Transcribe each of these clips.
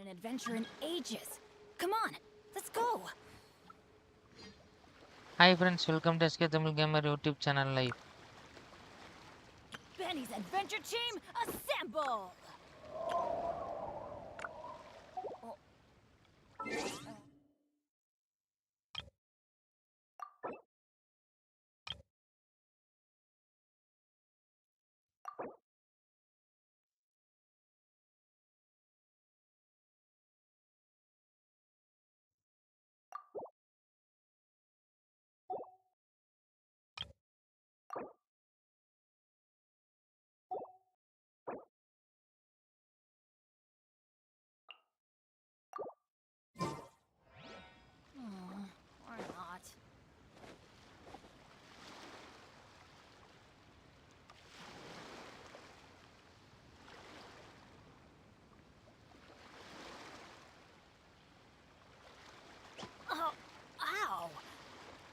an adventure in ages. Come on, let's go. Hi friends, welcome to SK Tamil Gamer YouTube channel live. Benny's adventure team, assemble! Or not. Oh, ow!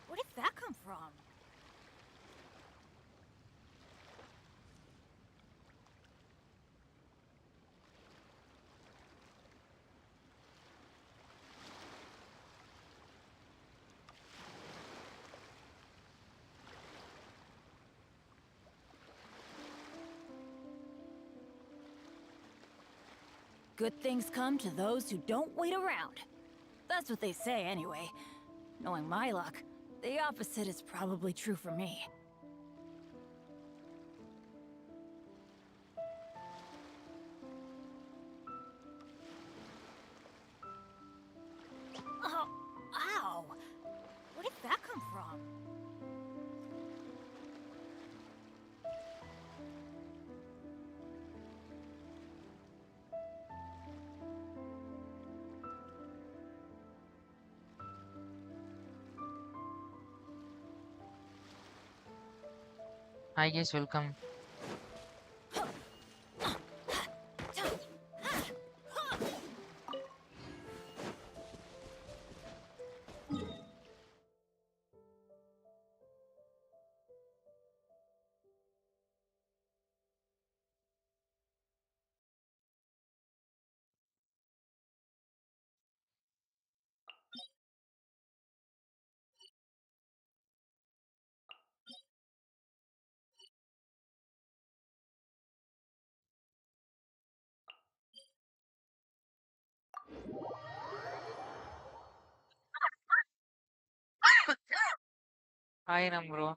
Where did that come from? Good things come to those who don't wait around. That's what they say anyway. Knowing my luck, the opposite is probably true for me. Oh, ow! Where did that come from? Hi guys, welcome. Hi Ram bro.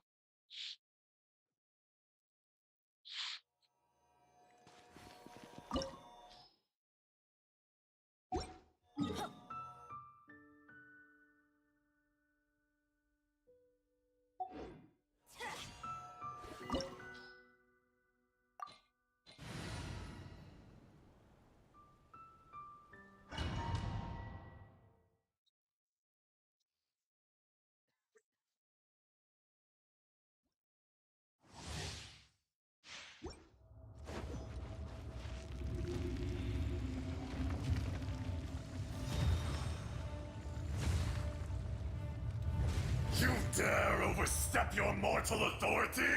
You dare overstep your mortal authority?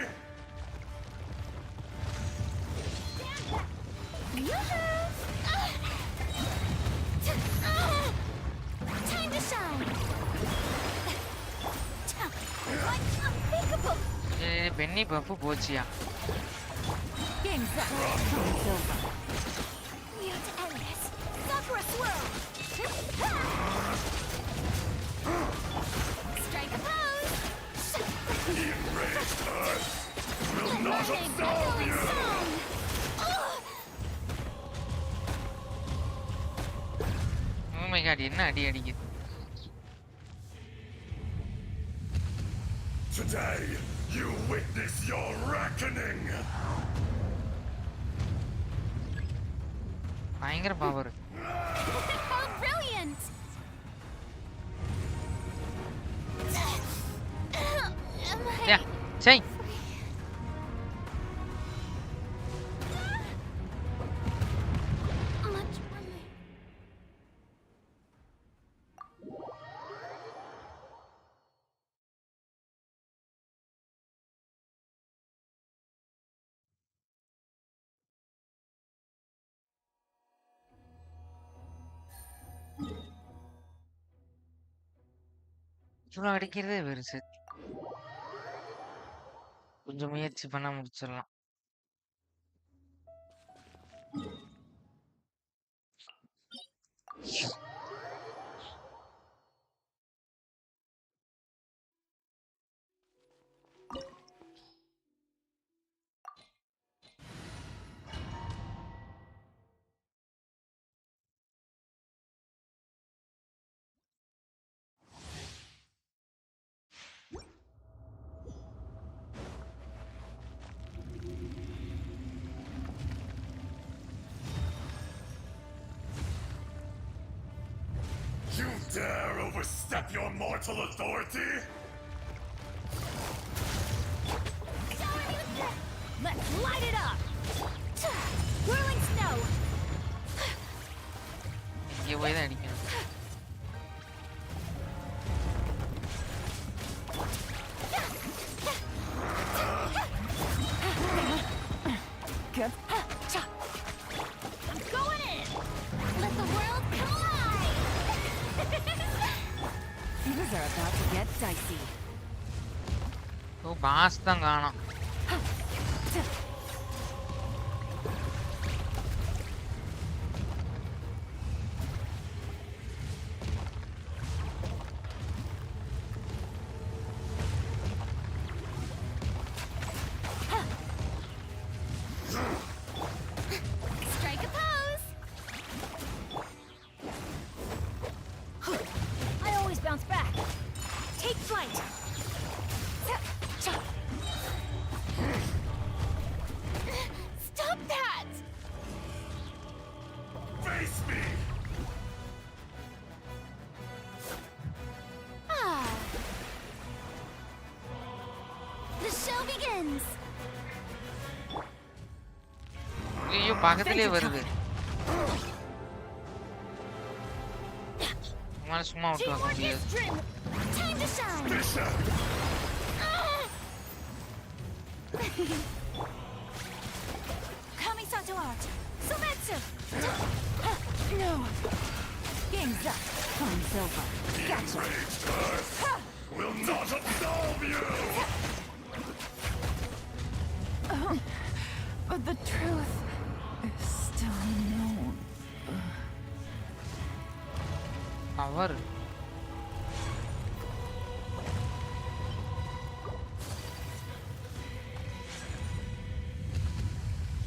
Time to shine! Unthinkable! Benny buff போச்சியா? Game's up. It's over. We have to end this. Sakura swirl! Strike a pose! The enraged earth will not absolve you! Oh my god, என்ன அடி அடிக்குது? Today, you witness your reckoning! பயங்கர power. How brilliant! Yeah, say. இவ்வளோ அடிக்கிறதே பெருசு. கொஞ்சம் முயற்சி பண்ணா முடிச்சிடலாம். You dare overstep your mortal authority? Let's light it up! Whirling snow! இங்கே போய் தான் அடிக்கணும். Good. I'm going in! Let the world collide! Things are about to get dicey. ஓ பாஸ் தான் காணோம். Strike a pose! I always bounce back. Take flight! Stop that! Face me! Ah. The show begins! ஐயோ பக்கத்துலயே வருது. நம்மளால சும்மா விட்டு வர Teamwork முடியாது. is dream. Time to shine! Fisher! Kamisato art! Sumetsu! No! Game's up. Time's over. Gotcha! Rage curse will not absolve you! But the truth is still unknown. Power.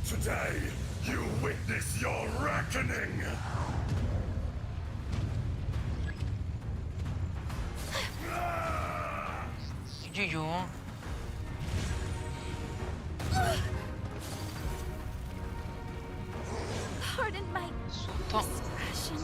Today, you witness your reckoning! ஐயோ Pardon my சுத்தம். passion.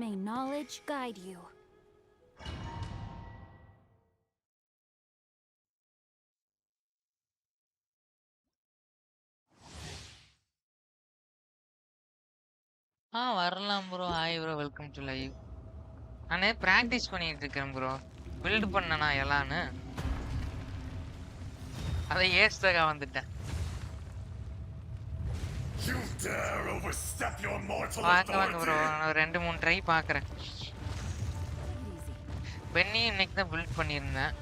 May knowledge guide you. வரலாம் bro. Hi bro, welcome to live. நானே practice பண்ணிட்டு இருக்கேன் bro. Build பண்ணனா எல்லான்னு அதை ஏஸ்டகா வந்துட்டேன். You dare overstep your mortal வாங்க வாங்க ப்ரோ, authority! நான் 2-3 ட்ரை பார்க்குறேன். பென்னி இன்னைக்கு தான் பில்ட் பண்ணியிருந்தேன்.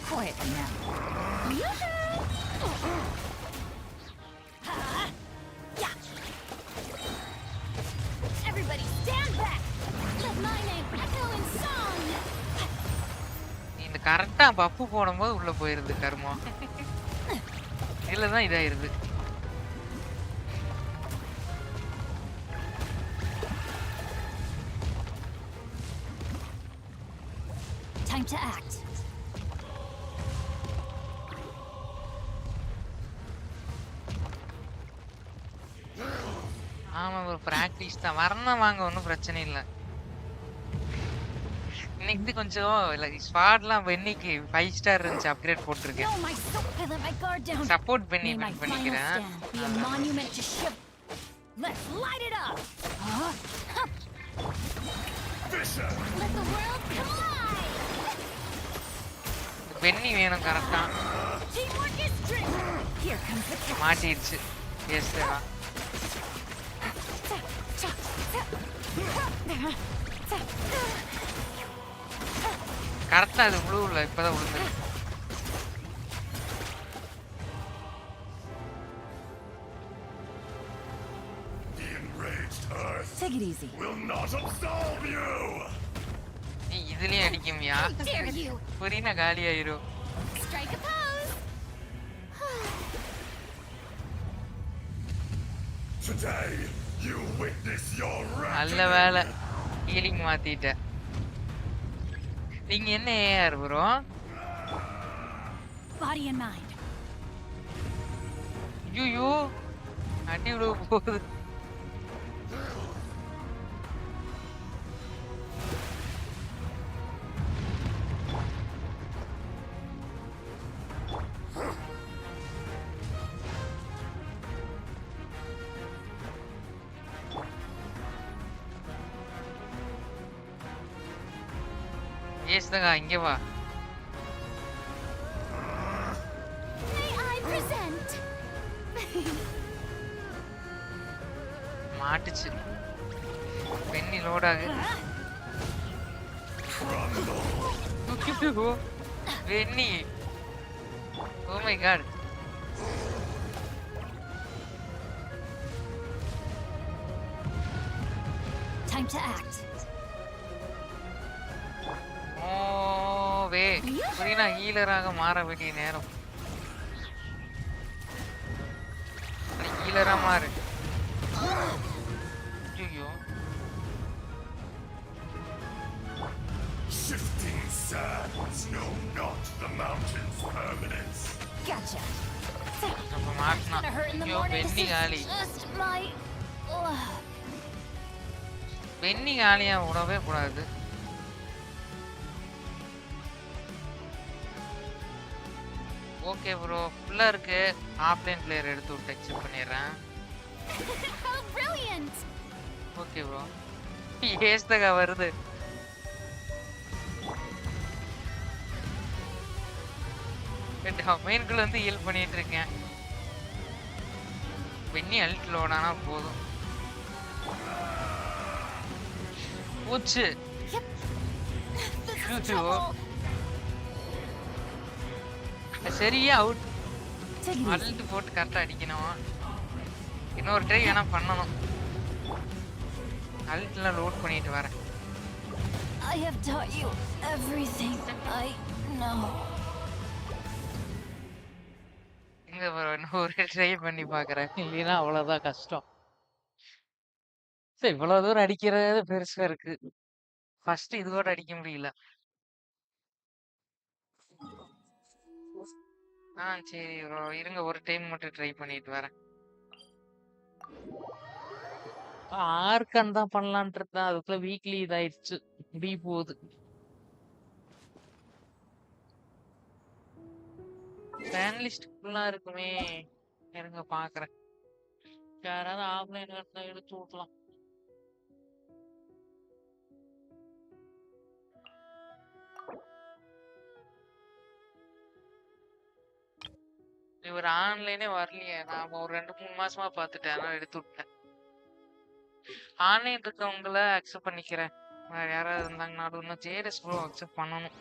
Quiet now. Everybody stand back! இந்த கரெக்டா பப்பு போடும்போது உள்ள போயிருது கருமம். இதுலதான் இதாயிருது. Time to act. ஆமா ஒரு பிராக்டிஸ் தான். வரணும் வாங்க ஒன்றும் பிரச்சனை இல்லை. இன்னைக்கு கொஞ்சம் ஸ்குவாட்லாம் பென்னிக்கு 5 ஸ்டார் இருந்துச்சு, அப்கிரேட் போட்டிருக்கேன். No, my soul. I let my guard down. Support Benny May my final பண்ணிக்கிறேன். stand be a monument to ship. Let's light it up. Huh? Fisher! Let the world collide. Benny வேணும் கரெக்டா. Teamwork is strength. Here comes the catch. மாட்டிடுச்சு. Yes Deva. கரெக்டா அது ப்ளூல இப்பதான் விழுந்து. The enraged earth Take it easy. will not absolve you! நீ இதுலயும் அடிக்குமியா? How dare you? புரியுனா காலி ஆயிரும். Strike a pose. Today, you witness your நல்ல reckoning! வேலை ஹீலிங் மாத்திட்ட. நீங்க என்ன AR bro? Body and mind. ஐயோ அடி விட போகுது. ஏஸ்தகா இங்க வா. May I present? மாட்டுச்சு. பென்னி லோடாகு. Benny. Oh my God. Time to act. ஓவே புரியுனா ஹீலராக மாற வேண்டிய நேரம். ஹீலரா மாறு. ஐயோ Shifting sands know not the mountain's permanence. Gotcha. நம்ம மாட்டினா. Gonna hurt in the ஐயோ morning. பென்னி This காலி. is just my. பென்னி காலியா விடவே கூடாது. ஓகே ப்ரோ ஃபுல்லா இருக்கு. ஆஃப்லைன் பிளேயர் எடுத்து விட்டு எக்ஸெப்ட் பண்ணிடுறேன். How brilliant! Okay bro. ஏஸ்தகா வருது. மெயின்குள்ள வந்து ஹீல் பண்ணிட்டு இருக்கேன். பென்னி அல்ட் லோடானா போதும். பூச்சு. This is ஐயோ. trouble. சரியா out. Take it easy. Alt போட்டு கரெக்டா அடிக்கணும். இன்னொரு ட்ரை வேணா பண்ணணும். அல்ட்ல லோட் பண்ணிட்டு வரேன். I have taught you everything I know. இங்க ப்ரோ இன்னொரு ட்ரை பண்ணி பார்க்கறேன். இல்லைன்னா அவ்வளவுதான் கஷ்டம். சரி இவ்வளவு தூரம் அடிக்கிறது பெருசா இருக்கு. ஃபர்ஸ்ட் இதோட அடிக்க முடியல. சரி ப்ரோ இருங்க ஒரு டைம் மட்டும் ட்ரை பண்ணிட்டு வரேன். ஆர்கன் தான் பண்ணலான்ட்டு இருந்தேன். அதுக்குள்ள வீக்லி இதாயிடுச்சு. இப்படி போகுது. பேனலிஸ்ட் ஃபுல்லா இருக்குமே. இருங்க பாக்குறேன். யாராவது ஆஃப்லைன் இருந்தா எடுத்து விடலாம். இவர் ஆன்லைனே வரலையே. நான் ஒரு 2-3 மாசமா பார்த்துட்டேன். அதனால எடுத்து விட்டேன். ஆன்லைன் இருக்கவங்கள அக்செப்ட் பண்ணிக்கிறேன். வேற யாராவது இருந்தாங்கனாலும் இன்னும் ஜேஎஸ் ப்ரோ அக்செப்ட் பண்ணணும்.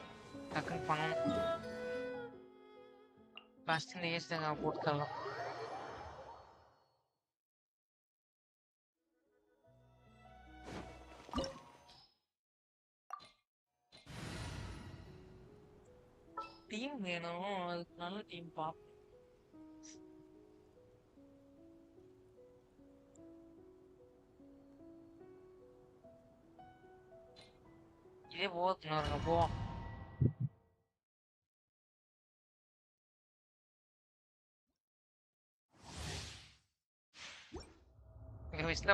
டக்குன்னு பண்ணணும். ஃபர்ஸ்ட் இந்த ஏஸ் தாங்க போட்டுக்கலாம். டீம் வேணும், அதுக்கு நல்ல டீம் பாப்போம். இதே போத்துனாருங்க போவோம்.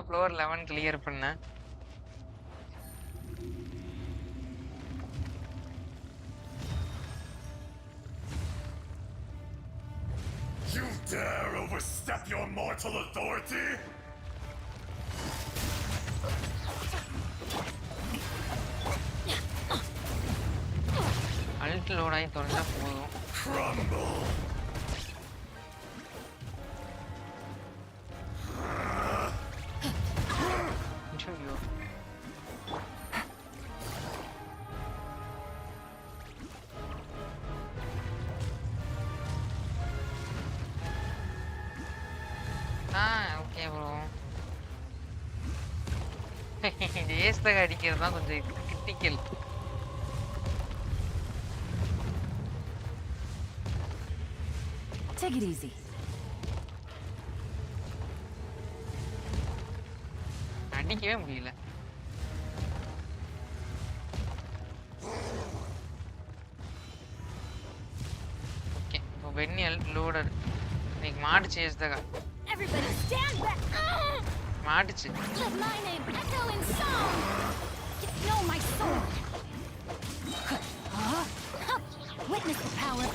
ஃப்ளோர் 11 கிளியர் பண்ணேன். You dare overstep your mortal authority? Alt load ஆகி தொலைஞ்சா போதும். Crumble. ஐயோ. Okay bro. ஏஸ்தக அடிக்கிறது தான் கொஞ்சம் கிரிட்டிக்கல். Take it easy. அடிக்கவே முடியல. ஓகே இப்போ வெண்ணி லோடர் இன்னைக்கு மாடு சேஸ்தக. Everybody stand back. மாட்டுச்சு. Let my name echo in song. You know my sword. Witness the power.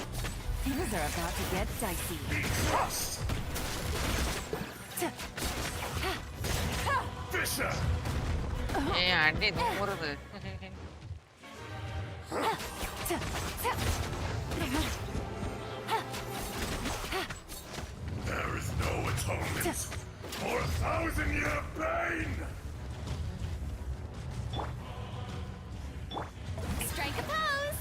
Things are about to get dicey. Be crushed. Fisher. ஏய் அடி தூறுது. There is no atonement for 1,000-year pain. Strike a pose.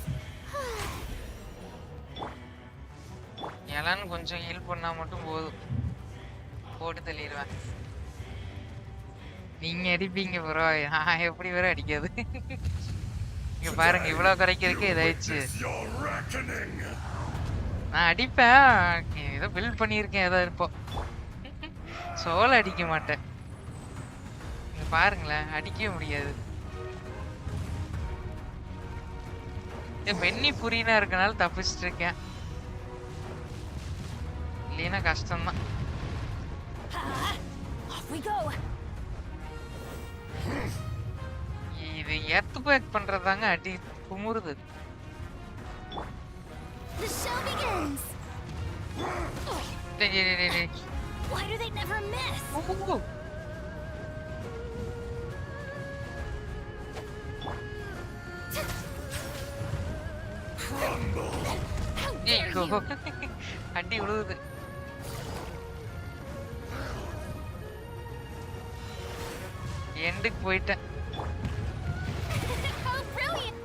எல்லாம் கொஞ்சம் heel பண்ணா மட்டும் போதும், போட்டு தள்ளிடுவேன். நீங்க அடிப்பீங்க bro, நான் எப்படி வேற அடிக்காது. இங்க பாருங்க இவ்வளவு குறைக்கிறதுக்கு இதாயிடுச்சு. நான் அடிப்பேன், ஏதோ பில்ட் பண்ணியிருக்கேன் ஏதோ இருப்போம். சோலை அடிக்க மாட்டேன். இங்க பாருங்களேன் அடிக்கவே முடியாது. பென்னி புரியினா இருக்கனால தப்பிச்சுட்டு இருக்கேன், இல்லைன்னா கஷ்டம்தான். இது எர்த் பேக் பண்றதாங்க அடி குமுறுது. The show begins. Why do they never miss? அடி விழுகுது. எண்டுக்கு போயிட்டேன். How brilliant.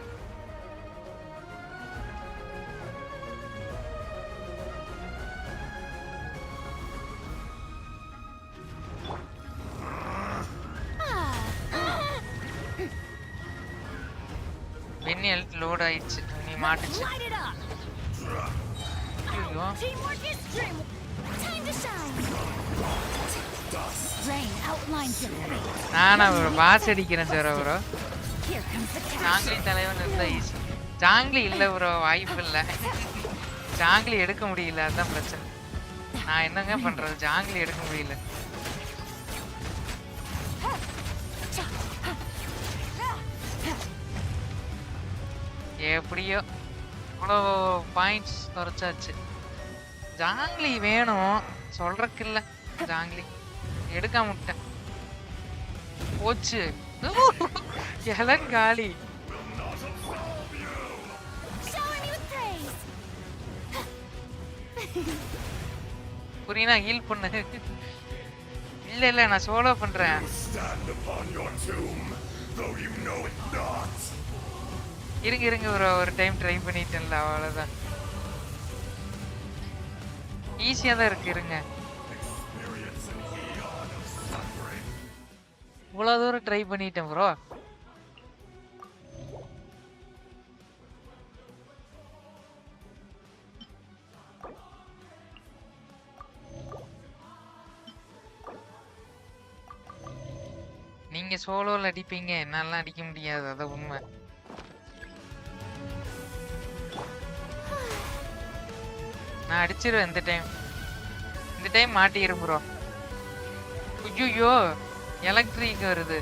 பென்னி ஹெல்த் லோட் ஆயிடுச்சு, நீ மாட்டுச்சு. Light it up. ஐயோ Teamwork is dream. Time to shine. Rain outlines your fate. நானா ப்ரோ பாஸ் அடிக்கிறேன் sir bro. Here comes the ஜாங்கிலி தலைவன் இருந்தா ஈஸி. ஜாங்கிலி இல்ல ப்ரோ, வாய்ப்பு இல்ல. ஜாங்கிலி எடுக்க முடியல, அதான் பிரச்சனை. நான் என்னங்க பண்றது, ஜாங்கிலி எடுக்க முடியல. எப்படியோ இவ்வளோ பாயிண்ட்ஸ் குறைச்சாச்சு. ஜாங்கிலி வேணும் சொல்றக்கு இல்ல, ஜாங்கிலி எடுக்காம விட்டேன் போச்சு. இளங்காலி புரியுனா ஹீல் பண்ணு. இல்ல இல்ல நான் சோலோ பண்றேன். இருங்க இருங்க ஒரு டைம் ட்ரை பண்ணிட்டேன்ல, அவ்வளவுதான். ஈஸியா தான் இருக்கு, இருங்க. இவ்வளவு தூரம் ட்ரை பண்ணிட்டேன் ப்ரோ. நீங்க சோலோல அடிப்பீங்க, என்னால அடிக்க முடியாது, அது உண்மை. நான் அடிச்சிருவேன் இந்த டைம் மாட்டிக்கிறேன் ப்ரோ. ஐயோ, எலக்ட்ரிக் வருது.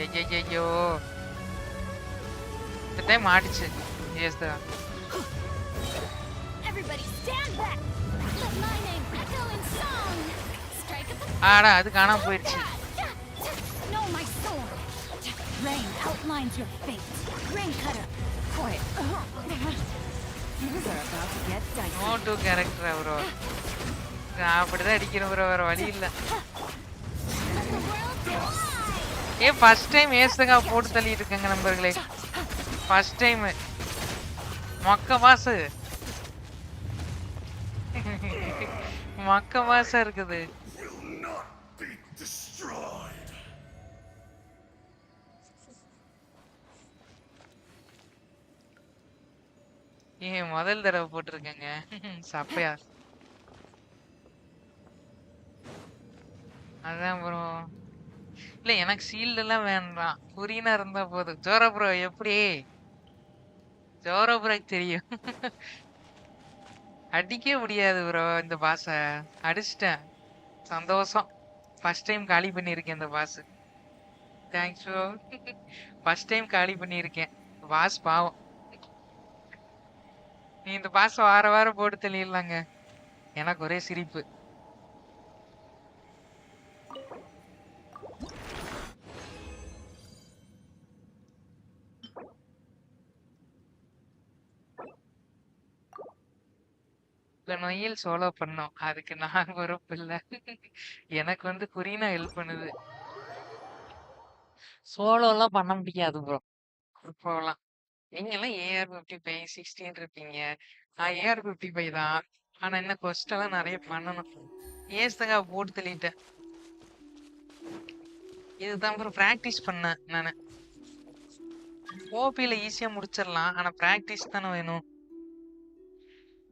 ஐயோ, இந்த டைம் மாட்டிச்சு. எஸ் தான். ஆடா, அது காணாம போயிடுச்சு. Rain outlines your fate. Rain cutter. Quiet. Things are about to get dicey. No to character bro. நான் அப்படிதான் அடிக்கிறேன் ப்ரோ, வேற வழி இல்ல. ஃபர்ஸ்ட் டைம் ஏசுங்க போட்டு தள்ளிட்டு இருக்காங்க நண்பர்களே. ஃபர்ஸ்ட் டைம் மொக்க வாசு. மொக்க வாசம் இருக்குது. முதல் தடவை போட்டிருக்கேங்க. சப்பையா அதான் ப்ரோ. இல்ல எனக்கு ஷீல்டு எல்லாம் வேண்டாம், புரியனா இருந்தா போதும். ஜோரா ப்ரோ எப்படி? ஜோரா ப்ரோக்கு தெரியும். அடிக்க முடியாது ப்ரோ இந்த பாஸ. அடிச்சிட்டேன், சந்தோஷம். ஃபர்ஸ்ட் டைம் காலி பண்ணியிருக்கேன் இந்த boss. Thanks bro. First time காலி பண்ணியிருக்கேன். பாஸ் பாவம். நீ இந்த பாஸ் வாரம் போட்டு தெளியலாங்க. எனக்கு ஒரே சிரிப்பு. நொய்யல் சோலோ பண்ணோம், அதுக்கு நான் பொறுப்பு இல்ல. எனக்கு வந்து குரீனா ஹெல்ப் பண்ணுது. சோலோ எல்லாம் பண்ண முடியாது ப்ரோ. இப்போலாம் நீங்க எல்லாம் AR-55 16 இருப்பீங்க. நான் AR-55 தான். ஆனா என்ன கொஸ்ட் எல்லாம் நிறைய பண்ணணும். ஏசுங்க போட்டு தள்ளிட்டேன். இதுதான் ப்ரோ பிராக்டிஸ் பண்ணேன் நானு. ஓபியில ஈஸியா முடிச்சிடலாம், ஆனா பிராக்டிஸ் தானே வேணும்.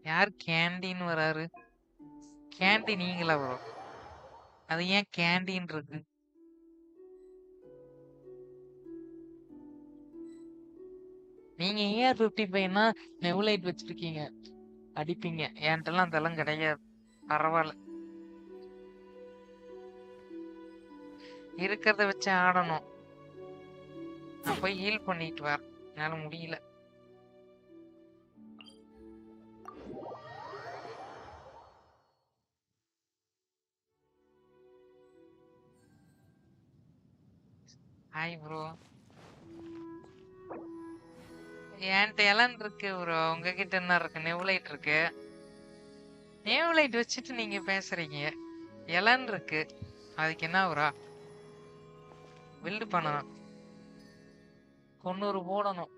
யார் கேண்டின்னு வராரு? கேண்டி நீங்களா ப்ரோ? அது ஏன் கேண்டின் இருக்கு? நீங்க AR-55னா நெவுலைட் வச்சிருக்கீங்க, அடிப்பீங்க. என்கிட்டலாம் அதெல்லாம் கிடையாது. பரவாயில்ல, இருக்கிறத வச்சு ஆடணும். நான் போய் ஹீல் பண்ணிட்டு வரேன், என்னால முடியல. Hi bro. என்கிட்ட எலன் இருக்கு ப்ரோ, உங்ககிட்ட என்ன இருக்கு? நெவுலைட் இருக்கு. நெவுலைட் வச்சுட்டு நீங்க பேசுறீங்க. எலன் இருக்கு, அதுக்கு என்ன ப்ரோ? பில்டு பண்ணணும், 90 போடணும்.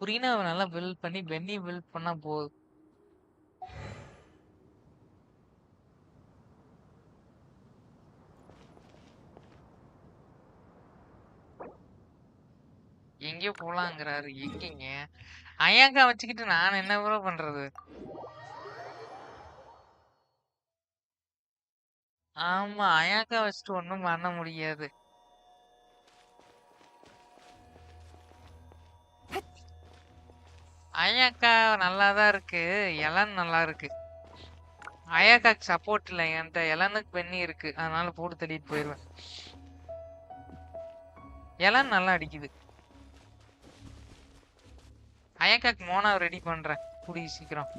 புரியனா நல்லா பில்ட் பண்ணி பென்னி பில்ட் பண்ணா போதும். எங்கேயோ போலாங்கிறாரு, எங்கீங்க? அயாக்கா வச்சுக்கிட்டு நான் என்ன ப்ரோ பண்றது? ஆமா, அயாக்கா வச்சுட்டு ஒண்ணும் பண்ண முடியாது. அயாக்கா நல்லாதான் இருக்கு, எலன் நல்லா இருக்கு. அயாக்காக்கு சப்போர்ட் இல்லை என்கிட்ட, எலனுக்கு பென்னி இருக்கு, அதனால போட்டு தள்ளிட்டு போயிடுவேன். எலன் நல்லா அடிக்குது. அயாக்காக்கு மோனா ரெடி பண்றேன் கூடிய சீக்கிரம்.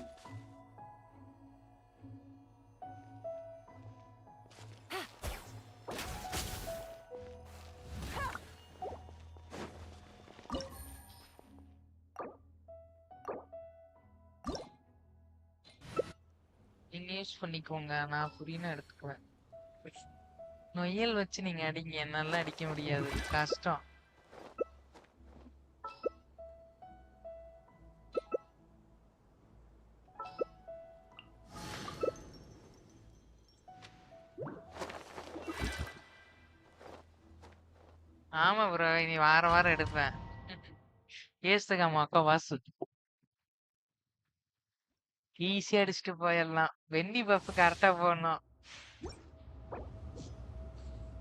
நீங்க யூஸ் பண்ணிக்கோங்க, நான் புரியனா எடுத்துக்குவேன். நொய்யல் வச்சு நீங்க அடிங்க, என்னால அடிக்க முடியாது, கஷ்டம். ஆமா ப்ரோ, இனி வாரம் எடுப்பேன். ஏசுங்க அக்கா வாசு. ஈஸியா அடிச்சுட்டு போயிடலாம். வெண்ணி பஃப் கரெக்டா போடணும்.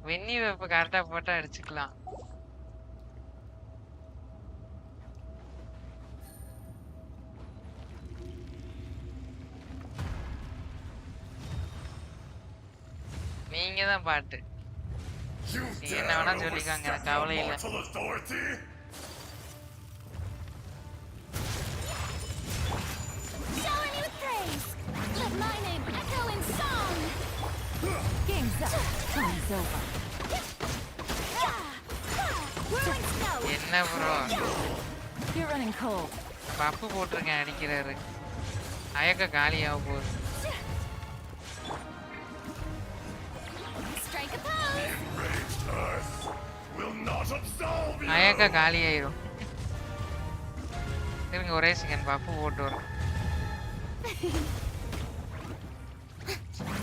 வெண்ணி பஃப் கரெக்டா போட்டா அடிச்சுக்கலாம். நீங்க தான் பாட்டு. You என்ன வேணா dare சொல்லிக்காங்க, overstep எனக்கு your கவலை இல்ல. mortal authority? Showering you with praise. Let my name echo in song. Game's up. Time's over. Whirling snow. என்ன ப்ரோ You're running cold. பப்பு போட்டிருக்கேன் அடிக்கிறாரு. அயக்க காலியாக போகுது. Strike a pose. Enraged earth will not absolve you! அயக்க காலியாயிரும். இருங்க ஒரே second பப்பு போட்டு வரேன்.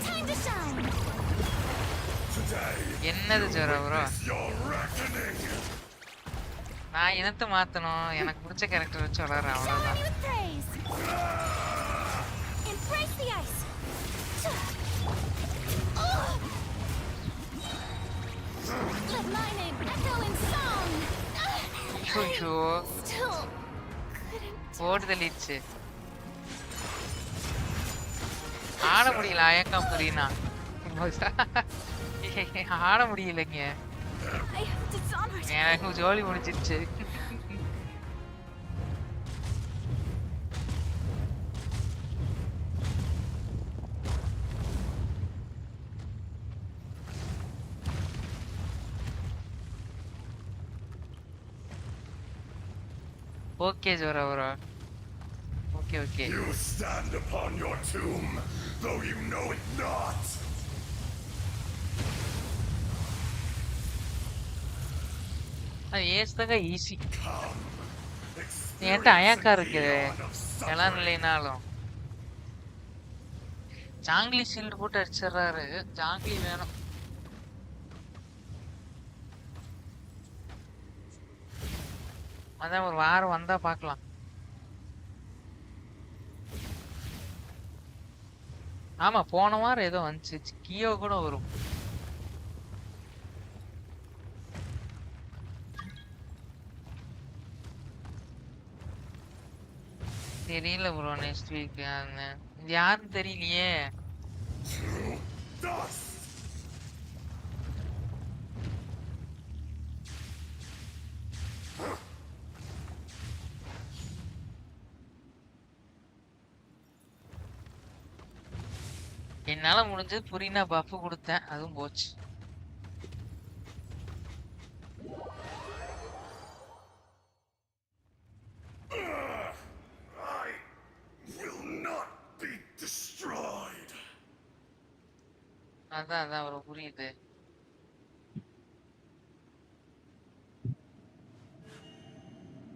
Time to shine. Today, என்னது ஜோரா ப்ரோ? it's your reckoning! நான் இனத்தை மாத்தணும், எனக்கு பிடிச்ச கேரக்டர் வச்சு வளர்றேன், Showering அவ்வளவுதான். you with praise. Embrace the ice. Let my name echo in song. ஐயோ Still couldn't. போட்டு தள்ளிடுச்சு. ஆட முடியல அயக்கா புரியனா. ஆட முடியலைங்க. I have dishonored. எனக்கு ஜோலி முடிச்சிருச்சு. Okay Zohra bro. Okay okay. You stand upon your tomb, though you know it not! அது ஏசுதாங்க easy. Come, என்கிட்ட experience அயக்கா the இருக்கு. eon of எல்லாம் suffering. இல்லைனாலும் ஜாங்கிலி ஷீல்டு போட்டு அடிச்சிடுறாரு. ஜாங்கிலி வேணும். அதான் ஒரு வாரம் வந்தா பார்க்கலாம். ஆமா போன வாரம் ஏதோ வந்துச்சு, கியோ கூட வரும். தெரியல ப்ரோ, நெக்ஸ்ட் வீக் யாருன்னு தெரியலையே. To dust! என்னால முடிஞ்சது புரினா பஃப் கொடுத்தேன், அதுவும் போச்சு. I will not be destroyed! அதான் அதான் ப்ரோ புரியுது.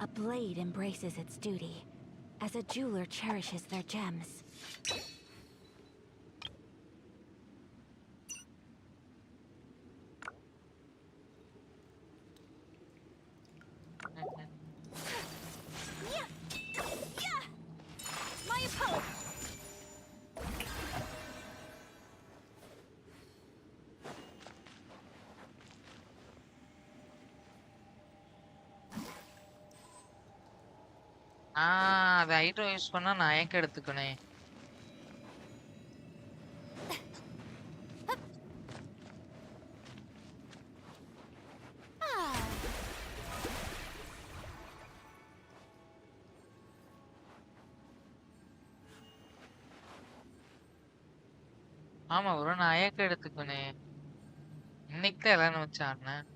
A blade embraces its duty, as a jeweler cherishes their gems. My opponent. அது ஐட்டம் யூஸ் பண்ணா நான் ஏக்க எடுத்துக்கணே. ஆமா ப்ரோ, நான் ஏக்க எடுத்துக்கணே. இன்னைக்கு தான் எல்லாரும் வச்சு ஆடினேன்.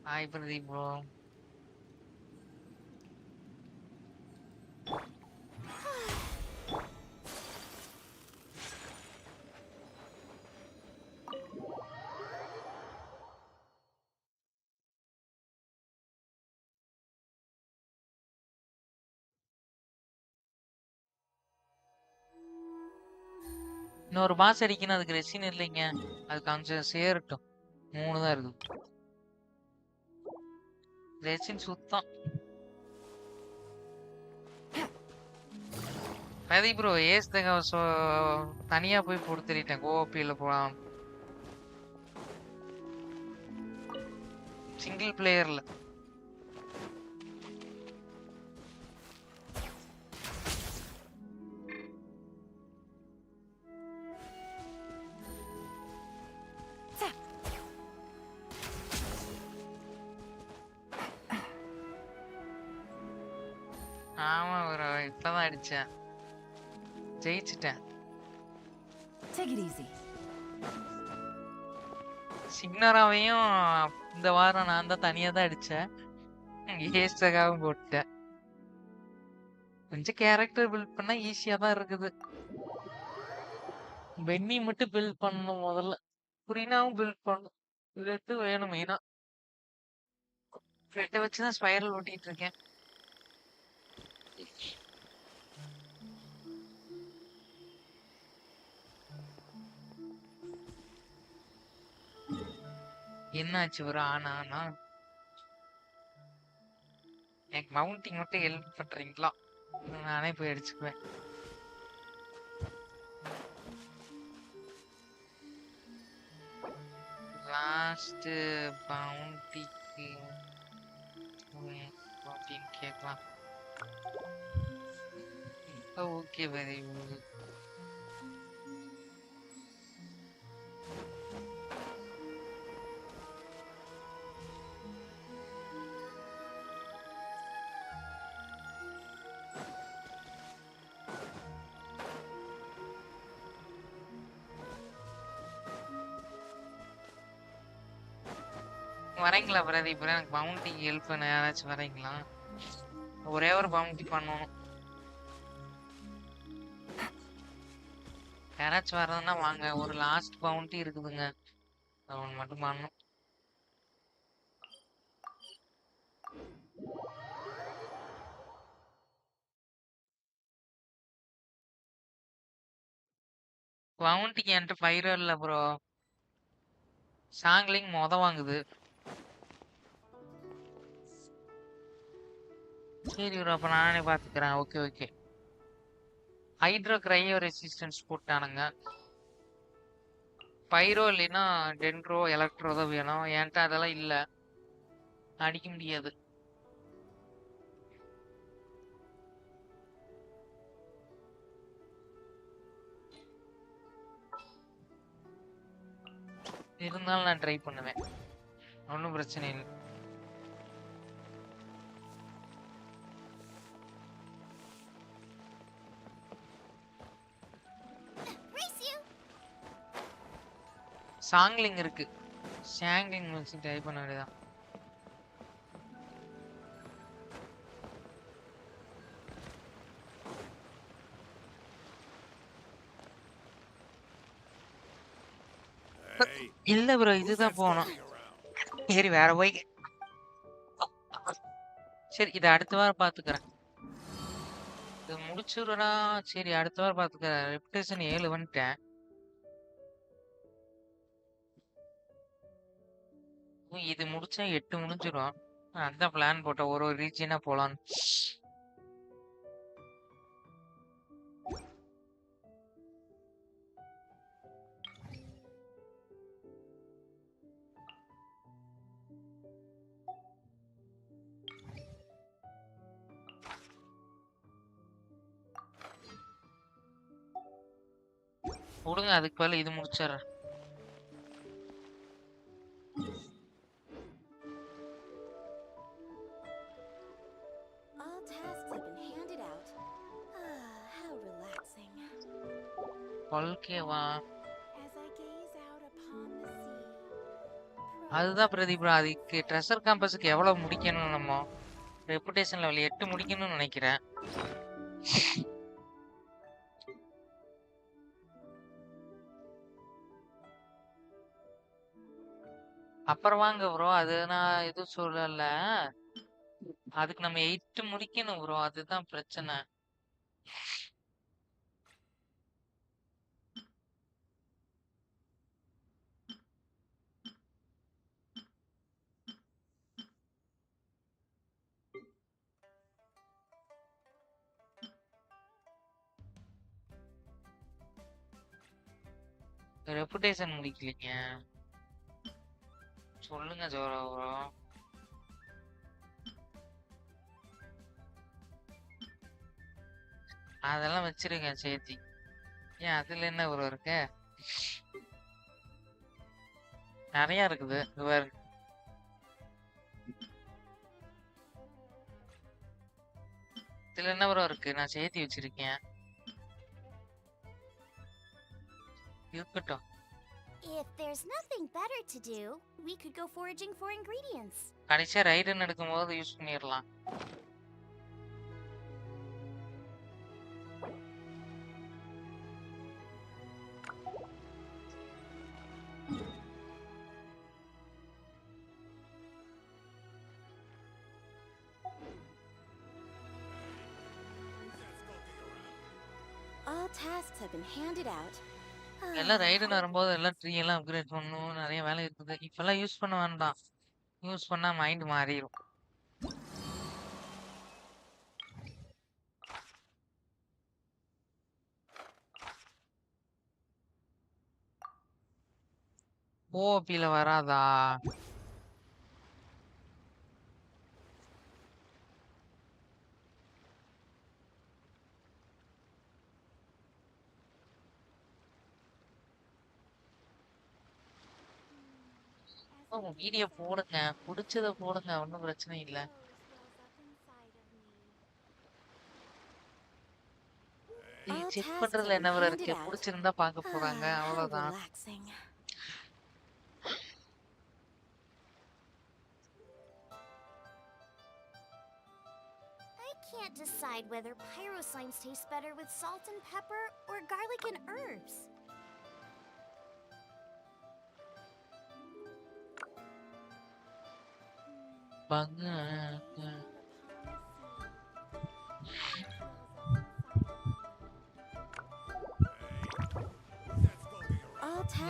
Hi Pradeep bro. இன்னொரு பாஸ் அடிக்கணும், அதுக்கு ரெசின் இல்லைங்க. அது கொஞ்சம் சேரட்டும். 3 தான் இருக்குது. ரெசின் சுத்தம். பிரதீப் ப்ரோ ஏஸ் தனியா போய் கொடுத்துட்டேன். கோபியில போலாம், சிங்கிள் பிளேயர்ல. ஆமா ப்ரோ, இப்பதான் அடிச்சேன், ஜெயிச்சிட்டேன். Take it easy. சிக்னராவையும் இந்த வாரம் நான் தான் தனியா தான் அடிச்சேன். ஏஸ்டகாவும் போட்டேன். கொஞ்சம் கேரக்டர் பில்ட் பண்ணா ஈஸியா தான் இருக்குது. பென்னி மட்டும் பில்ட் பண்ணணும் முதல்ல. புரினாவும் பில்ட் பண்ணணும். ரெட்டு வேணும் மெயினா. ரெட்டை வச்சுதான் ஸ்பைரல் ஓட்டிட்டு இருக்கேன். என்னாச்சு ஒரு ஆனா எனக்கு மவுண்டிங் மட்டும் ஹெல்ப் பண்றீங்களா? நானே போய் அடிச்சுக்குவேன். லாஸ்ட் பவுண்டிக்கு அப்படின்னு கேட்கலாம். Okay, very good. வரீங்களா பிரதீப்? எனக்கு பவுண்டிக்கு ஹெல்ப் பண்ண யாராச்சும் வரீங்களா? ஒரே ஒரு பவுண்டி பண்ணணும். யாராச்சும் வர்றதுன்னா வாங்க. ஒரு லாஸ்ட் பவுண்டி இருக்குதுங்க, அவன் மட்டும் பண்ணணும். பவுண்டிக்கு என்கிட்ட ஃபைரோ இல்ல ப்ரோ. சாங்லிங் வாங்குது. சரி ப்ரோ, அப்ப நானே பாத்துக்கிறேன். Okay okay. Hydro cryo resistance போட்டானுங்க. பைரோ இல்லைன்னா டென்ட்ரோ எலக்ட்ரோ தான் வேணும். என்கிட்ட அதெல்லாம் இல்ல, அடிக்க முடியாது. இருந்தாலும் நான் ட்ரை பண்ணுவேன், ஒன்றும் பிரச்சனை இல்லை. சாங்லிங் இருக்கு, சாங்லிங் வச்சு ட்ரை பண்ண வேண்டியதான். Hey, இல்ல ப்ரோ, who's இதுதான் that போகணும். stalking around? சரி வேற போய். சரி இதை அடுத்த வாரம் பாத்துக்கிறேன். இது முடிச்சுடுறா. சரி அடுத்த வாரம் பாத்துக்கிறேன். ரெப்டேஷன் 7 வந்துட்டேன். இது முடிச்சா 8 முடிஞ்சிடும். அந்த பிளான் போட்ட ஒரு ரீஜியனா போலான்னு. விடுங்க, அதுக்கு பதில் இது முடிச்சிடுறேன். All tasks have been handed out. How relaxing. ஓகேவா? As I gaze out upon the sea. அதுதான் பிரதீப், அதுக்கு ட்ரெஷர் காம்பஸுக்கு எவ்வளவு முடிக்கணும்? நம்ம ரெப்புடேஷன் லெவல் 8 முடிக்கணும்னு நினைக்கிறேன். அப்புறம் வாங்க ப்ரோ, அது நான் எதுவும் சொல்லல. அதுக்கு நம்ம 8 முடிக்கணும் ப்ரோ, அதுதான் பிரச்சனை. ரெப்புடேஷன் முடிக்கலீங்க. சொல்லுங்க ஜோரா ப்ரோ. அதெல்லாம் வச்சிருங்க சேர்த்தி. ஏன் அதுல என்ன ப்ரோ இருக்கு? நிறைய இருக்குது. இதுல என்ன ப்ரோ இருக்கு? நான் சேர்த்தி வச்சிருக்கேன். இருக்கட்டும். If there's nothing better to do, we could go foraging for ingredients. கடைசியா ரைடுன்னு எடுக்கும்போது யூஸ் பண்ணிடலாம். All tasks have been handed out. எல்லாம் ரைடுன்னு வரும்போது எல்லாம் ட்ரீ எல்லாம் அப்கிரேட் பண்ணணும். நிறைய வேலை இருக்குது. இப்பெல்லாம் யூஸ் பண்ண வேண்டாம். யூஸ் பண்ணா மைண்ட் மாறிடும். ஓபில வராதா? வீடியோ போடுங்க, பிடிச்சத போடுங்க, ஒன்றும் பிரச்சனை இல்லை. செக் பண்றதுல என்ன வர இருக்கு? பிடிச்சிருந்தா பார்க்க போறாங்க, அவ்வளவுதான். I can't decide whether pyro slimes taste better with salt and pepper or garlic and herbs.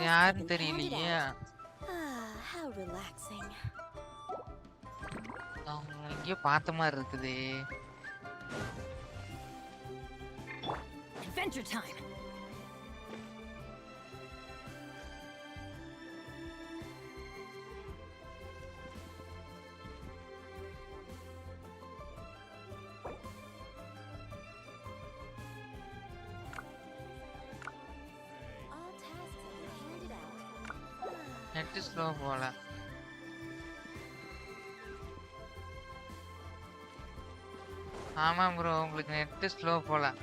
யாருன்னு தெரியலையே. How relaxing. எங்கேயோ பார்த்த மாதிரி இருக்குது. Adventure time. நெட் ஸ்லோ போல. ஆமா ப்ரோ, உங்களுக்கு நெட் ஸ்லோ போல.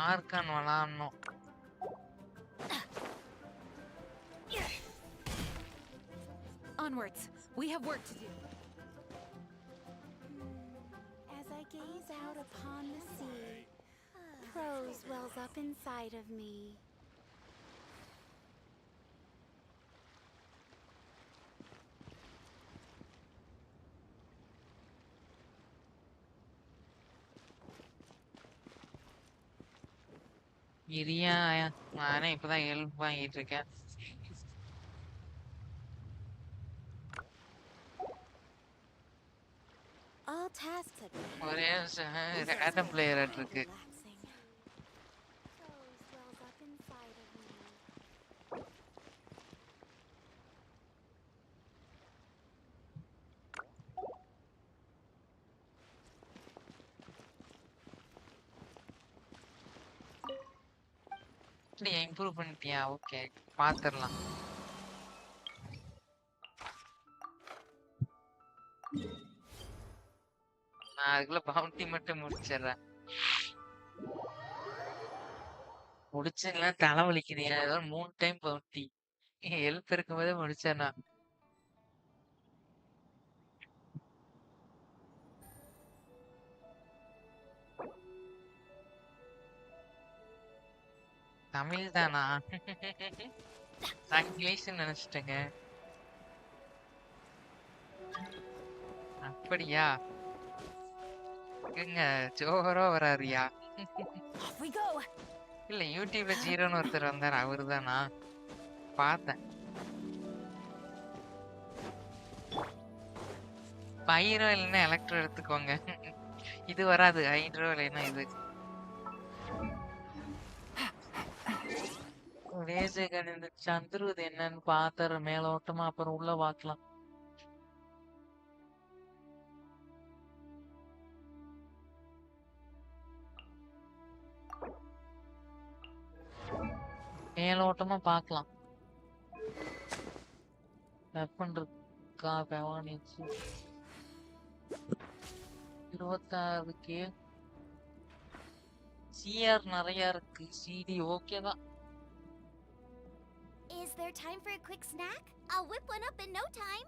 Argon விளாடணும். Onwards. We have work to do. As I gaze out upon the sea, prose wells up inside of me. இரியா, நானே இப்பதான் ஹெல்ப் வாங்கிட்டு இருக்கேன். All tasks have been ஒரே ரேண்டம் பிளேயர் இருக்கு. relaxing. Prose wells up inside of me. Improve பண்ணிட்டியா? Okay, பாத்துடலாம். நான் அதுக்குள்ள பவுண்டி மட்டும் முடிச்சிடுறேன். முடிச்சதுல தலைவலிக்குது. ஏதோ 3 டைம் பவுண்டி ஹெல்ப் இருக்கும்போதே முடிச்சேன்னா. தமிழ் தானா? நான் இங்கிலீஷ் நினைச்சிட்டேங்க. அப்படியா? எங்க ஜோஹரோ வராருயா? Off we go. இல்ல, யூடியூப்ல ஜீரோன்னு ஒருத்தர் வந்தார், அவரு தானா? பார்த்தேன். பைரோ இல்லைன்னா எலக்ட்ரோ எடுத்துக்கோங்க. இது வராது, ஹைட்ரோ இல்லைன்னா இது. ஒரே செகண்ட் இந்த சந்துரு இது என்னன்னு பாத்துற மேலோட்டமா அப்புறம் உள்ள பாக்கலாம். மேலோட்டமா பாக்கலாம். வெப்பன் இருக்கா பெவானிச்சு 26 சிஆர் நிறைய இருக்கு. சிடி ஓகே தான். Is there time for a quick snack? I'll whip one up in no time.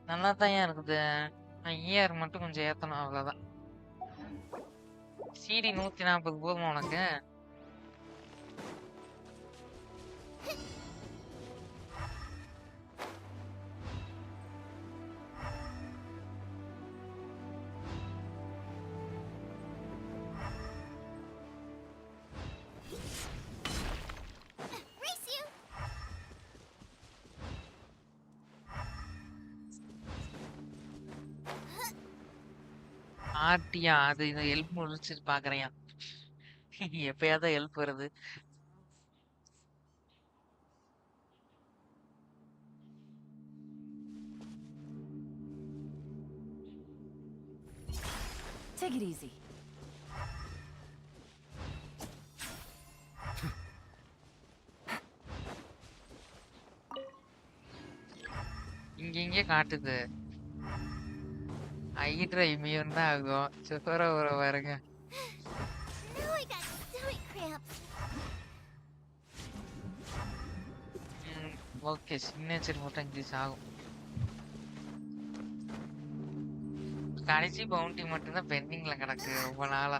நல்லா தான் இருக்குது. இஆர் மட்டும் கொஞ்சம் ஏத்தணும் அவ்வளவுதான். சிடி 140 போதுமா உனக்கு? Race you! ஆர்டியா அது இந்த ஹெல்ப் முடிச்சு பாக்குறேன். எப்பயாவது ஹெல்ப் வருது. Take it easy. இங்க காட்டுது. ஹைட்ரா இம்யூன் தான் ஆகும். சுகர ஒரு பாருங்க. Now I got stomach cramps. Okay signature மட்டும் இன்க்ரீஸ் ஆகும். கடைசி பவுண்டி மட்டும்தான் பெண்டிங்ல கிடக்கு ரொம்ப நாளா.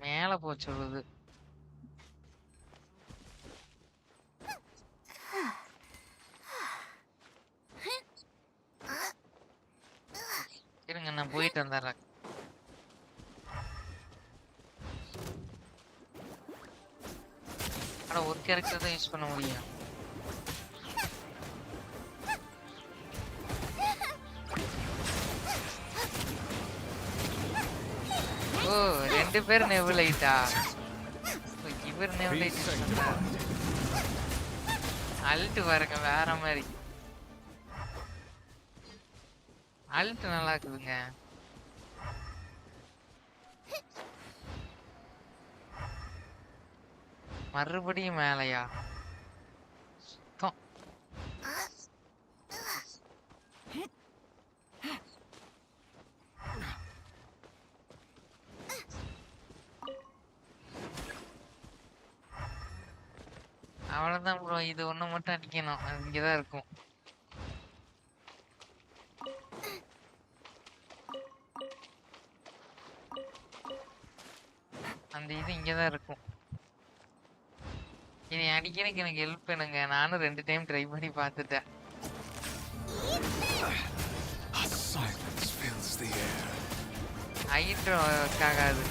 மேல போச்சு சொல்லுது. இருங்க நான் போயிட்டு வந்துடுறேன். ஆனா ஒரு கேரக்டர் தான் யூஸ் பண்ண முடியும். ஓ 2 பேர் நெவுலைட்டா. இவர் நெவுலைட் யூஸ் பண்றாரு. அல்ட் பாருங்க வேற மாதிரி. அல்ட் நல்லா இருக்குதுங்க. மறுபடியும் மேலையா சுத்தம். அவ்வளவுதான் ப்ரோ. இது ஒண்ணு மட்டும் அடிக்கணும். அது இங்கதான் இருக்கும். அந்த இது இங்கதான் இருக்கும். இனி அடிக்கிறதுக்கு எனக்கு ஹெல்ப் பண்ணுங்க. நானும் 2 டைம் ட்ரை பண்ணி பார்த்துட்டேன். A silence fills the air. Hydro ஆகாது.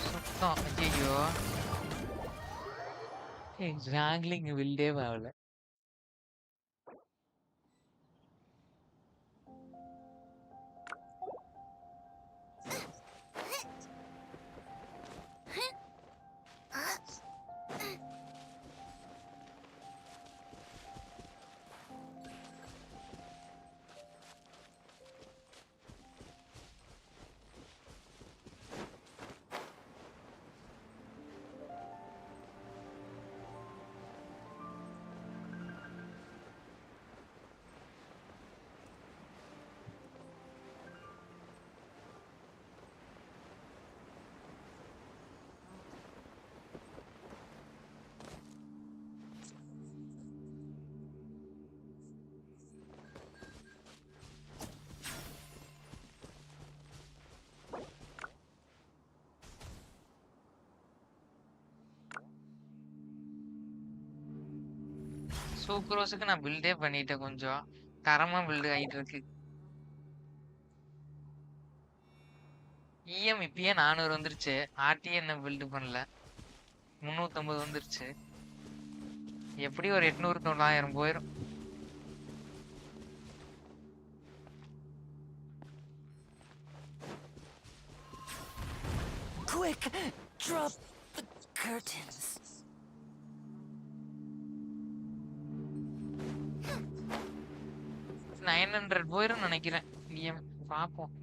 சுத்தம். ஐயோ ராங்லிங் வில்டே ஆகல. சூக்ரோஸுக்கு நான் பில்டே பண்ணிட்டேன். கொஞ்சம் தரமா பில்டு ஆயிட்டு இருக்கு. இஎம் இப்பயே 400 வந்துருச்சு. ஆர்டி என்ன பில்டு பண்ணல. 350 வந்துருச்சு. எப்படி ஒரு 800 900 போயிடும். Quick, drop the curtains. $900 போயிரும் நினைக்கிறேன். பாப்போம்.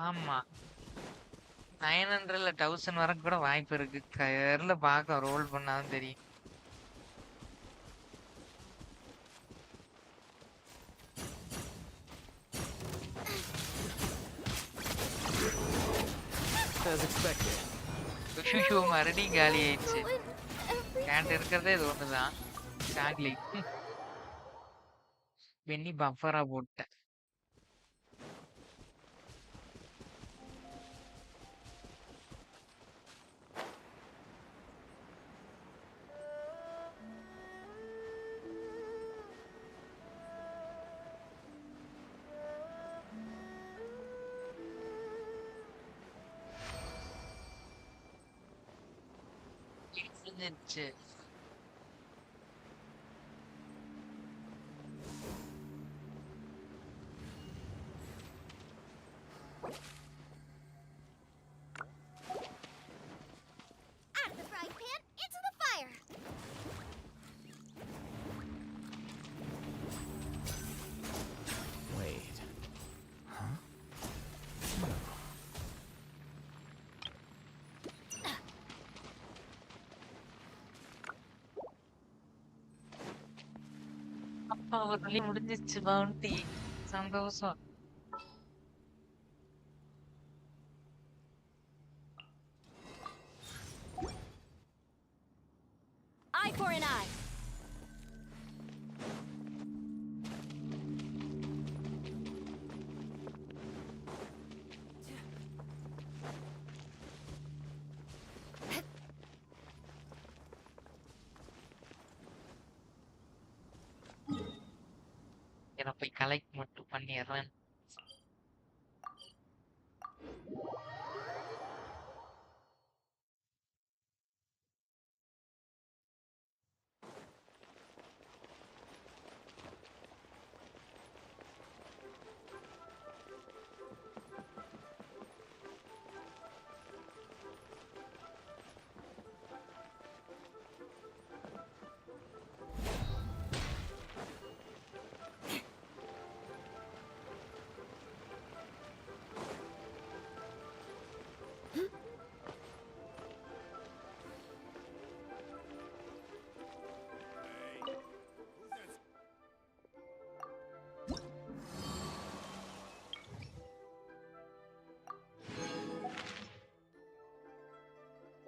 ஆமா 900 இல்ல 1000 வர கூட வாய்ப்பு இருக்கு. கயர்ல பாக்க ரோல் பண்ணாதான் தெரியும். As expected. ஷூ மறுபடியும் காலி ஆயிடுச்சு. கேண்ட் இருக்கிறதே இது ஒண்ணுதான். சாக்லி வெண்ணி பஃபரா போட்டேன். முடிஞ்சிருச்சு. Out of the frying pan, into the fire. Wait. Huh? அப்பா ஒரு வழி முடிஞ்சிருச்சு. பவுண்டி சந்தோஷம். Eye for an eye. நான் போய் கலெக்ட் மட்டும் பண்ணிடுறேன்.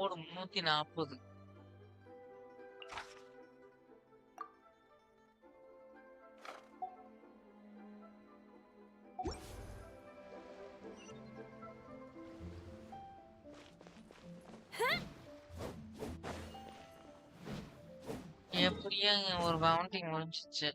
ஒரு 340. எப்படியா ஒரு பவுண்டி முடிஞ்சிச்சு.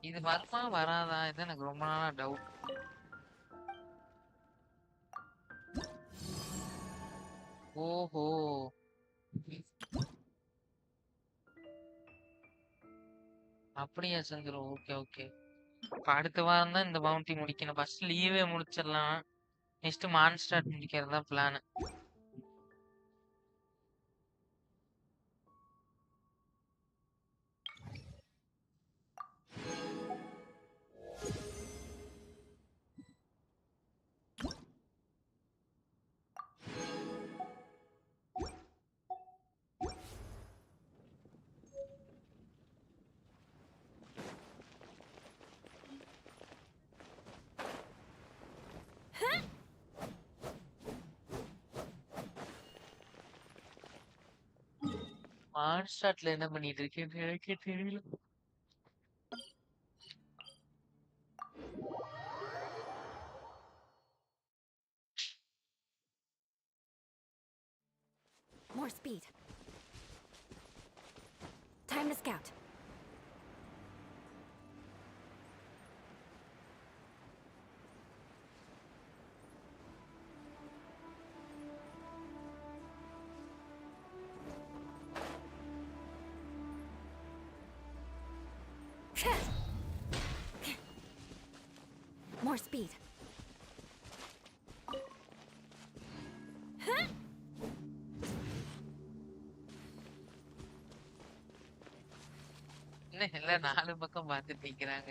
இது வருமா வராதா? இது எனக்கு ரொம்ப நாளா டவுட். ஓஹோ அப்படியா சந்திரு? Okay okay. அடுத்த வாரம் தான் இந்த பவுண்டி முடிக்கணும். ஃபர்ஸ்ட் லீவே முடிச்சிடலாம். நெக்ஸ்ட் மான்ஸ்டார்ட் முடிக்கிறது தான் பிளான். மான்ஸ்டார்ட்ல என்ன பண்ணிட்டு இருக்கேன்னு எனக்கே தெரியல. More speed. Time to scout. More speed. எல்லாம் நாலு பக்கம் பார்த்துட்டு நிக்கிறாங்க.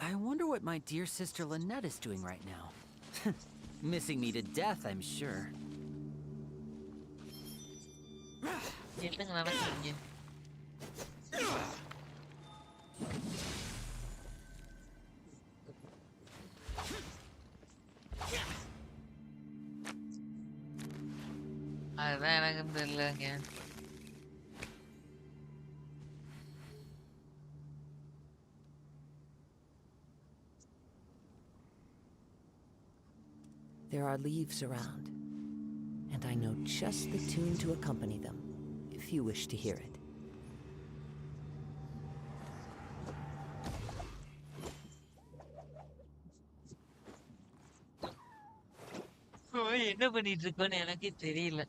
I wonder what my dear sister Lynette is doing right now. Missing me to death, I'm sure. என்னங்க நடக்குறீங்க? அதுதான் எனக்கு தெரியலங்க. There are leaves around, and I know just the tune to accompany them, if you wish to hear it. என்ன பண்ணிட்டு இருக்கோன்னு எனக்கே தெரியல.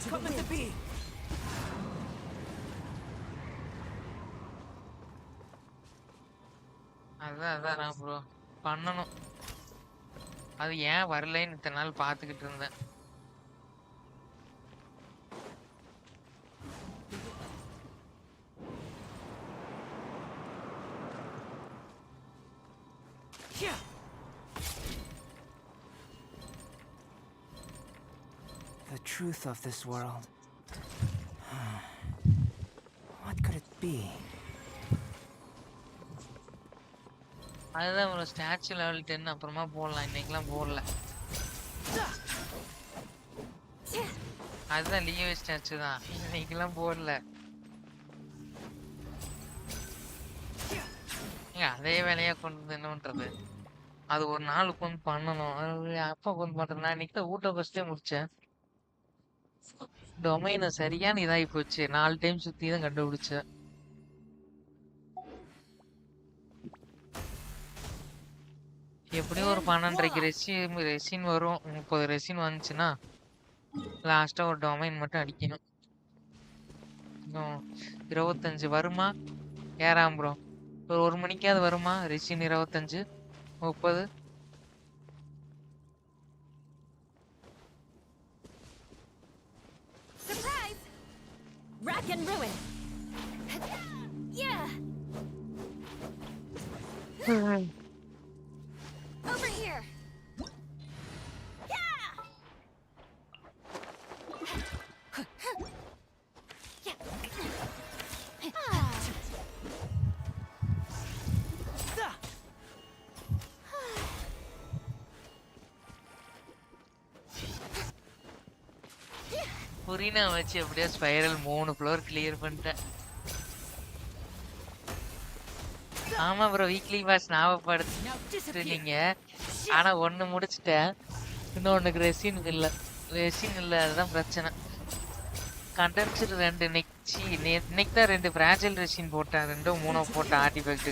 Come to be. அதான் நான் ப்ரோ பண்ணணும். அது ஏன் வரலைன்னு இத்தனை நாள் பார்த்துக்கிட்டு இருந்தேன். The truth of this world. What could it be? அதுதான் ஒரு ஸ்டாச்சு லெவல் 10 அப்புறமா போடலாம். இன்னைக்கெல்லாம் போடல. அதுதான் லியோ ஸ்டாச்சு தான். இன்னைக்கெல்லாம் போடல. அதே வேலையா கொண்டு வந்து என்ன பண்றது? அது ஒரு நாள் உட்காந்து பண்ணணும். அப்பா உட்காந்து பண்றேன். நான் இன்னைக்கு தான் ஊட்ட ஃபர்ஸ்டே முடிச்சேன். டொமைன் சரியான இதாகி போச்சு. 4 டைம் சுத்தி தான் கண்டுபிடிச்சேன். எப்படியும் ஒரு 12:30 ரெசின் வரும். 30 ரெசின் வந்துச்சுன்னா லாஸ்டா ஒரு டொமைன் மட்டும் அடிக்கணும். 25 வருமா? ஏறாம் ப்ரோ. ஒரு 1 மணிக்காவது வருமா? Resin 25 30. Surprise! Rack and ruin. Yeah. Over here. Yeah. புரினா வச்சு அப்படியே ஸ்பைரல் 3 ஃப்ளோர் கிளியர் பண்ணிட்டேன். ஆமா ப்ரோ, வீக்லி பாஸ் ஞாபகப்படுத்திட்டீங்க. ஆனா ஒண்ணு முடிச்சிட்டேன், இன்னொன்னுக்கு ரெசின் இல்ல, அதுதான் பிரச்சனை. கண்டென்சர் 2 இன்னைக்கு தான் 2 ஃப்ராஜைல் ரெசின் போட்டேன். 2 3 போட்டேன் ஆர்டிஃபேக்ட்.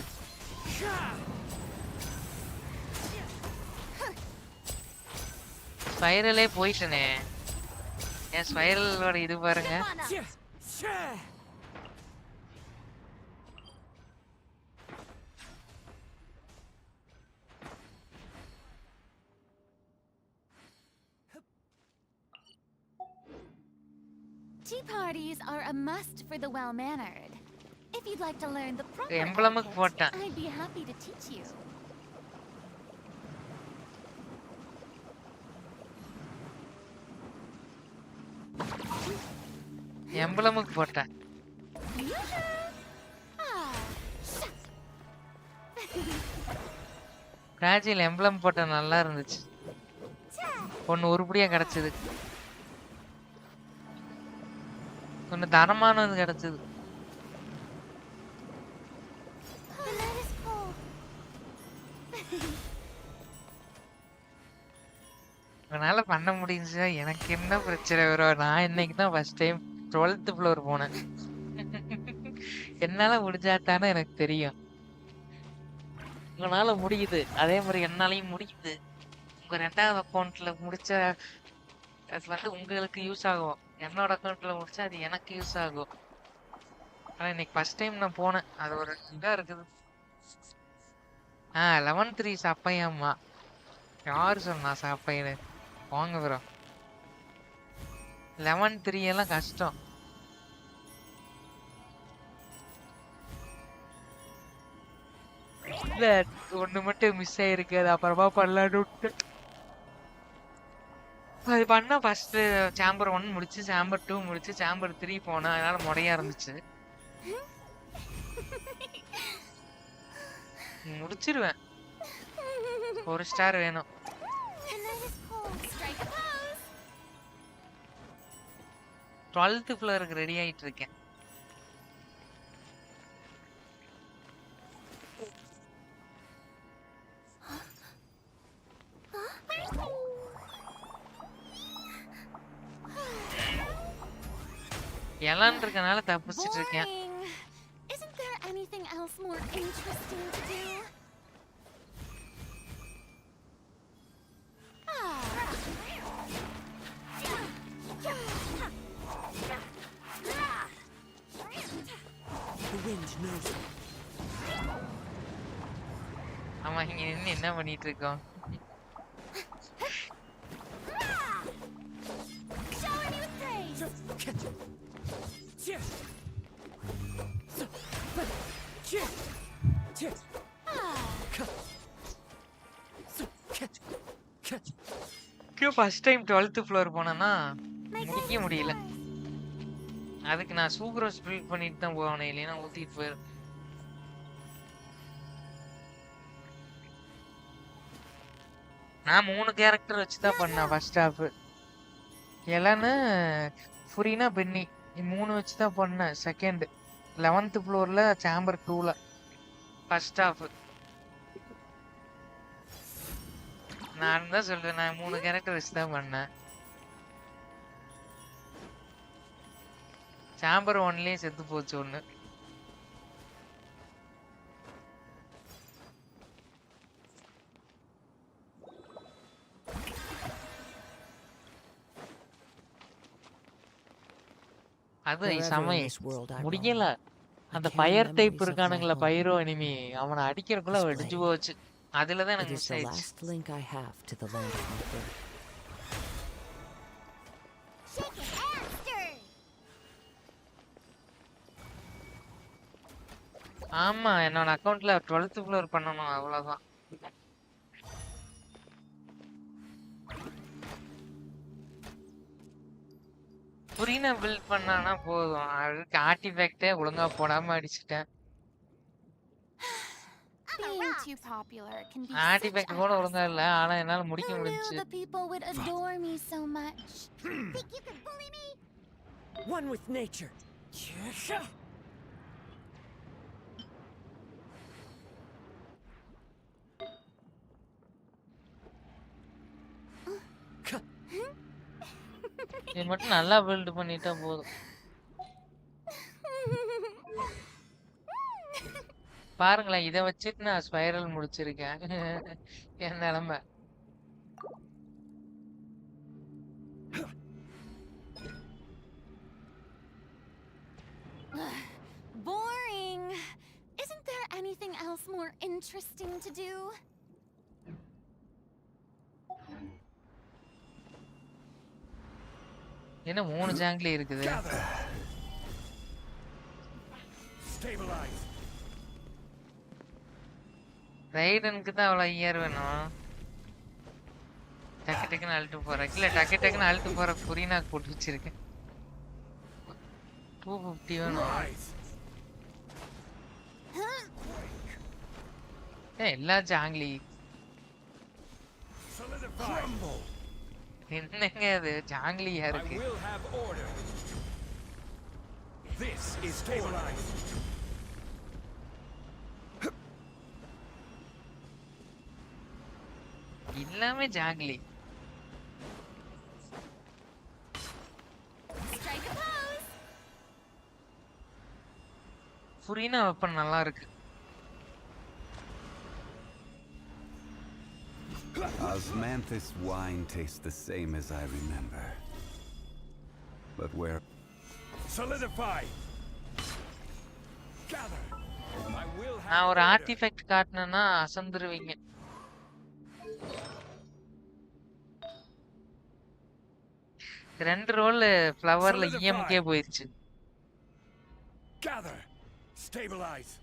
ஸ்பைரலே போயிட்டனே. என் ஸ்பைரலோட இது பாருங்க. Tea parties are a must for the well-mannered. If you'd like to learn the proper எம்பளமுக்கு etiquette, போட்டேன். I'd be happy to teach you. எம்பளமுக்கு போட்டேன். ஃப்ராஜைல் எம்பளம் போட்ட நல்லா இருந்துச்சு. ஒன்னு உருப்படியா கிடைச்சது, ஒன்னு தரமானது கிடைச்சது. The night is cold. உன்னால பண்ண முடிஞ்சா எனக்கு என்ன பிரச்சனை வரும்? நான் இன்னைக்கு தான் ஃபர்ஸ்ட் டைம் 12th ஃப்ளோர் போனேன். என்னால முடிஞ்சாதானே எனக்கு தெரியும். உங்களால முடியுது, அதே மாதிரி என்னாலையும் முடியுது. உங்க 2வது அக்கௌண்ட்ல முடிச்சா அது வந்து உங்களுக்கு யூஸ் ஆகும், என்னோட அக்கௌண்ட்ல முடிச்சா அது எனக்கு யூஸ் ஆகும். ஆனா இன்னைக்கு ஃபர்ஸ்ட் டைம் நான் போனேன், அது ஒரு இதா இருக்குது. 11-3 சாப்பையாம்மா. யாரு சொன்னா சாப்பைன்னு? வாங்க ப்ரோ. 11-3 எல்லாம் கஷ்டம். இல்ல, ஒண்ணு மட்டும் மிஸ் ஆயிருக்கு, அது அப்புறமா பண்ணலான்னு விட்டு. அது பண்ணா ஃபர்ஸ்ட் சாம்பர் 1 முடிச்சு, சாம்பர் 2 முடிச்சு, சாம்பர் 3 போனேன். அதனால முறையா இருந்துச்சு. முடிச்சிருவேன். 1 ஸ்டார் வேணும். The night is cold. Strike a pose. 12th ஃப்ளோருக்கு ரெடி ஆயிட்டு இருக்கேன். எல்லாம் இருக்கனால தப்பிச்சிட்டு இருக்கேன். Boring. Isn't there anything else more interesting to do? The wind knows me. ஆமா, இங்க நின்னு என்ன பண்ணிட்டு இருக்கோம்? Shower me with praise. Catch it. Yes. So, cheers. Cheers. Cut. So, catch. Catch. First time 12th floor போனேன்னா முடிக்க முடியல. அதுக்கு நான் சூக்ரோஸ் பில்ட் பண்ணிட்டு தான் போவேன், இல்லைன்னா ஊத்திட்டு போயிரு. நான் 3 கேரக்டர் வச்சு தான் பண்ணேன் ஃபர்ஸ்ட் ஹாஃப். எலனு, ஃபுரினா, பென்னி, 3 வச்சு தான் பண்ணேன். செகண்ட் 11th ஃப்ளோர்ல சாம்பர் 2ல ஃபர்ஸ்ட் ஹாஃப். நான் தான் சொல்றேன், நான் 3 கேரக்டர் வச்சு தான் பண்ணேன். சாம்பர் 1லயே செத்து போச்சு ஒண்ணு. அது சமயம் முடியல. அந்த ஃபயர் டைப் இருக்கானுங்களா, பைரோ எனிமி, அவனை அடிக்கிறதுக்குள்ள வெடிச்சு போச்சு. அதுலதான் எனக்கு மிஸ் ஆயிடுச்சு. ஆமா, என்னோட அக்கவுண்ட்ல 12th ஃப்ளோர் பண்ணணும், அவ்வளவுதான். புரினா பில்ட் பண்ணானா போதும். அதுக்கு ஆர்டிஃபேக்டே ஒழுங்கா போடாம அடிச்சிட்டேன். Being too popular can be artifact கூட ஒழுங்கா இல்ல, ஆனா என்னால முடிக்க Who knew முடிஞ்சுச்சு. the people would adore me so much? Think you can bully me? One with nature. இது மட்டும் நல்லா பில்ட் பண்ணிட்டா போதும். பாருங்களேன், இதை வச்சுட்டு நான் ஸ்பைரல் முடிச்சிருக்கேன். என் நிலைமை. Boring. Isn't there anything else more interesting to do? என்ன 3 ஜாங்கிலி இருக்குது? Stabilize. ரைடனுக்கு தான் அவ்வளோ ஐயர் வேணும். டக்கு டக்குன்னு அழுட்டு போறேன். இல்ல, டக்கு டக்குன்னு அழுட்டு போற புரினாக்கு போட்டு வச்சிருக்கேன். 250 வேணும். எல்லா ஜாங்கிலி என்னங்க அது ஜாங்கிலியா இருக்கு? This is stabilized. எல்லாமே ஜாங்கிலி. Strike a pose. ஃபுரீனா வெப்பன் நல்லா இருக்கு. Osmanthus wine tastes the same as I remember. But where? Solidify! Gather! I will have நான் ஒரு order. ஆர்டிஃபெக்ட் காட்டினேன்னா அசந்துருவீங்க. ரெண்டு ரோல் ஃப்ளவர்ல இஎம்கே போயிருச்சு. Gather! Stabilize!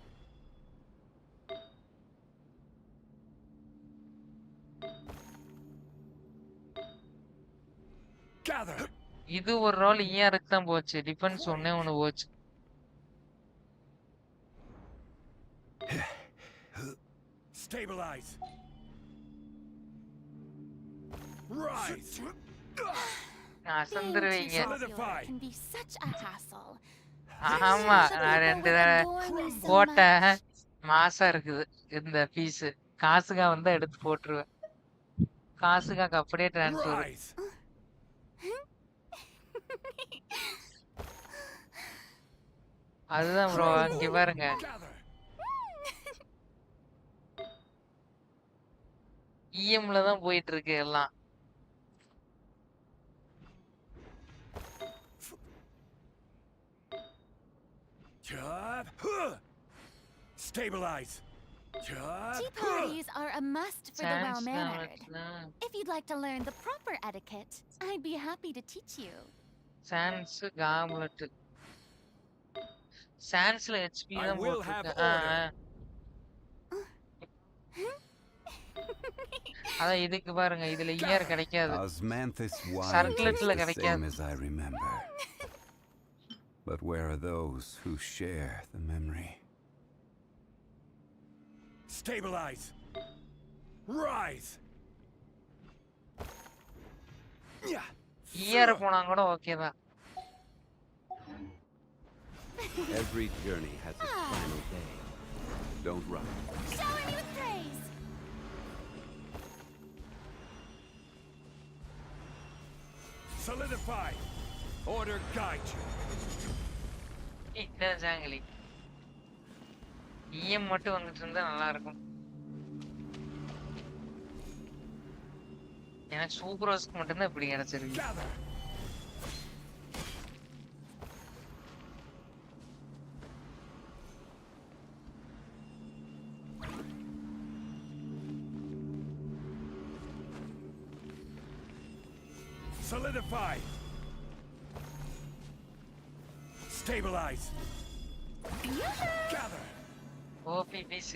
Gather! இது ஒரு ரோல் இஆருக்கு தான் போச்சு. டிஃபென்ஸ் ஒண்ணே ஒண்ணு போச்சு. Stabilize! Rise! அசந்துருவீங்க. Solidify! Can be such a hassle. ஆமா நான் 2 தடவை போட்டேன். மாசா இருக்குது இந்த பீஸ். காசுகா வந்தா எடுத்து போட்டுருவேன். காசுகாக்கு அப்படியே டிரான்ஸ்ஃபர். Rise! அதுதான் ப்ரோ இங்க பாருங்க. Gather! இஎம்ல தான் போயிட்டு இருக்கு எல்லாம். Chop! Stabilize! Chop! Tea parties are a must for the Sans well-mannered. தான். If you'd like to learn the proper etiquette, I'd be happy to teach you. Chance complete. சான்ஸ்ல HP I தான் will have போட்டுருக்கு. அதான் இதுக்கு பாருங்க இதுல ER கிடைக்காது. Osmanthus wine Circlet tastes la the கிடைக்காது. same as I remember. But where are those who share the memory? Stabilize! Rise! Yeah! ER போனா கூட ஓகே தான். Every journey has its final day. Don't rush. Shower me with praise. Solidify! Order guide you! இந்த ஜாங்கிலி இஎம் மட்டும் வந்துட்டு இருந்தா நல்லா இருக்கும். எனக்கு சூப்பர் ஹவுஸ்க்கு மட்டும்தான் இப்படி கிடைச்சிருக்கு. Gather! Solidify! Stabilize! Gather! ஓபி பீஸ்.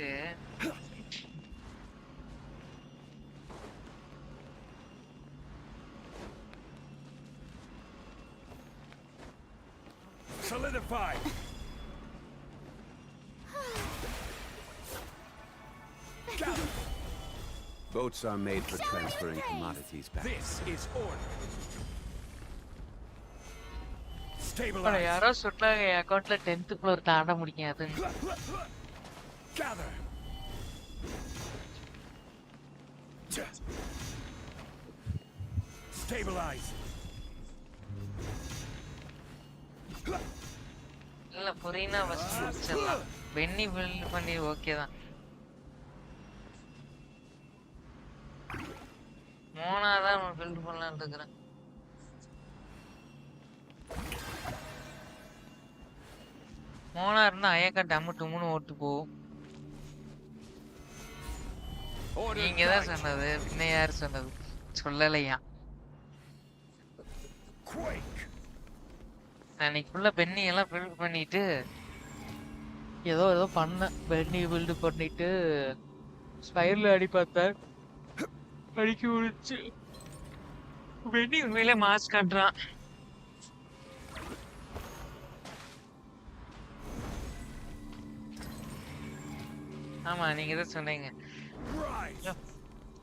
Solidify! Gather! Boats are made for transferring commodities back. This is order! அட Stabilize! யாரோ சொன்னாங்க என் அக்கவுண்ட்ல 10th ஃப்ளோர் தாண்ட முடியாதுன்னு. Gather! Stabilize! இல்ல புரியனா ஃபர்ஸ்ட் முடிச்சிடலாம். பென்னி பில்ட் பண்ணி ஓகே தான். மோனா தான் பில்ட் பண்ணலாம்னு இருக்கிறேன். மோனா இருந்தா அயக்கா டம்மு டும்முன்னு ஓட்டு போகும். நீங்க தான் சொன்னது, பின்ன யார் சொன்னது? சொல்லலையா? Quake! அன்னைக்கு ஃபுல்லா பென்னி எல்லாம் பில்ட் பண்ணிட்டு ஏதோ பண்ணேன். பென்னி பில்ட் பண்ணிட்டு ஸ்பைர்ல அடி பார்த்தேன். அடிக்க முடிச்சு. பென்னி உண்மையிலே மாஸ் காட்டுறான். ஆமா நீங்க தான் சொன்னீங்க. Rise!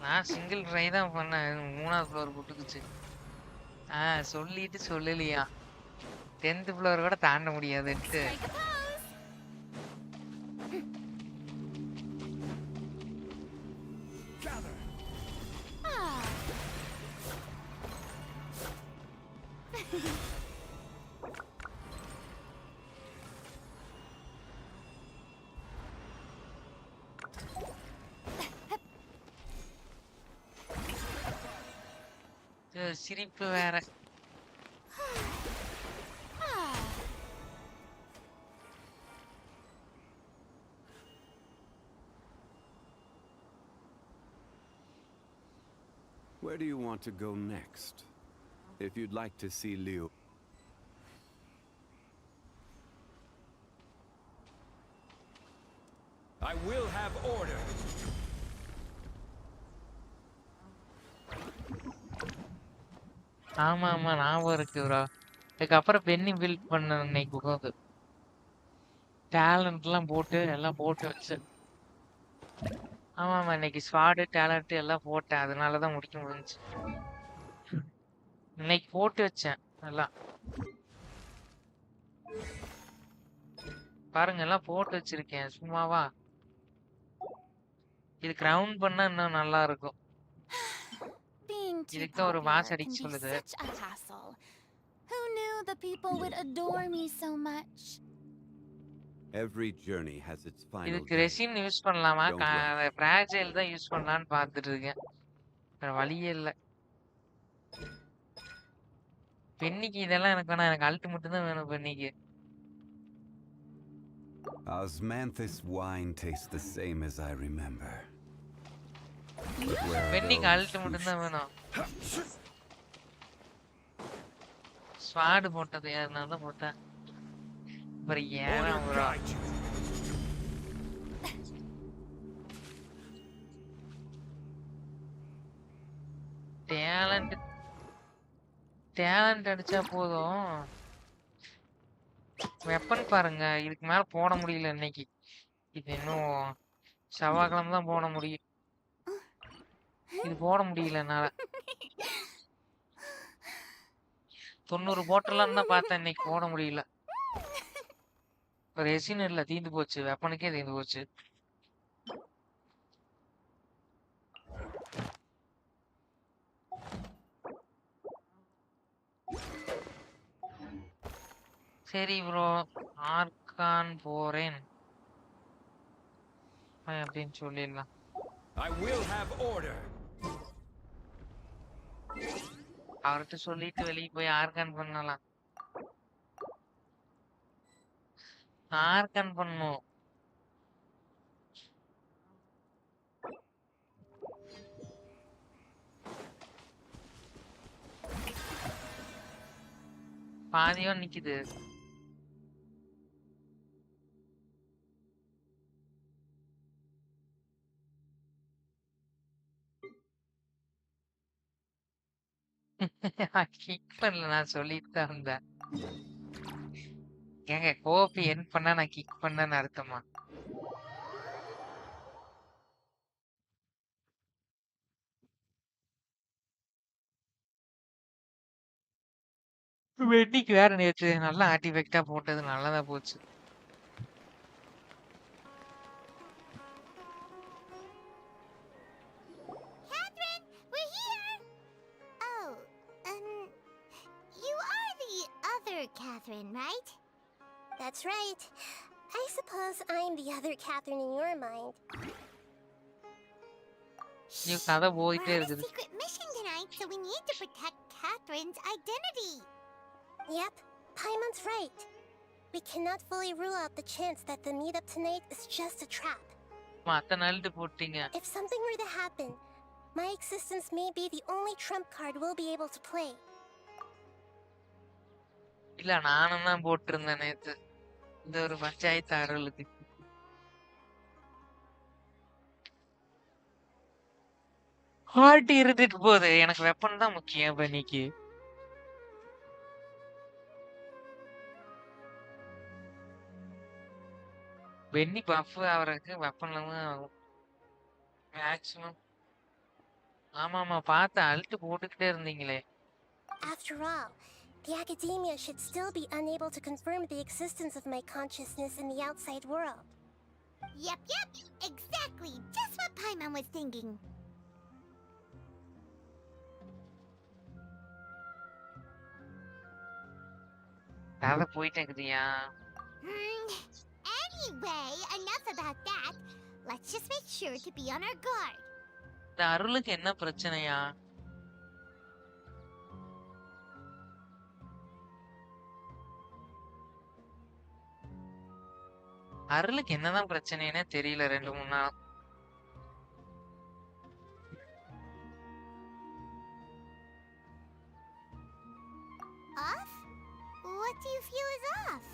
நான் சிங்கிள் ட்ரை தான் பண்ணேன். 3வது ஃப்ளோர் போட்டுக்குச்சு. சொல்லிட்டு சொல்லலையா 10th ஃப்ளோர் கூட தாண்ட முடியாதுன்ட்டு. Strike a pose. Gather! சிரிப்பு வேற. Where do you want to go next? If you'd like to see Liu... I will have order. ஆமா ஆமா ஞாபகம் இருக்கு ப்ரோ. அதுக்கப்புறம் பென்னி பில்ட் பண்ண இன்னைக்கு உட்காந்து டேலண்ட் எல்லாம் போட்டு எல்லாம் போட்டு வச்சு. ஆமா ஆமா இன்னைக்கு ஸ்வாடு டேலண்ட் எல்லாம் போட்டேன், அதனாலதான் முடிக்க முடிஞ்சுச்சு. இன்னைக்கு போட்டு வச்சேன் எல்லாம். பாருங்க எல்லாம் போட்டு வச்சிருக்கேன் சும்மாவா. இது கிரவுண்ட் பண்ணா இன்னும் நல்லா இருக்கும். Being too இதுக்கு ஒரு popular மாஸ் can அடிக்க be சொல்லுது. such a hassle. Who knew the people would adore me so much? Every journey has its final இதுக்கு day. ரெசின் யூஸ் பண்ணலாமா? Don't rush. பிராஜைல் தான் யூஸ் பண்ணலான்னு பார்த்துட்டு இருக்கேன். வேற வழியே இல்லை. பென்னிக்கு இதெல்லாம் எனக்கு வேணாம், எனக்கு அல்ட் மட்டும் தான் வேணும் பென்னிக்கு. Osmanthus wine tastes the same as I remember. But where are பென்னிக்கு those Alt who மட்டும் தான் வேணும். ஸ்வாடு போட்டது யாருனா தான் போட்டேன். அப்புறம் ஏன் Order bro guide you. Talent talent அடிச்சா போதும். வெப்பன் பாருங்க, இதுக்கு மேல போட முடியல இன்னைக்கு. இது இன்னும் செவ்வாய்க்கிழமை தான் போட முடியும். இது போட முடியல என்னால. 90 போட்டலான்னு தான் பார்த்தேன், இன்னைக்கு போட முடியல. ரெசின் இல்ல, தீந்து போச்சு. வெப்பனுக்கே தீந்து போச்சு. சரி ப்ரோ, ஆர்கான் போறேன் அப்படின்னு சொல்லிடலாம். I will have order. அவர்கிட்ட சொல்லிட்டு வெளியே போய் ஆர்கான் பண்ணலாம். ஆர்கான் பண்ணும். பாதியோ நிக்குது. கிக் பண்ணல, நான் சொல்லிட்டு தான் இருந்தேன். ஏங்க கோபி என் பண்ணா நான் கிக் பண்ணேன்னு அர்த்தமா? வெட்டிக்கு வேற நேற்று நல்லா ஆர்டிஃபெக்டா போட்டது நல்லதா போச்சு. Catherine, we're here! Oh, you are the other Catherine, right? That's right. I suppose I'm the other Catherine in your mind. நீ கதை We're போயிட்டே on a இருக்குது. secret mission tonight, so we need to protect Catherine's identity. Yep, Paimon's right. We cannot fully rule out the chance that the meetup tonight is just a trap. அத்தனை அழுட்டு போட்டீங்க. If something were to happen, my existence may be the only trump card we'll be able to play. இல்ல நானும் தான் போட்டிருந்தேன் நேத்து. இந்த ஒரு panchayat அறலுக்கு. Heart இருந்துட்டு போகுது, எனக்கு வெப்பன் தான் முக்கியம் இப்ப இன்னைக்கு. பென்னி பஃப் ஆவறதுக்கு வெப்பன்ல தான் மேக்ஸிமம். ஆமா ஆமா பார்த்தேன், அல்ட் போட்டுக்கிட்டே இருந்தீங்களே. After all, the academia should still be unable to confirm the existence of my consciousness in the outside world. Yep, exactly. Just what Paimon was thinking. கதை போயிட்டே இருக்குதுயா. Anyway, enough about that. Let's just make sure to be on our guard. இந்த அருளுக்கு என்ன பிரச்சனையா? அருளுக்கு என்னதான் பிரச்சனைன்னே தெரியல 2-3 நாள். Off? What do you feel is off?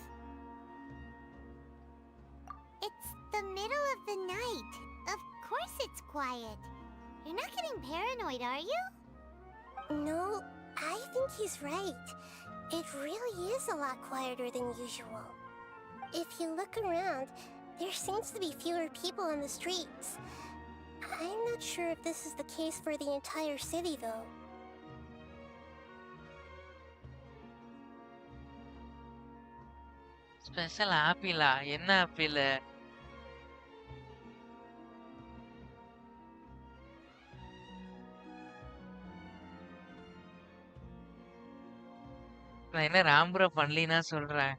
It's the middle of the night. Of course it's quiet. You're not getting paranoid, are you? No, I think he's right. It really is a lot quieter than usual. If you look around, there seems to be fewer people on the streets. I'm not sure if this is the case for the entire city, though. Special ஆப்பிளா? என்ன apple? நான் என்ன ராம்புரா பண்ணலினா சொல்றேன்.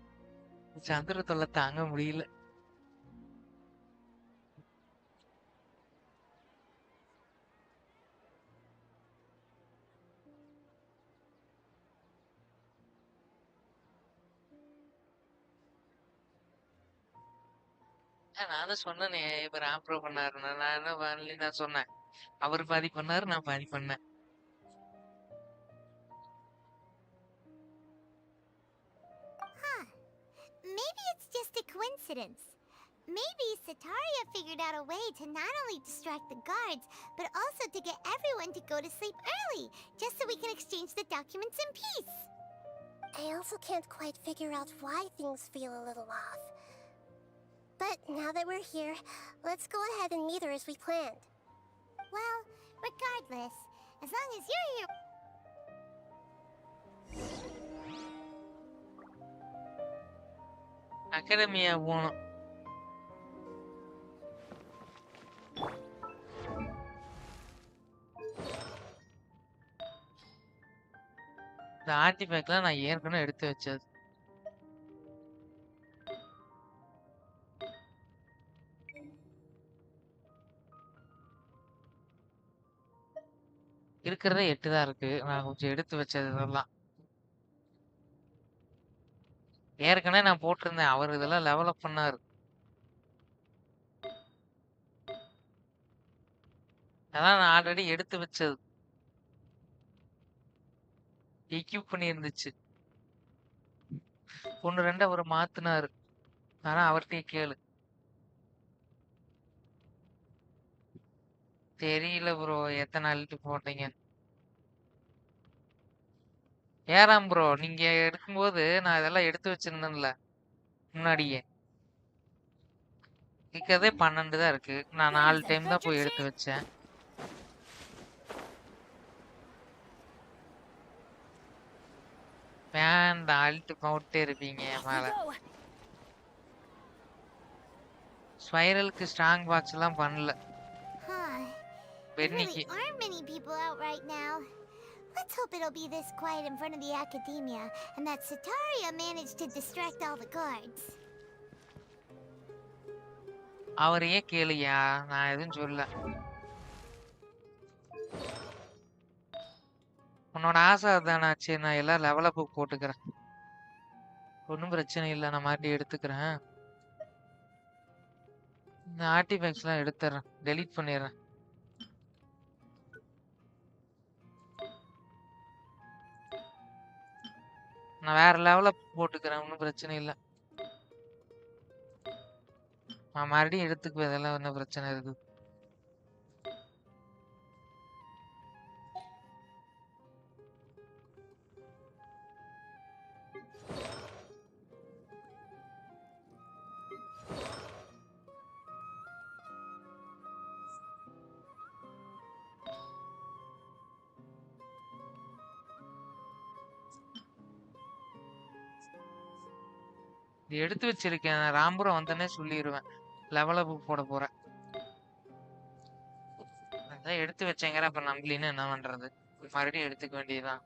சந்திர தொல்லை தாங்க முடியல. நான் தான் சொன்னேனே இப்ப ராம்புரா பண்ணாருன்னா. நான் என்ன பண்ணலினா சொன்னேன். அவர் பாதி பண்ணாரு, நான் பாதி பண்ணேன். Maybe it's just a coincidence. Maybe Sataria figured out a way to not only distract the guards, but also to get everyone to go to sleep early, just so we can exchange the documents in peace. I also can't quite figure out why things feel a little off. But now that we're here, let's go ahead and meet her as we planned. Well, regardless, as long as you're here... academia போனோம். இந்த ஆர்டிஃபேக்ட்லாம் நான் ஏற்கனவே எடுத்து வச்சது. இருக்கிறதே 8 தான் இருக்கு. நான் கொஞ்சம் எடுத்து வச்சது இதெல்லாம். ஏற்கனவே நான் போட்டிருந்தேன். அவர் இதெல்லாம் டெவலப் பண்ணாரு. அதான் நான் ஆல்ரெடி எடுத்து வச்சது. எக்யூப் பண்ணி இருந்துச்சு. 1-2 அவர் மாத்தினாரு. ஆனா அவர்கிட்டயே கேளு. தெரியல ப்ரோ எத்தனை அள்ளிட்டு போட்டீங்க. ஏறாம் ப்ரோ நீங்க எடுக்கும்போது நான் இதெல்லாம் எடுத்து வச்சிருந்தேன்ல முன்னாடியே. இருக்கிறதே 12 தான் இருக்கு. நான் 4 டைம் தான் போய் எடுத்து வச்சேன். வேண்டாம் அள்ளிட்டு போட்டே இருப்பீங்க மேல. ஸ்பைரலுக்கு ஸ்ட்ராங் பாக்ஸ் எல்லாம் பண்ணல. There really aren't many people out right now. Let's hope it'll be this quiet in front of the academia, and that Sataria managed to distract all the guards. அவரையே கேளுயா, நான் எதுவும் சொல்ல. உன்னோட ஆசை அதானாச்சு. நான் எல்லாம் லெவல் அப் போட்டுக்கிறேன். ஒன்றும் பிரச்சனை இல்லை, நான் மாட்டி எடுத்துக்கிறேன். இந்த ஆர்டிஃபேக்ட்ஸ்லாம் எடுத்துறேன், டெலீட் பண்ணிடுறேன். நான் வேற லெவல போட்டுக்கிறேன், ஒன்றும் பிரச்சனை இல்லை. நான் மறுபடியும் எடுத்துக்குவேன், இதெல்லாம் என்ன பிரச்சனை இருக்கு? இது எடுத்து வச்சிருக்கேன். ராம்புரம் வந்தனே சொல்லிடுவேன், லெவல் அப் போட போறேன். அதான் எடுத்து வச்சேங்கிற, அப்ப நம்பலின்னு என்ன பண்றது? மறுபடியும் எடுத்துக்க வேண்டியதுதான்.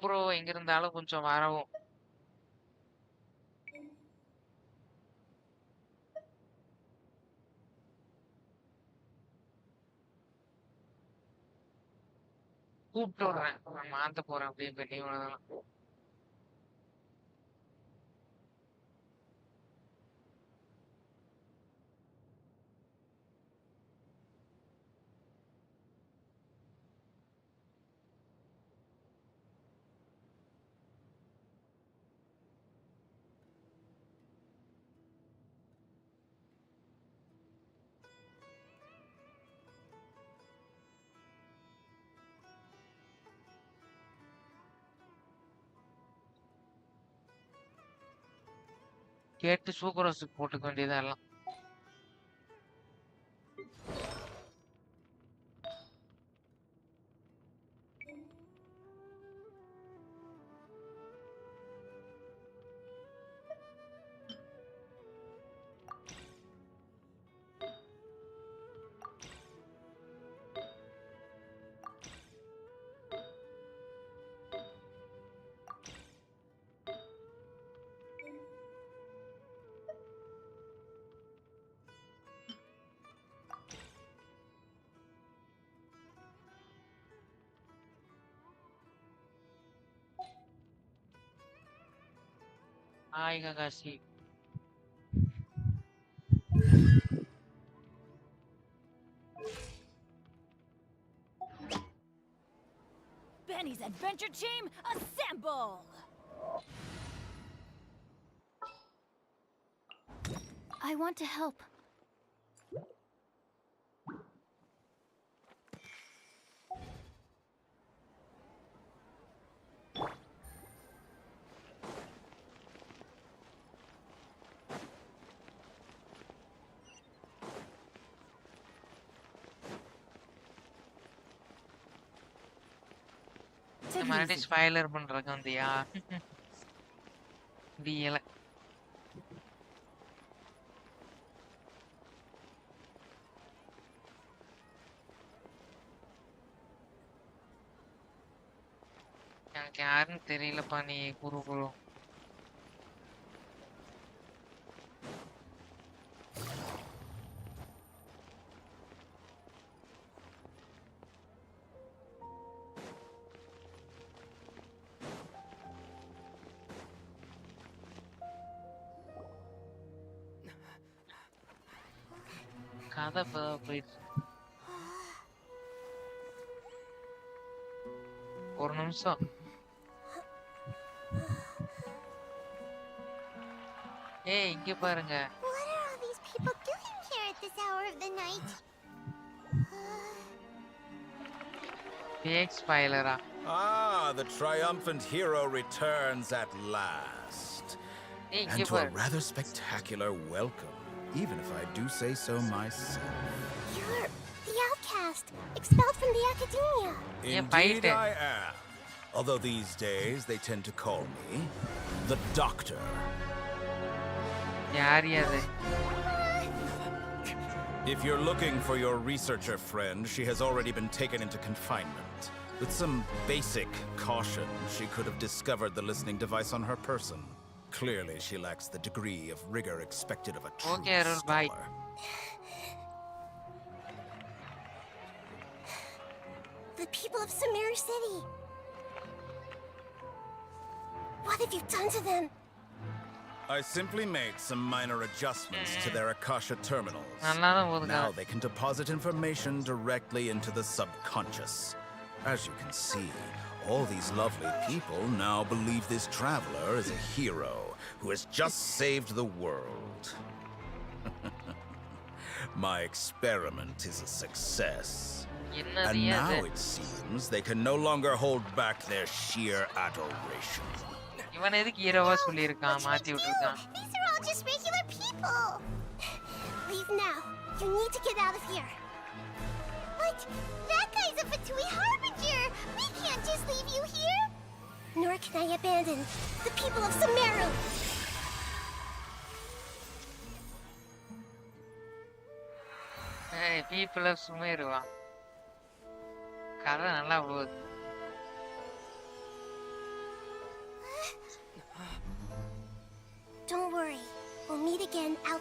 ப்ரோ எங்க இருந்தாலும் கொஞ்சம் வரவும். கூப்பிட்டு விடுறேன். நான் மாத்த போறேன் அப்படியே பெரிய இவ்வளவுதான். கேட்டு சூப்பர் போட்டுக்க வேண்டியதா எல்லாம். Hi Kakashi. Benny's adventure team, assemble! I want to help. மறுபடியும் ஸ்பாயிலர் பண்றதுக்கு வந்தியா? முடியல. எனக்கு யாருன்னு தெரியலப்பா. நீ குரு குரு கதை போயிட்டு ஒரு நிமிஷம். ஏய் இங்க பாருங்க. What are all these people doing here at this hour of the night? Big spoiler. Ah, the triumphant hero returns at last. Hey, and to a rather spectacular welcome, even if I do say so myself. You're the outcast, expelled from the academia. Indeed I am. Although these days they tend to call me the Doctor. If you're looking for your researcher friend, she has already been taken into confinement. With some basic caution, she could have discovered the listening device on her person. Clearly, she lacks the degree of rigor expected of a true scholar. The people of Sumeru City. What have you done to them? I simply made some minor adjustments to their Akasha terminals. Now they can deposit information directly into the subconscious. As you can see, all these lovely people now believe this traveler is a hero who has just saved the world. My experiment is a success. And now it seems they can no longer hold back their sheer adoration. இவன் எதுக்கு ஹீரோவா சொல்லிருக்கான்? மாத்தி விட்டுருக்கான். These are all just regular people. Leave now. You need to get out of here. What? That guy's a Fatui Harbinger. We can't just leave you here. Nor can I abandon the people of Sumeru. Hey, people of Sumeru. கதை நல்லா போகுது.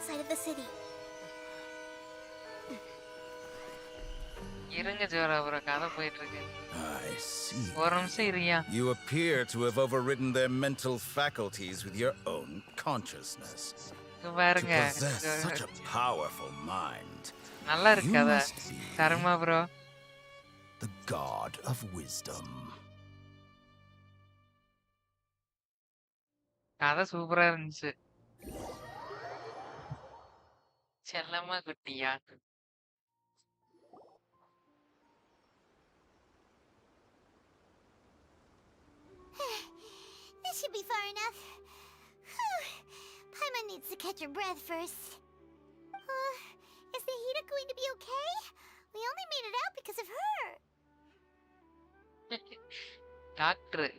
outside of the city. இருங்க ஜோரா bro கதை போயிட்டு இருக்கு. I see. ஒரு நிமிஷம் இருயா. You appear to have overridden their mental faculties with your own consciousness. To பாருங்க. possess such a powerful mind. நல்லா இருக்கு கதை. Sharma bro. The god of wisdom. கதை சூப்பரா இருந்துச்சு. செல்லம்மா குட்டியா. This should be far enough. Whew. Paimon needs to catch her breath first. Is Nahida going to be okay? We only made it out because of her. Doctor.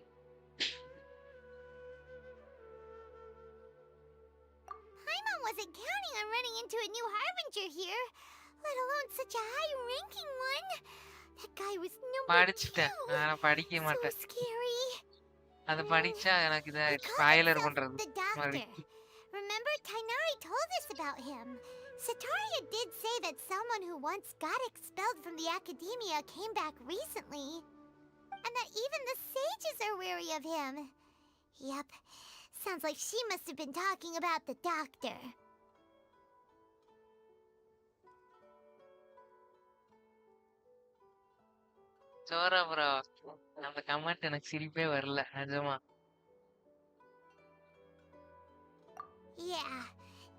Paimon wasn't counting on running into a new harbinger here, let alone such a high-ranking one. That guy was number 2. படிச்சிட்டேன். நான் படிக்க So மாட்டேன். scary. அது படிச்சா எனக்கு இத spoiler பண்றது. The doctor. Remember, Tainari told us about him. Sataria did say that someone who once got expelled from the academia came back recently. And that even the sages are wary of him. Yep. Sounds like she must have been talking about the doctor. Zohra bro. அந்த comment எனக்கு சிரிப்பே வரல நிஜமா. Yeah.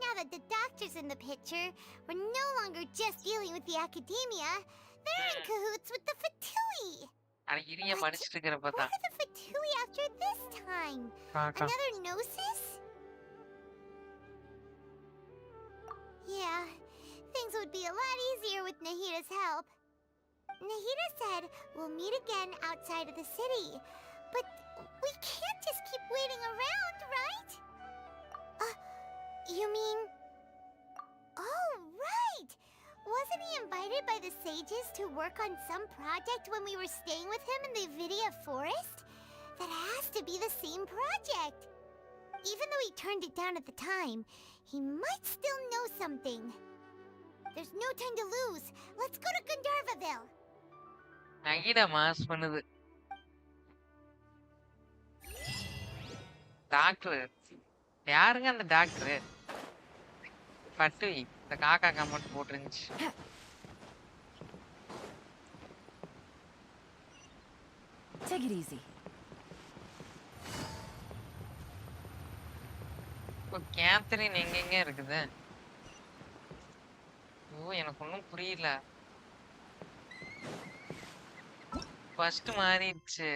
Now that the doctor's in the picture, we're no longer just dealing with the academia. They're in cahoots with the Fatui. அட இரிய படிச்சிட்டு இருக்கறப்ப What தான். are the Fatui after this time? காக்கா. Another Gnosis? Yeah, things would be a lot easier with Nahida's help. Nahida said we'll meet again outside of the city. But we can't just keep waiting around, right? You mean... Oh, right! Wasn't he invited by the sages to work on some project when we were staying with him in the Avidia forest? That has to be the same project. Even though he turned it down at the time, he might still know something. There's no time to lose. Let's go to Gandharvaville. Nahida mass பண்ணுது. Doctor. யாருங்க அந்த doctor? பட்டு இந்த காக்கா comment போட்டுருந்துச்சு. Take it easy. இப்போ Catherine எங்கெங்க இருக்குது? ஓ எனக்கு ஒன்றும் புரியல. ஃபர்ஸ்ட் மாறிடுச்சு.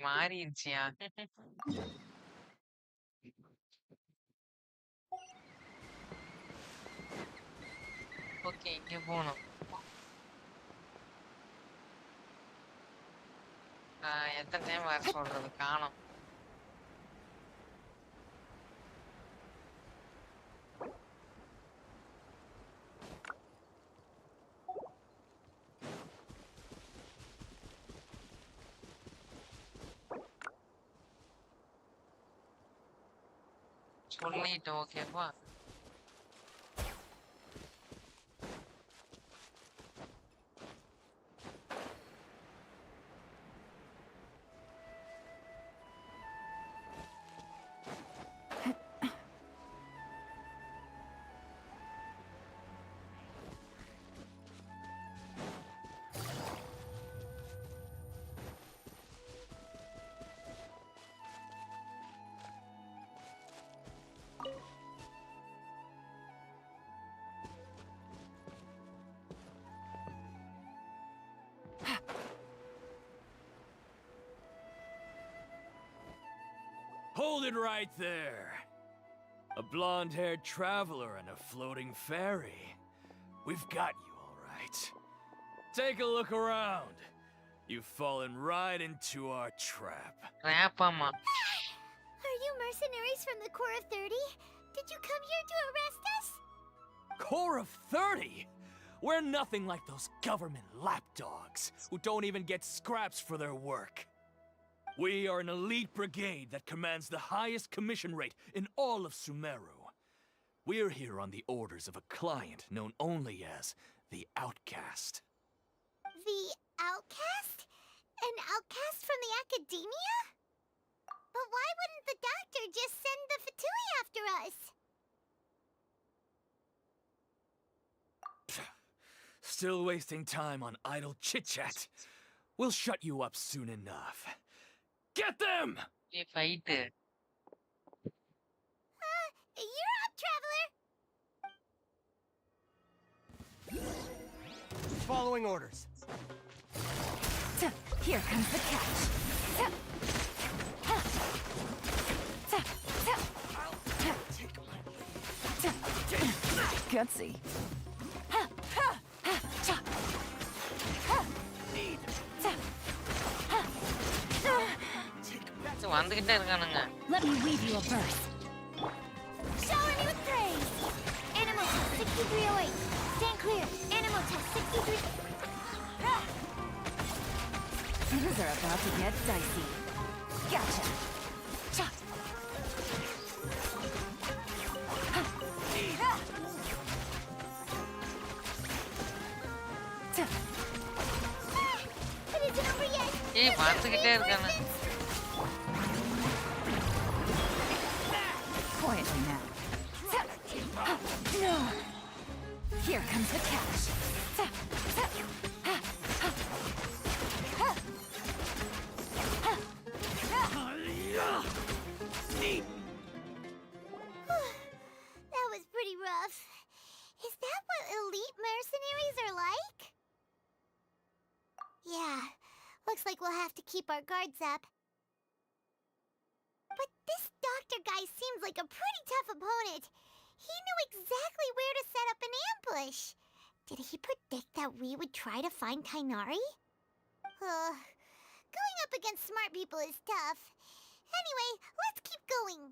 மாறிடுச்சியா? ஓகே இங்க போகணும். எத்தனை டைம் வர சொல்றது காணோம். சொல்லிட்டோம் ஓகேவா? Hold it right there. A blonde-haired traveler and a floating fairy. We've got you, all right. Take a look around. You've fallen right into our trap. Trapama. Are you mercenaries from the Corps of 30? Did you come here to arrest us? Corps of 30? We're nothing like those government lapdogs who don't even get scraps for their work. We are an elite brigade that commands the highest commission rate in all of Sumeru. We're here on the orders of a client known only as the Outcast. The outcast? An outcast from the academia? But why wouldn't the doctor just send the Fatui after us? Still wasting time on idle chit-chat. We'll shut you up soon enough. Get them! Fight. You're up, traveler! Following orders. Here comes the catch. Gutsy. வந்துகிட்டே இருக்கானுங்க. Let me weave you a verse. Shower me with praise! Animal test 6308. Stand clear. Animal test 63... Things are about to get dicey. Gotcha. Cha. But it's not over yet! வந்துகிட்டே இருக்கானு. Quietly now. No. Here comes the catch. That was pretty rough. Is that what elite mercenaries are like? Yeah, looks like we'll have to keep our guards up. But this doctor guy seems like a pretty tough opponent. He knew exactly where to set up an ambush. Did he predict that we would try to find Kainari? Going up against smart people is tough. Anyway, let's keep going.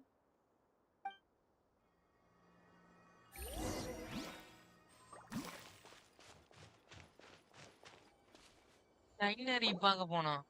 டைனரி பார்க்க போனோம்.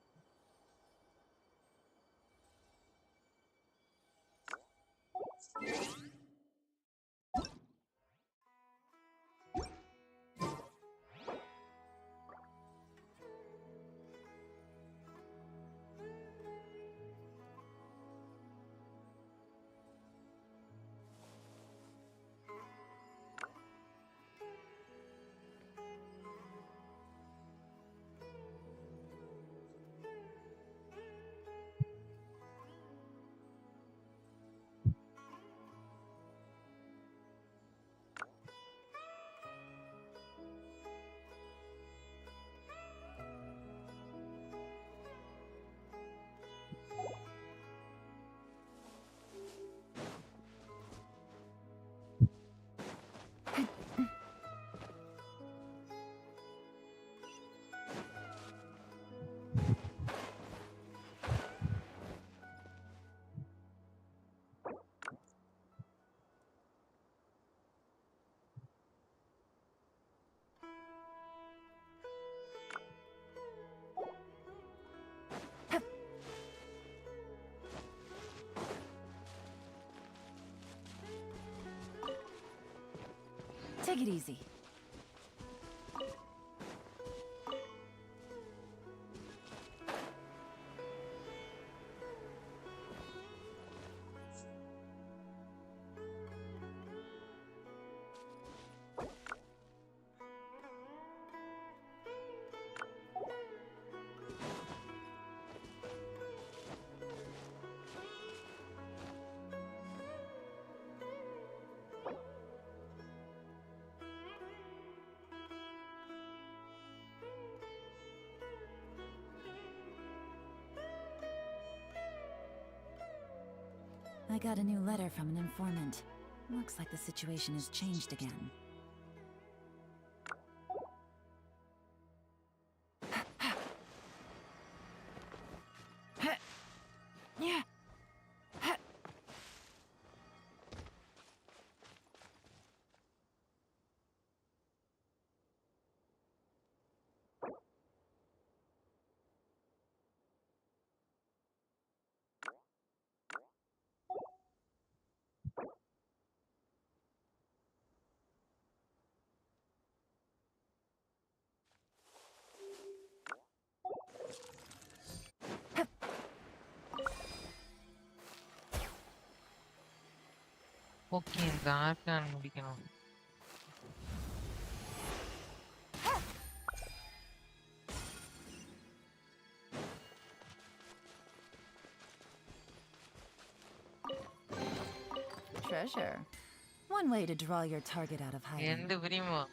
Take it easy. I got a new letter from an informant. Looks like the situation has changed again. Okay இந்த argon முடிக்கணும். Treasure. One way to draw your target out of hiding. எந்த பிரியுமா?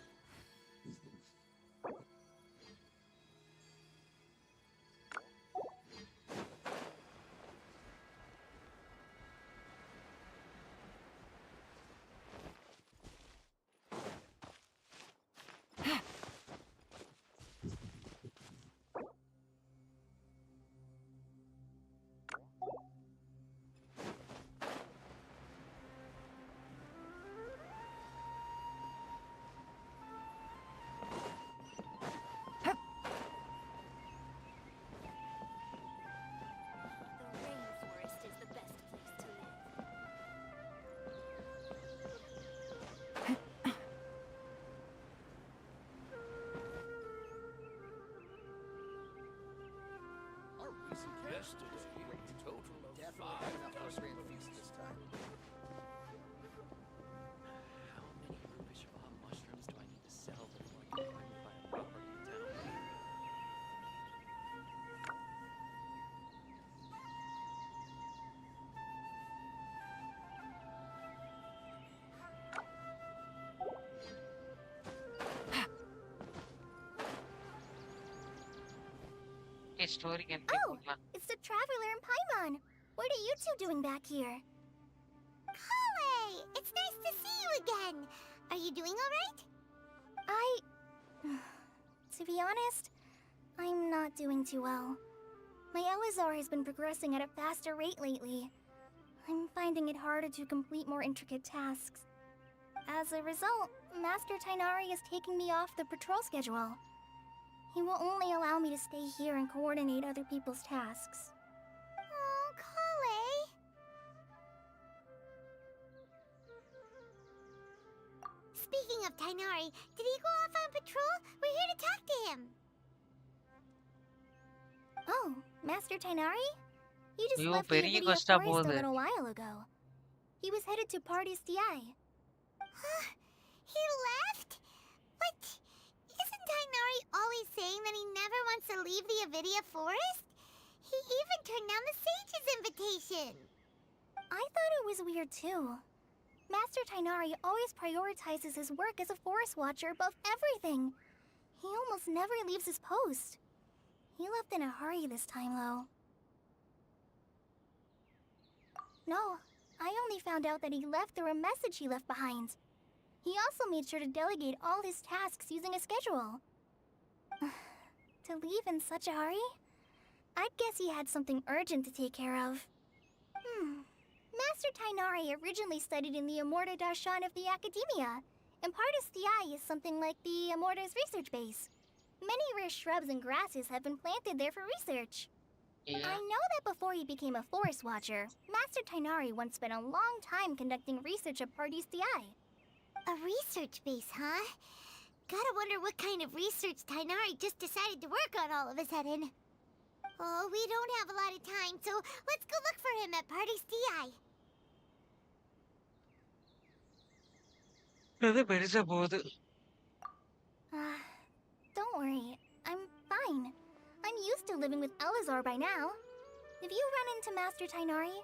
The rainforest is the best place to live. Our recent yesterday, total of definitely enough for a grand feast this time. How many rupees of mushrooms do I need to sell before I can finally buy a property in town? Story can Oh, it's the traveler in Paimon. What are you two doing back here? Kale, it's nice to see you again. Are you doing all right? To be honest, I'm not doing too well. My Elazar has been progressing at a faster rate lately. I'm finding it harder to complete more intricate tasks. As a result, Master Tainari is taking me off the patrol schedule. He will only allow me to stay here and coordinate other people's tasks. Oh, Kale. Speaking of Tainari, did he go off on patrol? We're here to talk to him. Oh, Master Tainari? He just ஐயோ left the பெரிய Avidia கஷ்டா Forest a போகுது. little while ago. He was headed to Party's DI. He left? But isn't Tainari always saying that he never wants to leave the Avidia Forest? He even turned down the Sage's invitation. I thought it was weird too. Master Tainari always prioritizes his work as a forest watcher above everything. He almost never leaves his post. He left in a hurry this time, though. No, I only found out that he left through a message he left behind. He also made sure to delegate all his tasks using a schedule. To leave in such a hurry? I'd guess he had something urgent to take care of. Master Tainari originally studied in the Amorta Darshan of the Academia, and Partis DI is something like the Amorta's research base. Many rare shrubs and grasses have been planted there for research. I know that before he became a forest watcher, Master Tainari once spent a long time conducting research at Partis DI. A research base, huh? Gotta wonder what kind of research Tainari just decided to work on all of a sudden. Oh, we don't have a lot of time, so let's go look for him at Party's DI. அது பெருசா போகுது. Don't worry, I'm fine. I'm used to living with Elazar by now. If you run into Master Tainari,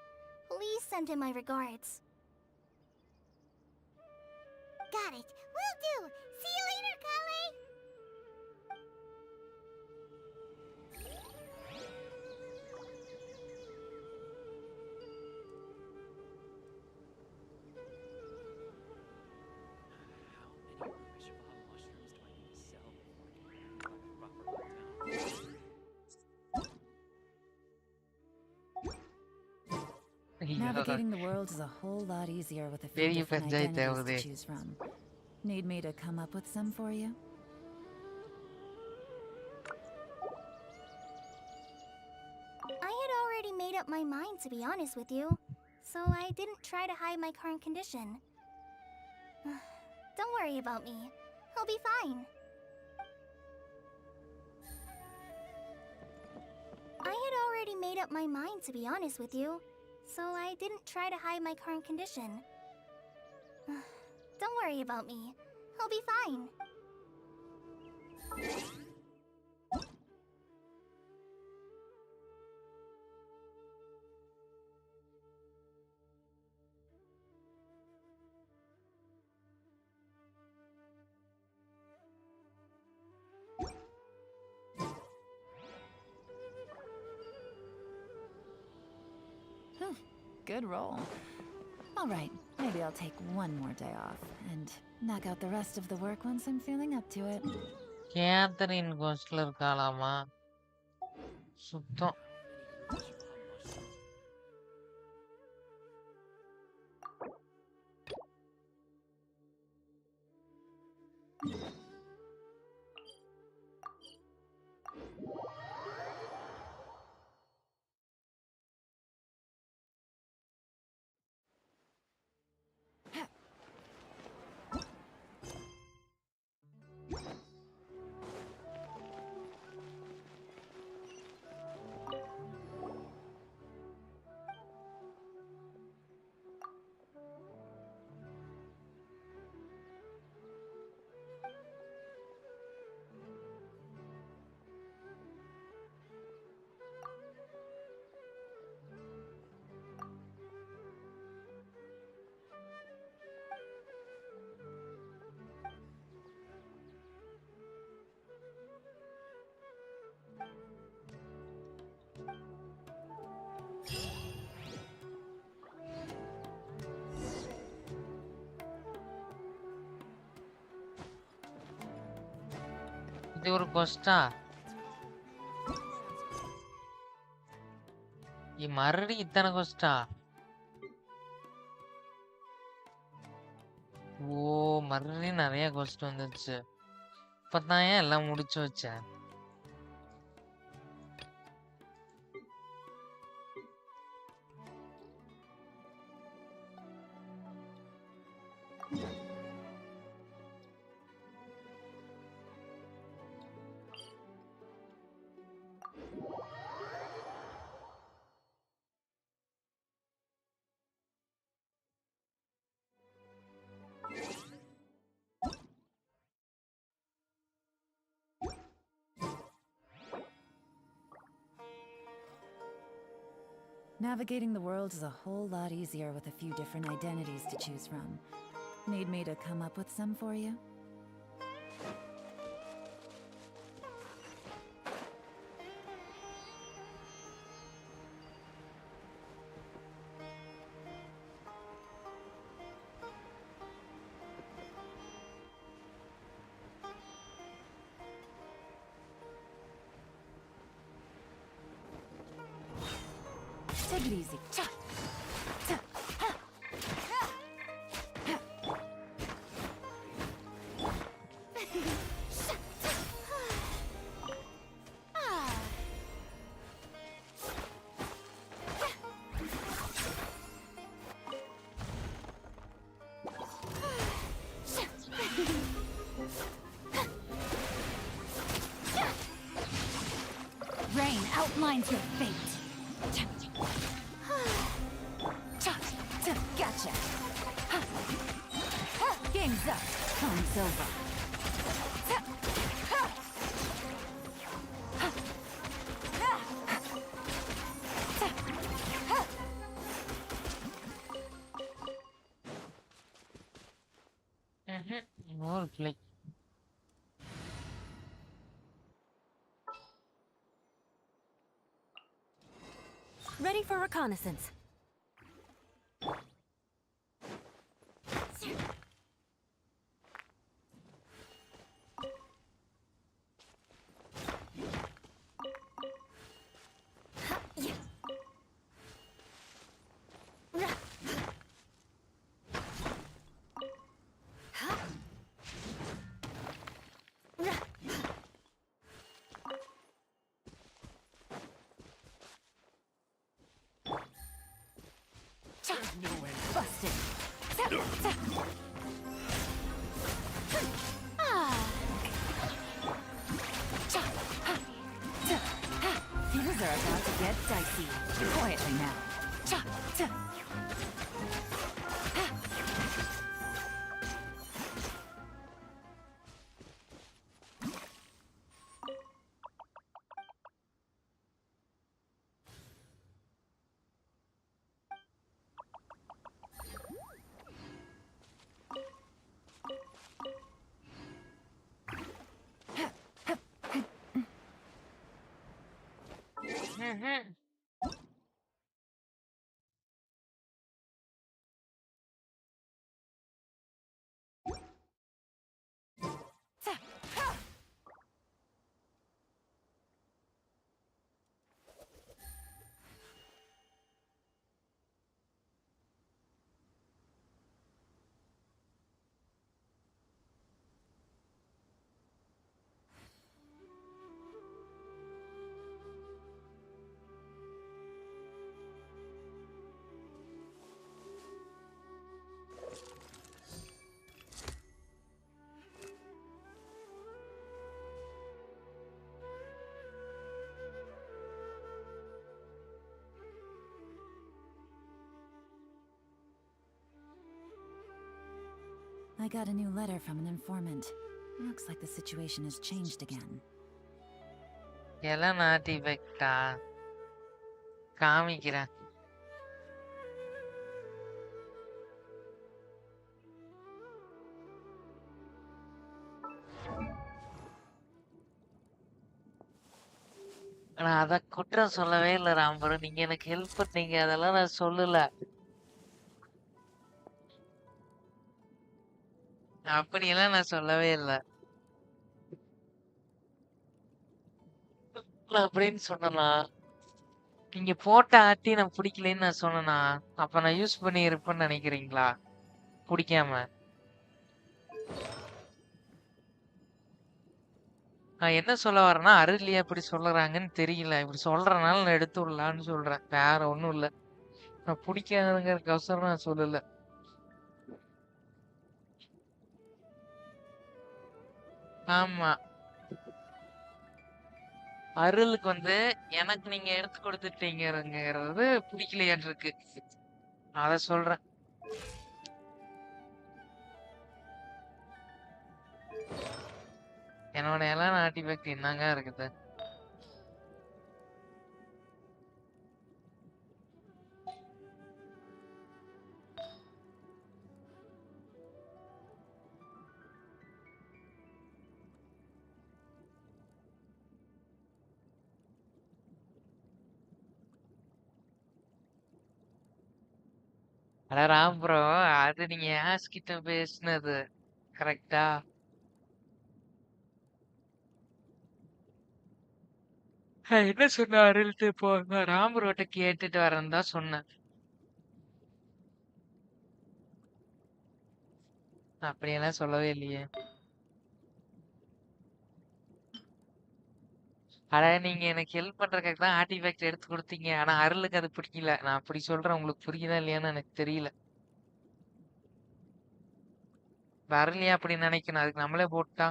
please send him my regards. Got it. Will do. See you later, Kale. Navigating the world is a whole lot easier with a few பெரிய different panchayat identities ஆகுது. to choose from. Need me to come up with some for you? I had already made up my mind, to be honest with you, so I didn't try to hide my current condition. Don't worry about me. I'll be fine. I had already made up my mind, to be honest with you, so I didn't try to hide my current condition. Don't worry about me. He'll be fine. Good roll. All right, maybe I'll take one more day off and knock out the rest of the work once I'm feeling up to it. Catherine Ghostler இருக்காளாமா சுத்தம் இது ஒரு கொஸ்டா மறுபடி இத்தனை கொஸ்டா ஓ மறுபடியும் நிறைய கொஸ்ட் வந்துருச்சு இப்பதான் ஏன் எல்லாம் முடிச்சு வச்சேன் Navigating the world is a whole lot easier with a few different identities to choose from. Need me to come up with some for you? Take it easy. Cha. Ta. Ha. Ha. Rain outlines your fate. Gotcha. Game's up. Time's over. More play. Ready for reconnaissance. Busted. Things are about to get dicey. Quietly now. ம்ஹும். I got a new letter from an informant. Looks like the situation has changed again. எல்லாம் நாட்டி வைக்டா காமிக்கிறேன். நான் அத குற்றம் சொல்லவே இல்ல ராம்பரம். நீங்க எனக்கு ஹெல்ப் பண்ணீங்க, அதெல்லாம் நான் சொல்லல. அப்படியெல்லாம் நான் சொல்லவே இல்ல. நான் அப்படின்னு சொன்னனா? நீங்க போட்ட ஆட்டி நான் பிடிக்கலன்னு நான் சொன்னனா? அப்ப நான் யூஸ் பண்ணி இருப்பேன்னு நினைக்கிறீங்களா? பிடிக்காம. நான் என்ன சொல்ல வரேன்னா, அருள்லையா இப்படி சொல்லுறாங்கன்னு தெரியல. இப்படி சொல்றனால நான் எடுத்து விடலான்னு சொல்றேன். வேற ஒண்ணும் இல்ல. நான் பிடிக்காதுங்கிறதுக்கோசரம் நான் சொல்லல. ஆமா. அருளுக்கு வந்து எனக்கு நீங்க எடுத்து கொடுத்துட்டீங்கிறது பிடிக்கலையாட்டு இருக்கு. அத சொல்றேன். என்னோட எல்லாம் ஆர்டிஃபேக்ட் என்னங்க இருக்குது? அட ராம் ப்ரோ, அது நீங்க யாஸ் கிட்ட பேசினது கரெக்டா? என்ன சொன்ன அருள்ட்டு இப்போ நான் ராம் ப்ரோட்ட கேட்டுட்டு வரேன்னு தான் சொன்னேன். அப்படியெல்லாம் சொல்லவே இல்லையே. அட நீங்க எனக்கு ஹெல்ப் பண்றதுக்காக தான் ஆர்டிஃபேக்ட் எடுத்து கொடுத்தீங்க. ஆனா அருளுக்கு அது பிடிக்கல. நான் அப்படி சொல்றேன், உங்களுக்கு புரியுதா இல்லையான்னு எனக்கு தெரியல. வரலையா அப்படி நினைக்கணும், அதுக்கு நம்மளே போட்டா.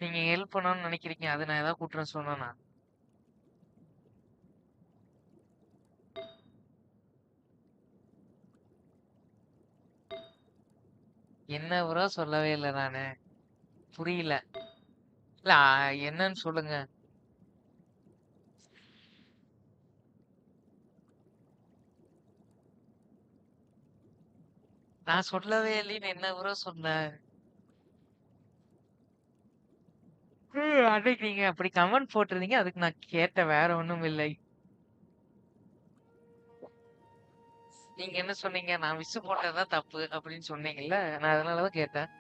நீங்க ஹெல்ப் பண்ணணும்னு நினைக்கிறீங்க, அது நான் ஏதாவது குற்றம் சொன்னேனா? என்ன ப்ரோ சொல்லவே இல்லை நானு. புரியல. இல்ல என்னன்னு சொல்லுங்க. நான் சொல்லவே இல்லைன்னு என்ன ப்ரோ சொன்னேன்? அன்னைக்கு நீங்க அப்படி கமெண்ட் போட்டிருந்தீங்க, அதுக்கு நான் கேட்டேன், வேற ஒண்ணும் இல்லை. நீங்க என்ன சொன்னீங்க? நான் விசு போட்டதுதான் தப்பு அப்படின்னு சொன்னீங்கல்ல, நான் அதனாலதான் கேட்டேன்.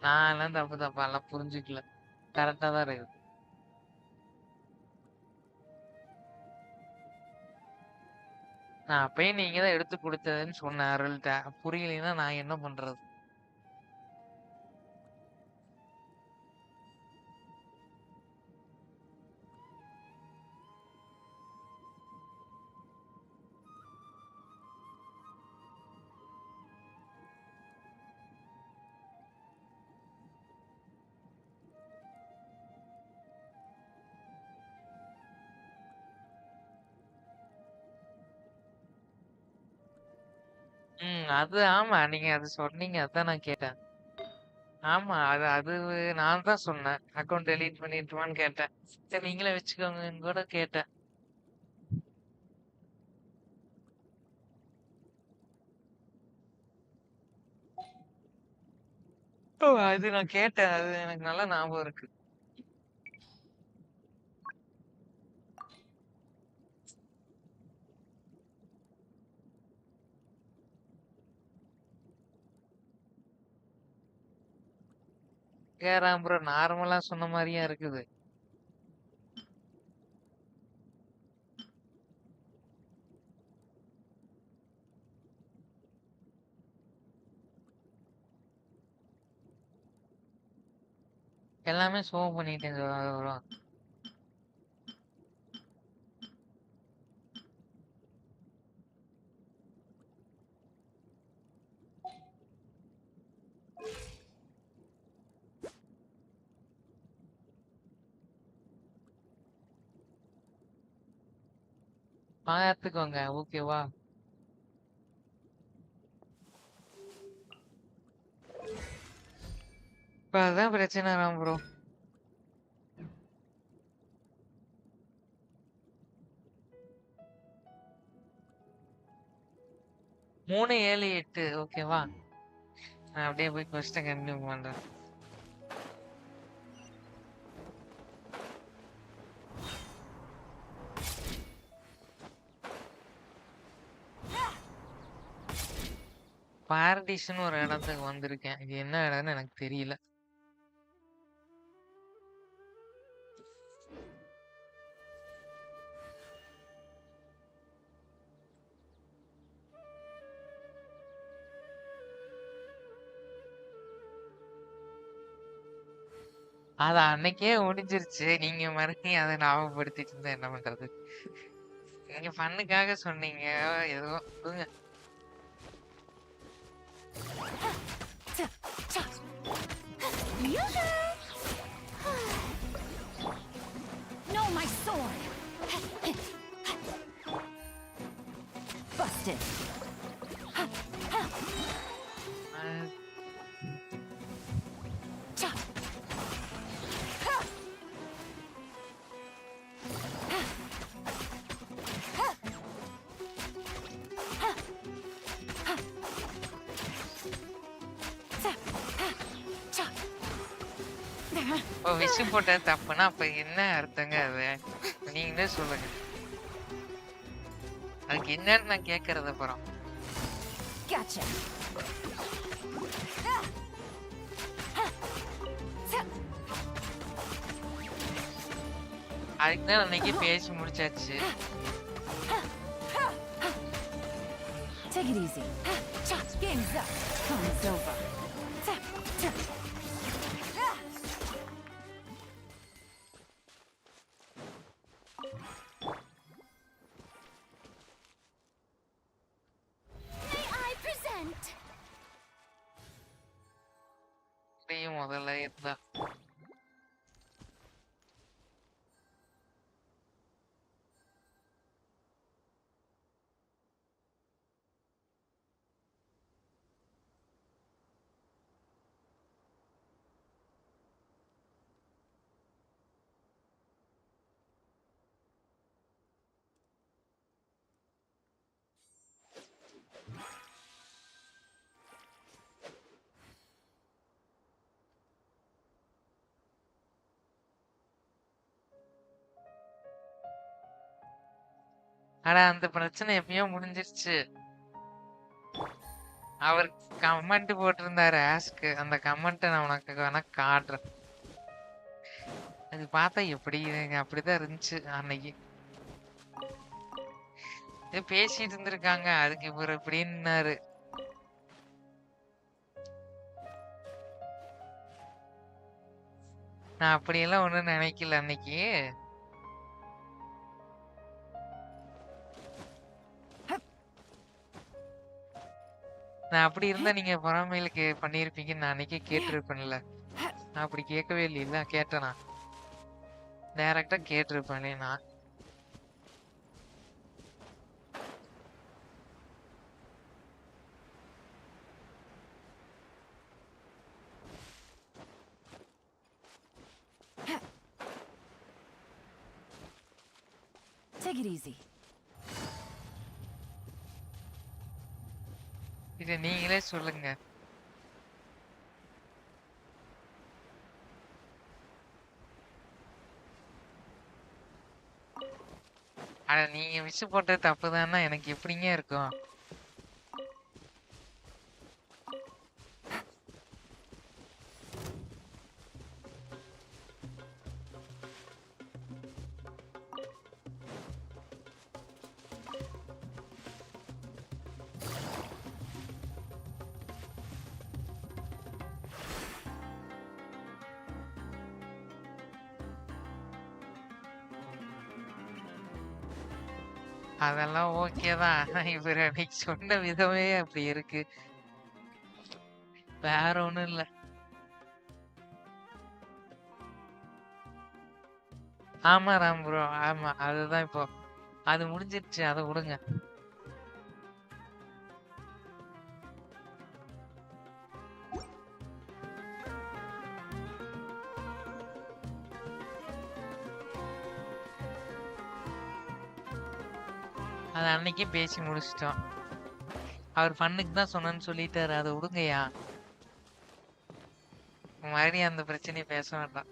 நான் எல்லாம் தப்பு தப்பா எல்லாம் புரிஞ்சுக்கல. கரெக்டா தான் இருக்கு. நான் அப்பயே நீங்க தான் எடுத்து கொடுத்ததுன்னு சொன்னேன் அருள்கிட்ட. புரியலைன்னா நான் என்ன பண்றது? அது ஆமா, நீங்க அது சொன்னீங்க, அதான் நான் கேட்டேன். ஆமா, அது அது நான் தான் சொன்னேன். அக்கௌண்ட் டெலீட் பண்ணிட்டுமான்னு கேட்டேன். சரி நீங்களே வச்சுக்கோங்கன்னு கூட கேட்டேன். ஓ, அது நான் கேட்டேன். அது எனக்கு நல்ல ஞாபகம் இருக்கு. கேராம் ப்ரோ, நார்மலா சொன்ன மாதிரியா இருக்குது. எல்லாமே ஷோ பண்ணிட்டேன் bro. பார்த்துக்கோங்க, ஓகேவா? இப்ப அதான் பிரச்சனை ப்ரோ. மூணு ஏழு எட்டு ஓகேவா? நான் அப்படியே போய் கொஸ்டின் கண்டினியூ பண்றேன். பாரடிஸ்னு ஒரு இடத்துக்கு வந்திருக்கேன். இது என்ன இடம்னு எனக்கு தெரியல. அது அன்னைக்கே முடிஞ்சிருச்சு. நீங்க மறுபடியும் அதை ஞாபகப்படுத்திட்டு இருந்தா என்ன பண்றது? நீங்க ஃபன்னுக்காக சொன்னீங்க. ஏதோ விடுங்க. No, my sword. Busted. இப்போ விஷு போட்ட தப்புனா அப்ப என்ன அர்த்தங்க அது? நீங்களே சொல்லுங்க. அதுக்கு என்னன்னு நான் கேட்கறது அப்புறம். Gotcha. அதுக்கு தான் அன்னைக்கு பேசி முடிச்சாச்சு. Take it easy. Game's up. Time's over. May I present? முதல்ல இருந்தா ஆனா அந்த பிரச்சனை எப்பயோ முடிஞ்சிருச்சு. அவர் கமெண்ட் போட்டிருந்தாரு ஆஸ்க்கு. அந்த கமெண்ட்டை நான் உனக்கு வேணா காட்டுறேன். அது பார்த்தா எப்படி அப்படிதான் இருந்துச்சு அன்னைக்கு. பேசிட்டு இருந்திருக்காங்க. அதுக்கு இவர் எப்படின்னாரு. நான் அப்படியெல்லாம் ஒண்ணும் நினைக்கல அன்னைக்கு. நான் அப்படி இருந்தா நீங்க பொறாமையில பண்ணிருப்பீங்கன்னு நான் அன்னைக்கே கேட்டிருப்பேன்ல. நான் அப்படி கேட்கவே இல்லைல்ல. கேட்டேனா? டைரக்டா கேட்டிருப்பேனே நான். Take it easy. இத நீங்களே சொல்லுங்க. அட நீங்க விஷ் போட்டது தப்புதான்னா எனக்கு எப்படிங்க இருக்கும்? அதெல்லாம் ஓகே தான். ஆனா இவர் அன்னைக்கு சொன்ன விதமே அப்படி இருக்கு. வேற ஒண்ணும் இல்ல. ஆமா ராம் ப்ரோ. ஆமா அதுதான் இப்போ. அது முடிஞ்சிருச்சு. அதை விடுங்க. அது அன்னைக்கே பேசி முடிச்சிட்டோம். அவர் ஃபன்னுக்கு தான் சொன்னேன்னு சொல்லிட்டாரு. அதை விடுங்கய்யா. மறுபடியும் அந்த பிரச்சனையை பேச வேண்டாம்.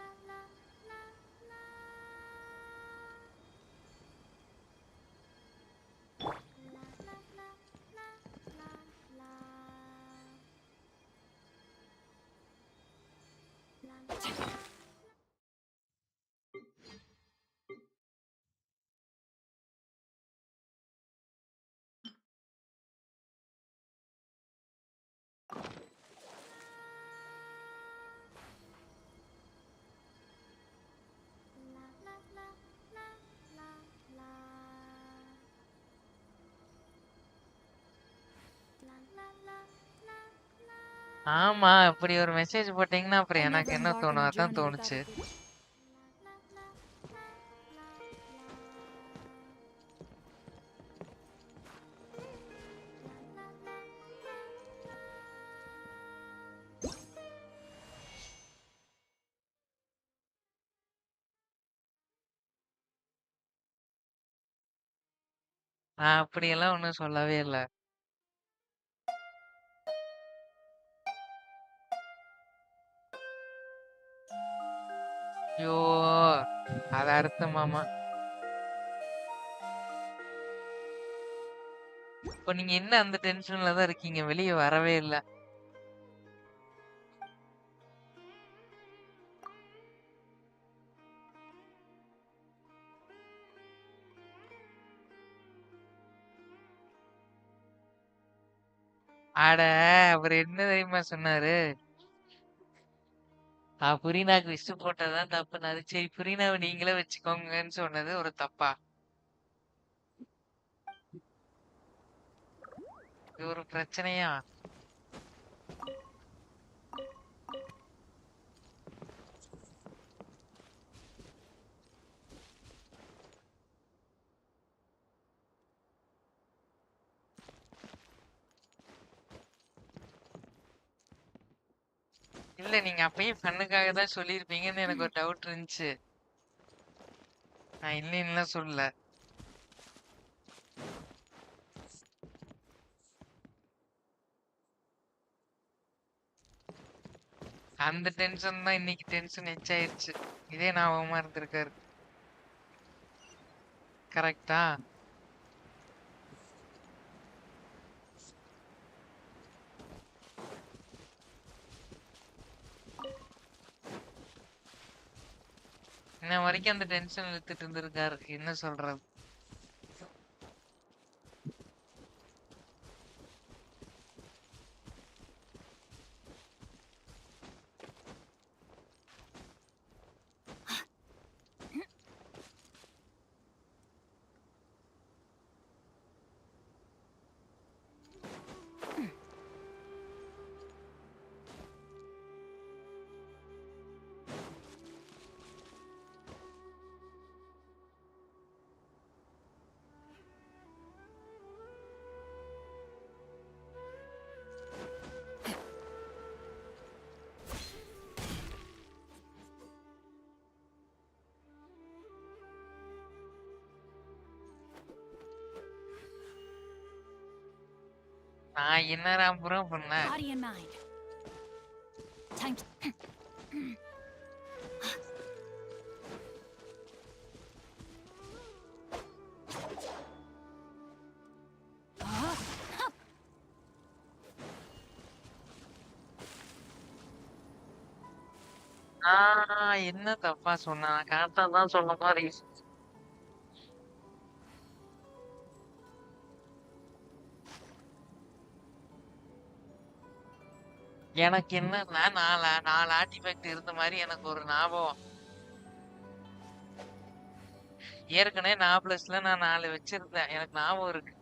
ஆமா இப்படி ஒரு மெசேஜ் போட்டீங்கன்னா அப்புறம் எனக்கு என்ன தோணும்? அதான் தோணுச்சு. நான் அப்படியெல்லாம் ஒன்றும் சொல்லவே இல்லை. ஐயோ அது அடுத்த மாமா. இப்ப நீங்க என்ன அந்த டென்ஷன்ல தான் இருக்கீங்க? வெளியே வரவே இல்லை. அட அவர் என்ன தெரியுமா சொன்னாரு? புரீனாக்கு விஷ் போட்டதான் தப்புனாரு. சரி புரீனாவை நீங்களே வச்சுக்கோங்கன்னு சொன்னது ஒரு தப்பா? இது ஒரு பிரச்சனையா? இல்ல நீங்க அப்பயும் ஃபன்னுக்காக தான் சொல்லியிருப்பீங்கன்னு எனக்கு ஒரு டவுட் இருந்துச்சு. நான் இல்லைன்னுலாம் சொல்லல. அந்த டென்ஷன் தான் இன்னைக்கு டென்ஷன் எச்சாயிருச்சு. இதே ஞாபகமா இருந்திருக்காரு. கரெக்டா? இன்ன வரைக்கும் அந்த டென்ஷன் எடுத்துட்டு இருந்திருக்காரு. என்ன சொல்றது? நான் என்ன ராம்புறம் பண்ணேன்? Body and mind. Time to... என்ன தப்பா சொன்னா? கரெக்டா தான் சொன்ன மாதிரி. எனக்கு என்னன்னா 4 ஆர்டிஃபேக்ட் இருந்த மாதிரி எனக்கு ஒரு ஞாபகம். ஏற்கனவே 4+ல நான் 4 வச்சிருந்தேன். எனக்கு ஞாபகம் இருக்கு.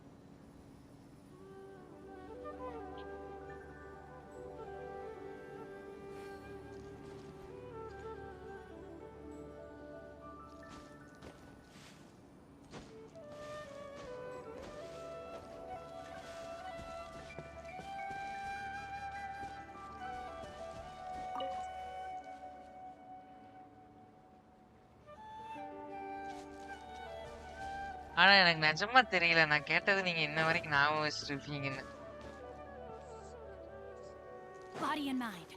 ஆனா எனக்கு நிஜமா தெரியல. நான் கேட்டது நீங்க இன்ன வரைக்கும் ஞாபகம் வச்சிருப்பீங்கன்னு. Body and mind.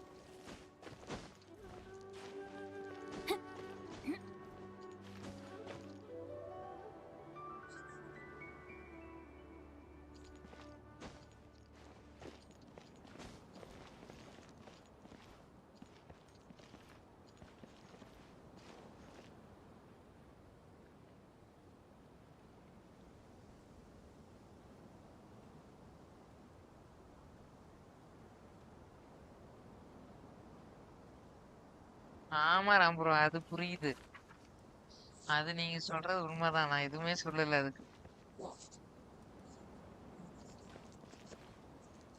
ஆமா ராம்புரோ, அது புரியுது. அது நீங்க சொல்றது உண்மைதான். நான் எதுவுமே சொல்லல அதுக்கு.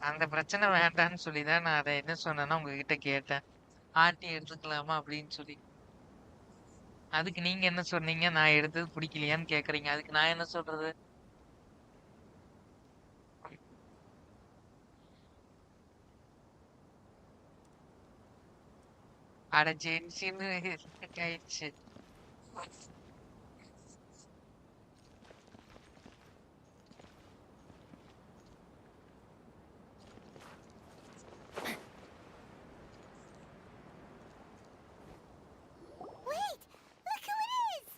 அந்த பிரச்சனை வேண்டான்னு சொல்லிதான் நான் அதை என்ன சொன்னேன்னா உங்ககிட்ட கேட்டேன். ஆர்டி எடுத்துக்கலாமா அப்படின்னு சொல்லி. அதுக்கு நீங்க என்ன சொன்னீங்க? நான் எடுத்தது பிடிக்கலையான்னு கேக்குறீங்க. அதுக்கு நான் என்ன சொல்றது? அட ஜென்சின்னு ஆயிடுச்சு. Wait! Look who it is!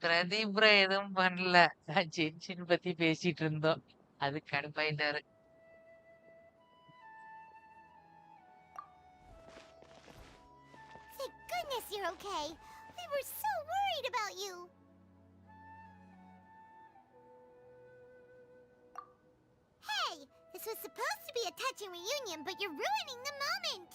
பிரதீப்ரா எதுவும் பண்ணல. நான் ஜென்சின் பத்தி பேசிட்டு இருந்தோம். அது கடுப்பாயிட்டாரு. Thank goodness you're okay. We were so worried about you. Hey, this was supposed to be a touching reunion, but you're ruining the moment.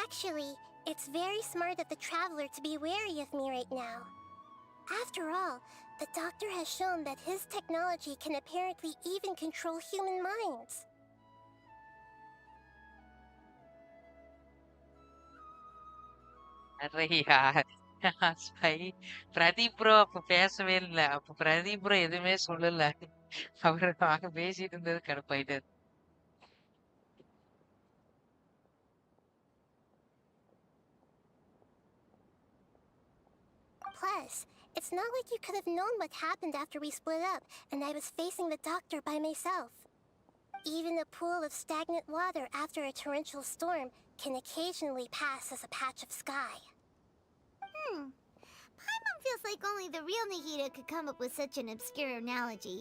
Actually, it's very smart of the Traveler to be wary of me right now. After all, the Doctor has shown that his technology can apparently even control human minds. நிறையா Pradeep bro அப்ப பேசவே இல்லை. அப்ப Pradeep bro எதுவுமே சொல்லல. அவரு நாங்க பேசிட்டு இருந்தது கடுப்பாயிட்டாரு. Plus, it's not like you could have known what happened after we split up and I was facing the Doctor by myself. Even a pool of stagnant water after a torrential storm can occasionally pass as a patch of sky. Paimon feels like only the real Nahida could come up with such an obscure analogy.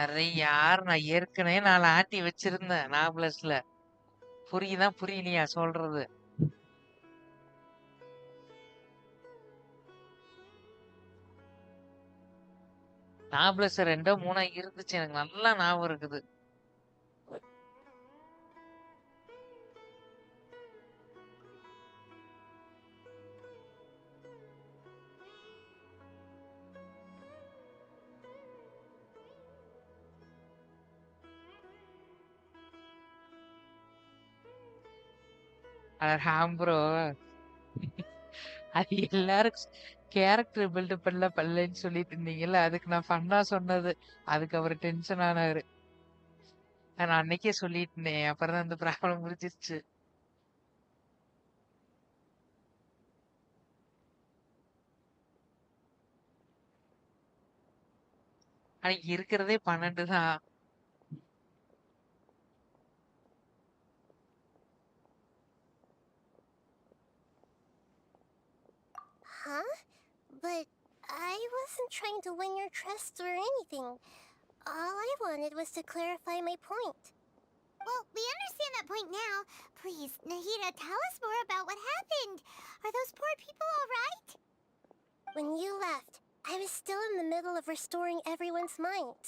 Array யார், நான் ஏற்கனவே 4 ஆட்டி வச்சிருந்தேன் 4+ல. புரியுதா புரியலையா சொல்றது? நாப்ளஸ் 2 3 இருந்துச்சு. எனக்கு நல்லா ஞாபகம் இருக்குது. ப்ரோ அது எல்லாரும் கேரக்டர் பில்டப் பண்ணலன்னு சொல்லிட்டு இருந்தீங்கல்ல, அதுக்கு நான் ஃபன்னா சொன்னது. அதுக்கு அவர் டென்ஷன் ஆனாரு. நான் அன்னைக்கே சொல்லிட்டேன். அப்புறம் தான் அந்த ப்ராப்ளம் முடிஞ்சிருச்சு. அன்னைக்கு இருக்கிறதே 12 தான். Huh? But I wasn't trying to win your trust or anything. All I wanted was to clarify my point. Well, we understand that point now. Please, Nahida, tell us more about what happened. Are those poor people all right? When you left, I was still in the middle of restoring everyone's minds.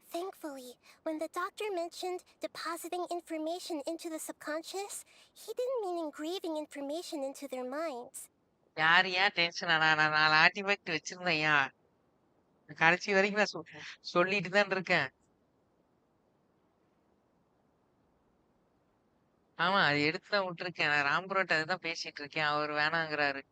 Thankfully, when the doctor mentioned depositing information into the subconscious, he didn't mean engraving information into their minds. யார் ஏன் tension ஆனா? நான் 4 artifact வச்சிருந்தேன்யா. கடைசி வரைக்கும் நான் சொல்லிட்டு தான் இருக்கேன். ஆமா, அது எடுத்து தான் விட்டுருக்கேன். நான் ராம்புரோட்ட அதுதான் பேசிட்டு இருக்கேன். அவர் வேணாங்கிறாரு.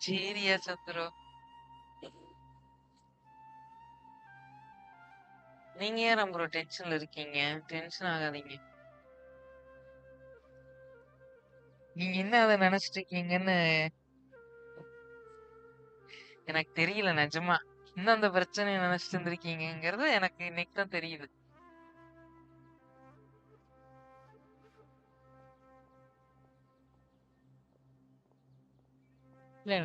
சரியா சந்துரு, நீங்க ஏன் ரொம்ப டென்ஷன்ல இருக்கீங்க? டென்ஷன் ஆகாதீங்க. நீங்க என்ன அதை நினைச்சிட்டு இருக்கீங்கன்னு எனக்கு தெரியல நிஜமா. இன்னும் அந்த பிரச்சனையை நினைச்சிட்டு இருந்திருக்கீங்கிறது எனக்கு இன்னைக்கு தான் தெரியுது. இல்ல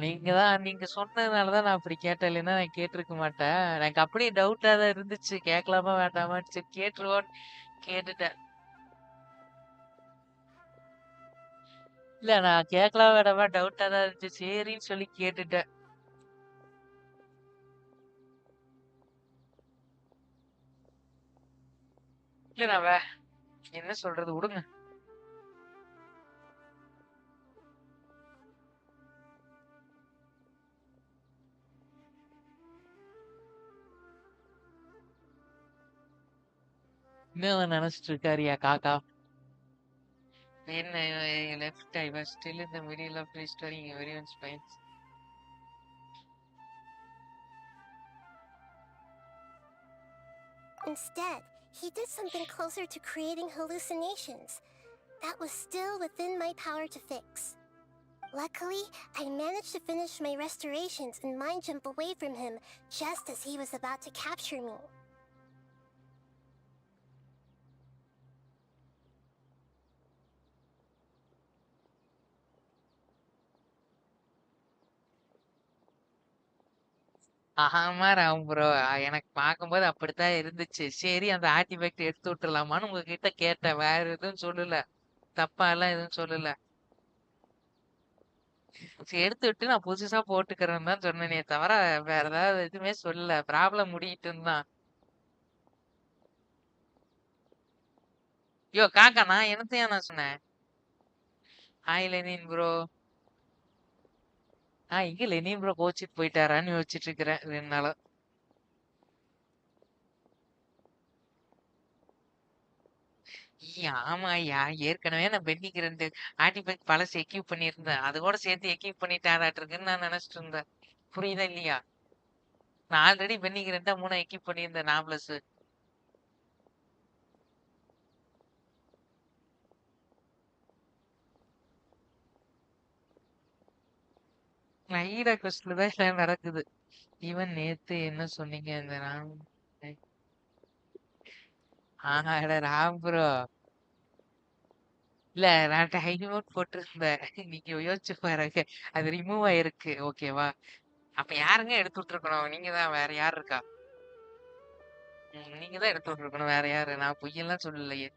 நீங்க சொன்னதுனாலதான் நான் அப்படி கேட்டேன். இல்லைன்னா நான் கேட்டிருக்க மாட்டேன். எனக்கு அப்படியே டவுட்டா தான் இருந்துச்சு, கேட்கலாமா வேண்டாமான்னு. சரி கேட்டுருவோன்னு கேட்டுட்டேன். இல்ல நான் கேட்கலாம் வேண்டாமா டவுட்டா தான் இருந்துச்சு, சரின்னு சொல்லி கேட்டுட்டேன். இல்ல நான் என்ன சொல்றது, விடுங்க. இன்னும் நினைச்சிட்டு இருக்காருயா காக்கா. When I left, I was still in the middle of restoring everyone's minds. Instead, he did something closer to creating hallucinations. That was still within my power to fix. Luckily, I managed to finish my restorations and mind jump away from him just as he was about to capture me. ஆமா Ram bro, எனக்கு பார்க்கும்போது அப்படித்தான் இருந்துச்சு. சரி அந்த artifact எடுத்து விட்டுலாமான்னு உங்ககிட்ட கேட்டேன். வேற எதுவும் சொல்லல, தப்பா எல்லாம் எதுவும் சொல்லல. சரி எடுத்து விட்டு நான் புதுசா போட்டுக்கிறேன்னு தான் சொன்னேனே தவிர வேற ஏதாவது எதுவுமே சொல்லல. ப்ராப்ளம் முடியிட்டு தான். ஐயோ காக்கா, நான் என்னத்தையா நான் சொன்னேன்? Hi Lenin bro. இங்க லெனின் ப்ரோ கோச்சிட்டு போயிட்டாரான்னு யோசிச்சுட்டு இருக்கிறேன் 2 நாளா. ஆமாய்யா, ஏற்கனவே நான் பென்னிக்கு 2 ஆர்டிஃபேக்ட் பழசு எக்யூப் பண்ணியிருந்தேன். அது கூட சேர்த்து எக்யூப் பண்ணிட்டாராட்டிருக்குன்னு நான் நினைச்சிட்டு இருந்தேன். புரியுதா இல்லையா? நான் ஆல்ரெடி பென்னிக்கு 2 3 எக்யூப் பண்ணியிருந்தேன் நான் பிளஸ். ஐடா கொஸ்ட்ல தான் எல்லாம் நடக்குது. ஈவன் நேத்து என்ன சொன்னீங்க இந்த ராம்? ராம் ப்ரோ, இல்ல நான் டைம் அவுட் போட்டிருந்தேன். நீங்க யோசிச்சு பாருங்க, அது ரிமூவ் ஆயிருக்கு. ஓகேவா? அப்ப யாருங்க எடுத்து விட்டுருக்கணும்? நீங்க தான். வேற யார் இருக்கா? நீங்க தான் எடுத்து விட்டுருக்கணும். வேற யாரு? நான் பொய்யெல்லாம் சொல்லலையே.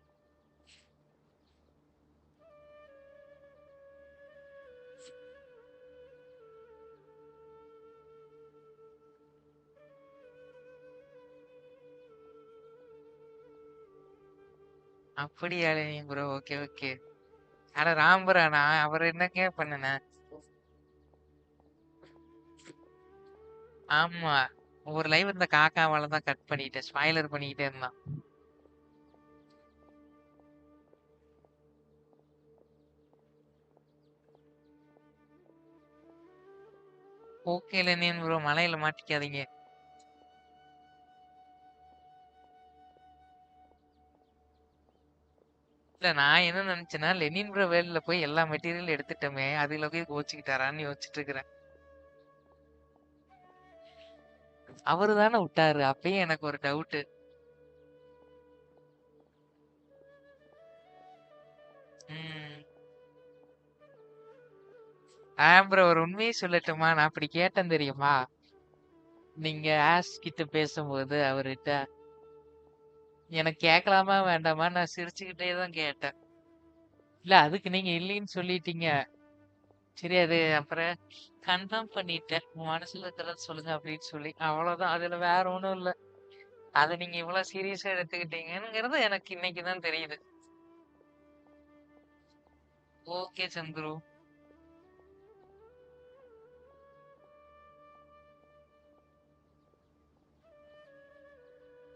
அப்படியா ப்ரோ? Okay okay. ஆனா ராம்பரா, நான் அவர் என்னங்க பண்ணுனேன்? ஆமா, ஒரு லைவ் இந்த காக்காவால தான் கட் பண்ணிட்டேன். ஸ்பாய்லர் பண்ணிக்கிட்டே இருந்தான். ஓகே லெனின் ப்ரோ, மலையில மாட்டிக்காதீங்க. இல்ல நான் என்ன நினைச்சேன்னா, லெனின் ப்ரோ வேல்ல போய் எல்லா மெட்டீரியல் எடுத்துட்டோமே, அதுல போய் கோச்சுக்கிட்டாரான்னு யோசிச்சுட்டு இருக்கிறேன். அவரு தானே விட்டாரு. அப்பயும் எனக்கு ஒரு டவுட். ப்ரோ ஒரு உண்மையை சொல்லட்டுமா? நான் அப்படி கேட்டேன் தெரியுமா? நீங்க ஆஸ் கிட்ட பேசும்போது அவர்கிட்ட எனக்கு கேட்கலாமா வேண்டாமா நான் சிரிச்சுக்கிட்டே தான் கேட்டேன். இல்ல அதுக்கு நீங்க இல்லைன்னு சொல்லிட்டீங்க. சரி அது அப்புறம் கன்ஃபார்ம் பண்ணிட்டேன். உங்க மனசுல இருக்கிறத சொல்லுங்க அப்படின்னு சொல்லி. அவ்வளவுதான். அதுல வேற ஒண்ணும் இல்ல. அதை நீங்க இவ்வளவு சீரியஸா எடுத்துக்கிட்டீங்கங்கிறது எனக்கு இன்னைக்குதான் தெரியுது. ஓகே சந்துரு.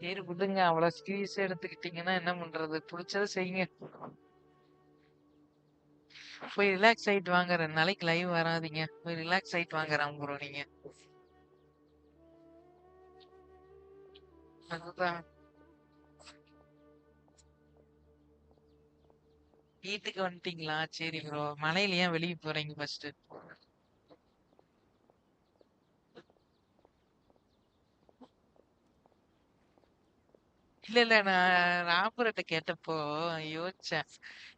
சரி விடுங்க. அவ்வளவு சீரியஸா எடுத்துக்கிட்டீங்கன்னா என்ன பண்றது? பிடிச்சதை செய்யுங்க. போய் ரிலாக்ஸ் ஆயிட்டு வாங்க. 2 நாளைக்கு லைவ் வராதீங்க. போய் ரிலாக்ஸ் ஆயிட்டு வாங்க ராம்புரோ நீங்க. அதுதான். வீட்டுக்கு வந்துட்டீங்களா? சரி ப்ரோ. மலையில ஏன் வெளியே போறீங்க ஃபர்ஸ்ட்? இல்ல இல்ல நான் ராம்புரட்ட கேட்டப்போ யோசிச்சேன்.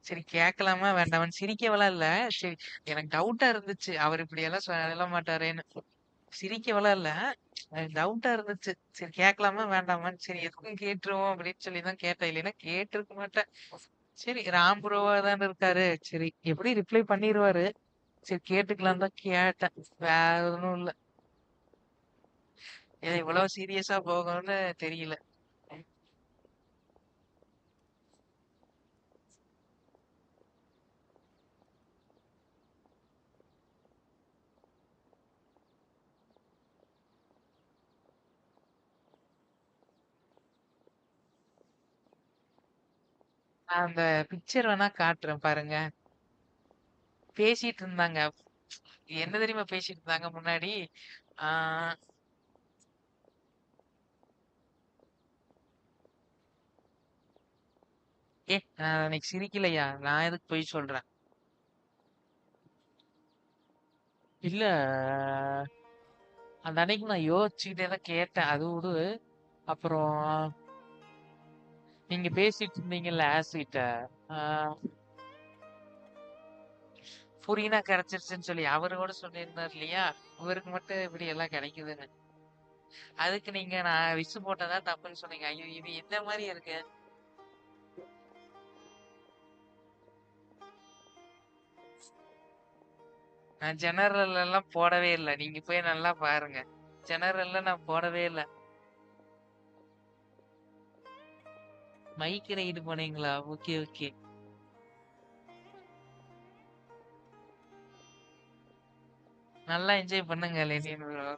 சரி கேட்கலாமா வேண்டாமான்னு. சிரிக்கவெல்லாம் இல்ல. சரி எனக்கு டவுட்டா இருந்துச்சு. அவர் இப்படி எல்லாம் சொல்ல மாட்டாரேன்னு. சிரிக்கவெல்லாம் இல்ல. எனக்கு டவுட்டா இருந்துச்சு. சரி கேட்கலாமா வேண்டாமான்னு. சரி எதுக்கும் கேட்டுருவோம் அப்படின்னு சொல்லிதான் கேட்டேன். இல்லைன்னா கேட்டிருக்க மாட்டேன். சரி ராம்புரோவா தானே இருக்காரு. சரி எப்படி ரிப்ளை பண்ணிடுவாரு. சரி கேட்டுக்கலாம் தான் கேட்டேன். வேற ஒன்றும் இல்ல. இது இவ்வளவு சீரியஸா போகும்னு தெரியல. நான் அந்த பிக்சர் வேணா காட்டுறேன் பாருங்க. பேசிட்டு இருந்தாங்க. என்ன தெரியுமா பேசிட்டு இருந்தாங்க முன்னாடி? ஆஹ் நான் அன்னைக்கு சிரிக்கலையா? நான் எதுக்கு போய் சொல்றேன்? இல்ல அந்த அன்னைக்கு நான் யோசிச்சுக்கிட்டே தான் கேட்டேன். அது விடு. அப்புறம் நீங்க பேசிட்டு இருந்தீங்கல்ல ஆசிட்ட. புரியனா கிடைச்சிருச்சுன்னு சொல்லி அவரு கூட சொல்லியிருந்தார் இல்லையா? இவருக்கு மட்டும் இப்படி எல்லாம் கிடைக்குதுன்னு. அதுக்கு நீங்க நான் விசு போட்டதான் தப்புன்னு சொன்னீங்க. ஐயோ இது இந்த மாதிரி இருக்கு. நான் ஜெனரல் எல்லாம் போடவே இல்லை. நீங்க போய் நல்லா பாருங்க. ஜெனரல்ல நான் போடவே இல்லை. மைக் ரைடு போனீங்களா? Okay okay. நல்லா என்ஜாய் பண்ணுங்க Lenin bro.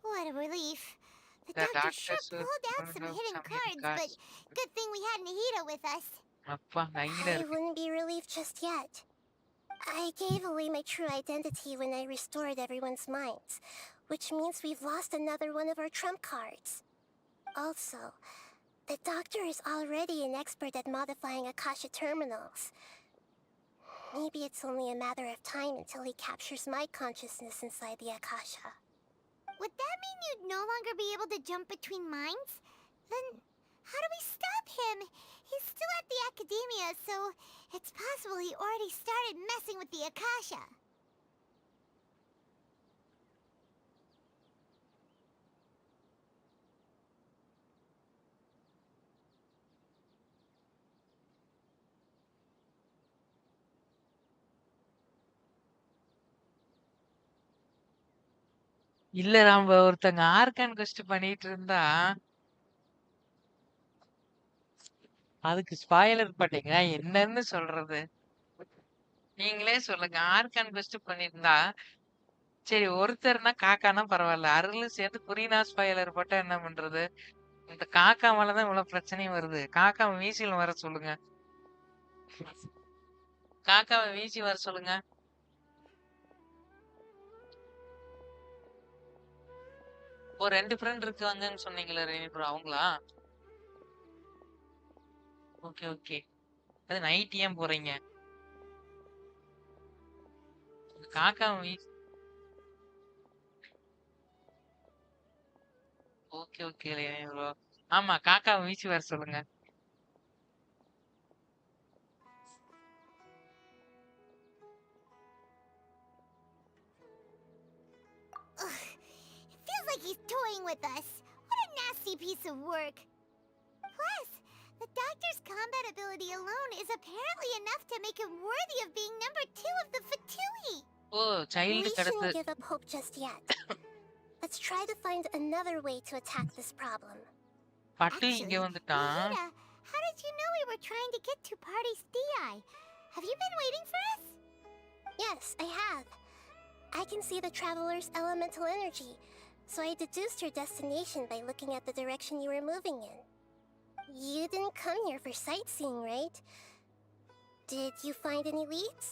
What a relief. The The doctor sure doctors pulled out some hidden cards, but good thing we had Nahida with us. அப்பா நைனா I இருக்கு. wouldn't be relieved just yet. I gave away my true identity when I restored everyone's minds, which means we've lost another one of our trump cards. Also, the doctor is already an expert at modifying Akasha terminals. Maybe it's only a matter of time until he captures my consciousness inside the Akasha. Would that mean you'd no longer be able to jump between minds? Then how do we stop him? He's still at the academia, so it's possible he already started messing with the Akasha. இல்ல நம்ம ஒருத்தங்க argon quest பண்ணிட்டு இருந்தா அதுக்கு spoiler பண்ணீங்க. என்னன்னு சொல்றது? நீங்களே சொல்லுங்க. ஆர்கான் பெஸ்ட் பண்ணியிருந்தா சரி ஒருத்தர்னா காக்கானா பரவாயில்ல. அருளும் சேர்ந்து குறினா ஸ்பாயிலர் போட்டா என்ன பண்றது? இந்த காக்கா மேலதான் இவ்வளவு பிரச்சனையும் வருது. காக்காவை வீசில வர சொல்லுங்க. காக்காவை வீசி வர சொல்லுங்க. ஒரு 2 ஃப்ரெண்ட் இருக்காங்கன்னு சொன்னீங்களே ரெனி ப்ரோ, அவங்களா? Okay okay. அது நைட் ஏன் போறீங்க? காக்காவை வீசி. Okay okay Rennie bro. ஆமா காக்காவை வீசி வர சொல்லுங்க. Ugh, it feels like he's toying with us. What a nasty piece of work. Plus, the doctor's combat ability alone is apparently enough to make him worthy of being number 2 of the Fatui. Oh child We கடத்து. shouldn't give up hope just yet. Let's try to find another way to attack this problem. பட்டு இங்க Actually, வந்துட்டான். Mahita, how did you know we were trying to get to Party's DI? Have you been waiting for us? Yes, I have. I can see the traveler's elemental energy, so I deduced your destination by looking at the direction you were moving in. You didn't come here for sightseeing, right? Did you find any leads?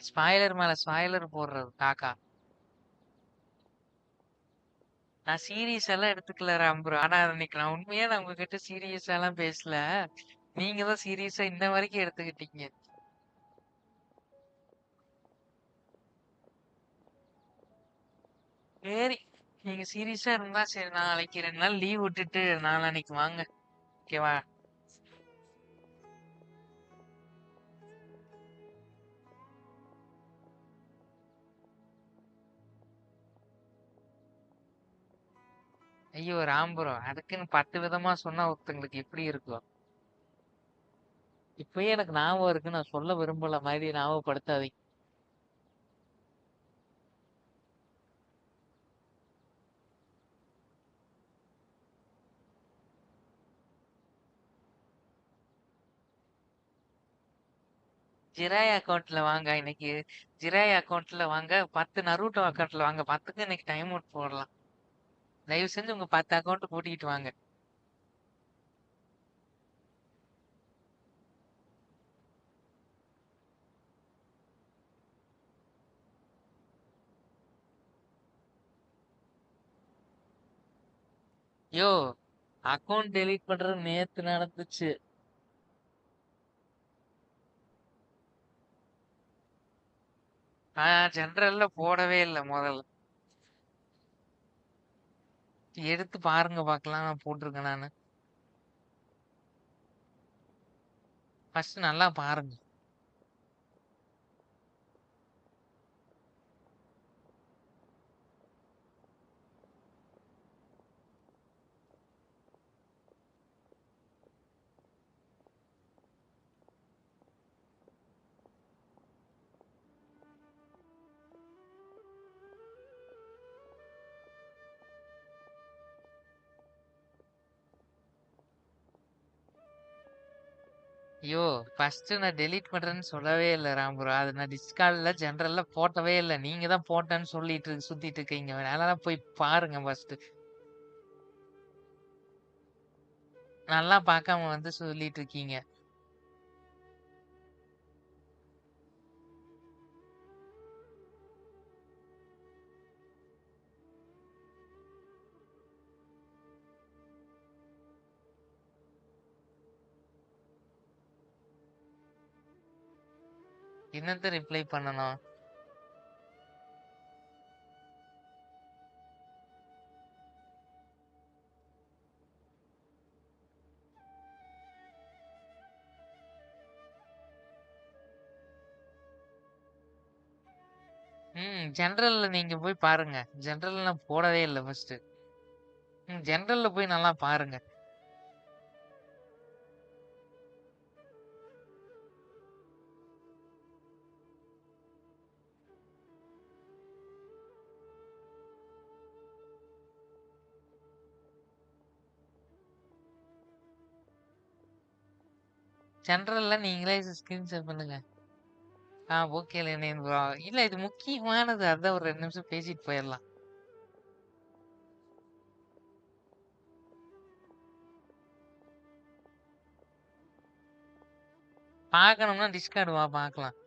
Spoiler மேல spoiler போடுறது காக்கா. நான் serious எல்லாம் எடுத்துக்கல ராம்பு. ஆனா அன்னைக்கு நான் உண்மையா நான் உங்ககிட்ட சீரியஸா எல்லாம் பேசல. நீங்க தான் சீரியஸா இன்ன வரைக்கும் எடுத்துக்கிட்டீங்க. சரி நீங்க சீரியஸா இருந்தா சரி, நாளைக்கு 2 நாள் லீவ் விட்டுட்டு நாளான்னைக்கு வாங்க. ஓகேவா? ஐயோ ராம்புரம், அதுக்குன்னு 10 விதமா சொன்னா ஒருத்தங்களுக்கு எப்படி இருக்கும்? இப்பயே எனக்கு ஞாபகம் இருக்கு, நான் சொல்ல விரும்பல மாதிரி ஞாபகப்படுத்தாதீங்க. ஜிராய் அக்கௌண்ட்ல வாங்க இன்னைக்கு. ஜிராய் அக்கௌண்ட்ல வாங்க, 10 நருட்டோ அக்கௌண்ட்ல வாங்க. 10க்கு இன்னைக்கு டைம் அவுட் போடலாம். தயவு செஞ்சு உங்க 10 அக்கௌண்ட் கூட்டிகிட்டு வாங்க. யோ அக்கௌண்ட் டெலீட் பண்றது நேத்து நடந்துச்சு. ஜெனரல்ல போடவே இல்லை முதல்ல. எடுத்து பாருங்க பார்க்கலாம், நான் போட்டிருக்கேன் நானு. ஃபர்ஸ்ட் நல்லா பாருங்க. ஐயோ ஃபர்ஸ்ட் நான் டெலீட் பண்றேன்னு சொல்லவே இல்லை ராம்புரா. அது நான் டிஸ்கார்ட்ல ஜெனரல்ல போட்டவே இல்லை. நீங்க தான் போட்டேன்னு சொல்லிட்டு சுத்திட்டு இருக்கீங்க. அதனால போய் பாருங்க ஃபர்ஸ்ட். நல்லா பார்க்காம வந்து சொல்லிட்டு இருக்கீங்க. என்னத்த ரிப்ளை பண்ணணும்? ஜெனரல்ல நீங்க போய் பாருங்க. ஜெனரல்ல நான் போடவே இல்லை ஃபர்ஸ்ட். ஜெனரல்ல போய் நல்லா பாருங்க. ஜெனரல்ல நீங்களே ஸ்கிரீன்ஷாட் பண்ணுங்க. ஓகே லேனியன் ப்ரோ. இல்ல இது முக்கியமானது. அதான் ஒரு 2 நிமிஷம் பேசிட்டு போயிடலாம். பார்க்கணும்னா டிஸ்கார்டு வா பார்க்கலாம்.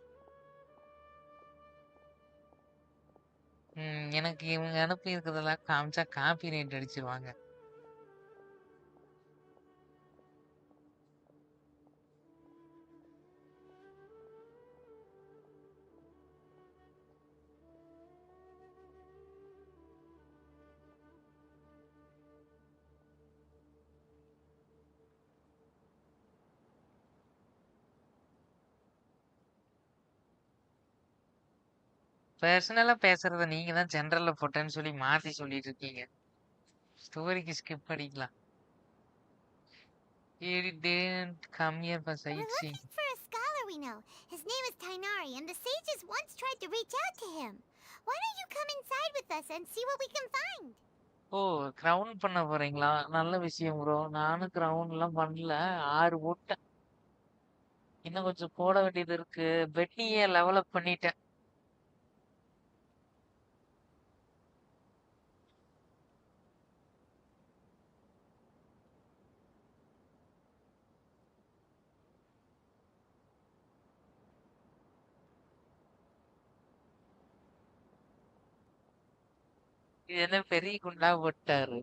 எனக்கு இவங்க அனுப்பி இருக்கிறதெல்லாம் காமிச்சா காப்பி ரைட் அடிச்சிருவாங்க. பர்சனலா பேசுறத நீங்க தான் ஜெனரல்ல போட்டேன்னு சொல்லி மாத்தி சொல்லிட்டு இருக்கீங்க. ஸ்டோரிக்கு ஸ்கிப் பண்ணிக்கலாம். He didn't come here for We're sightseeing. looking for a scholar we know. His name is Tainari, and the sages once tried to reach out to him. Why don't you come inside with us and see what we can find? ஓ crown பண்ண போறீங்களா? நல்ல விஷயம் bro. நானும் கிரவுன்லாம் பண்ணல. 6 போட்டேன். இன்னும் கொஞ்சம் போட வேண்டியது இருக்கு. பெட்னியே லெவலப் பண்ணிட்டேன். இது என்ன பெரிய குண்டா போட்டாரு.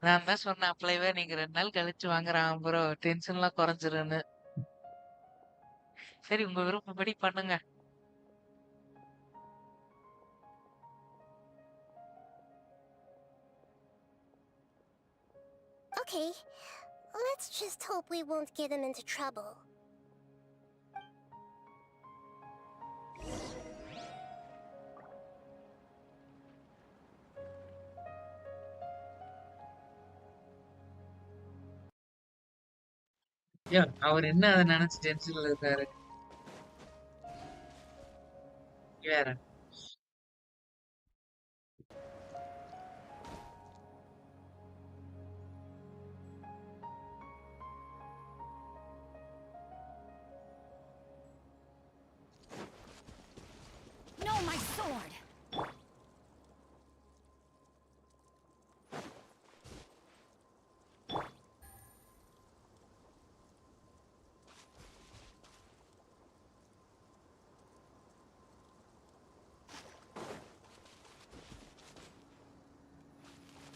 நான் தான் சொன்னேன் அப்பளவே நீங்க 2 நாள் கழிச்சு வாங்குறான் ப்ரோ. டென்ஷன்லாம் குறைஞ்சிருன்னு. சரி உங்க விருப்பப்படி பண்ணுங்க. Okay, let's just hope we won't get him into trouble. அவர் என்ன அதை நினைச்சு டென்ஷன்ல இருக்காரு வேற. No, my sword!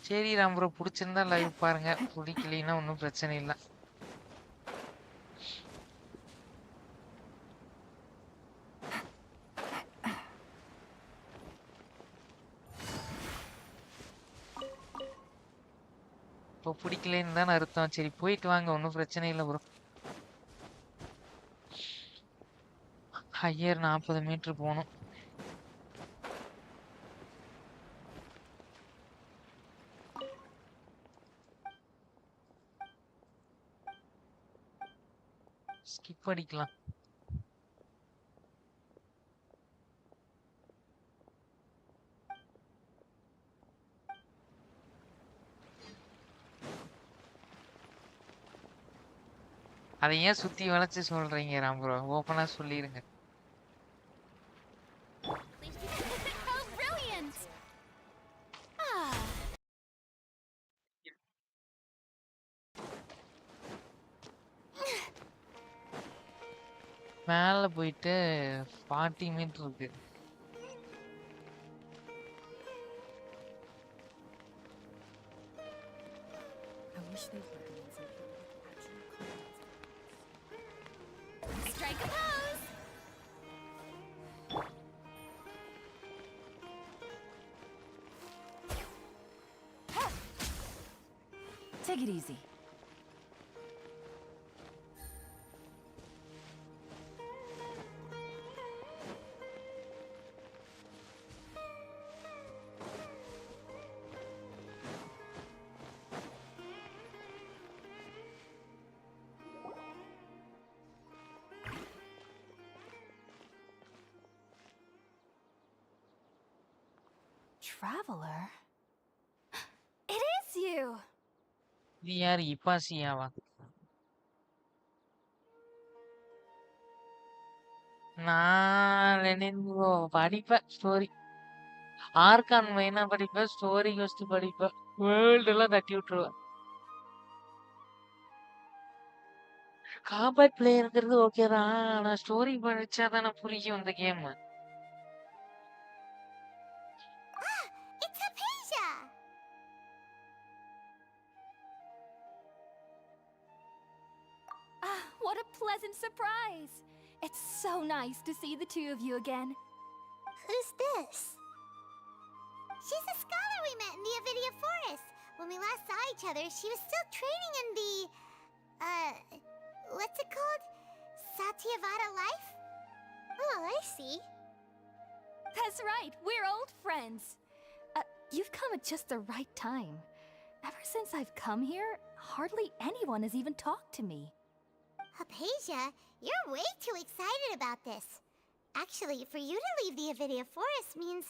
சரி ப்ரோ பிடிச்சிருந்தா லைவ் பாருங்க. பிடிக்கலைன்னா ஒன்றும் பிரச்சனை இல்லை. இப்போ பிடிக்கலன்னு தானே அர்த்தம். சரி போயிட்டு வாங்க, ஒன்றும் பிரச்சனை இல்லை ப்ரோ. ஹையர் 40 மீட்டர் போகணும். ஸ்கிப் அடிக்கலாம். அதை ஏன் சுத்தி வளைச்சு சொல்றீங்க ராம் ப்ரோ? ஓப்பனா சொல்லிருங்க. How brilliant! Ah. மேல போயிட்டு 40 மீட்டர் இருக்கு. I wish they'd recommend some people with actual strike a pose! Take it easy. traveler? It is you! இது யாரு இப்பாசியாவா? நான் லெனின்கோ படிப்பேன் ஸ்டோரி. ஆர்கான் மெயினா படிப்பேன், ஸ்டோரி கோஸ்ட் படிப்பேன், வேர்ல்டு எல்லாம் தட்டி விட்டுருவேன். காம்பேட் பிளேயருங்கிறது ஓகே தான், ஆனா ஸ்டோரி படிச்சா தானே புரியும் இந்த game. It's Hypatia! Ah, what a pleasant surprise! It's so nice to see the two of you again. Who's this? She's a scholar we met in the Avidia Forest. When we last saw each other, she was still training in the... what's it called? Satyavada life? Oh, I see. That's right, we're old friends. You've come at just the right time. Ever since I've come here, hardly anyone has even talked to me. Hypatia, you're way too excited about this. Actually, for you to leave the Avidia Forest means...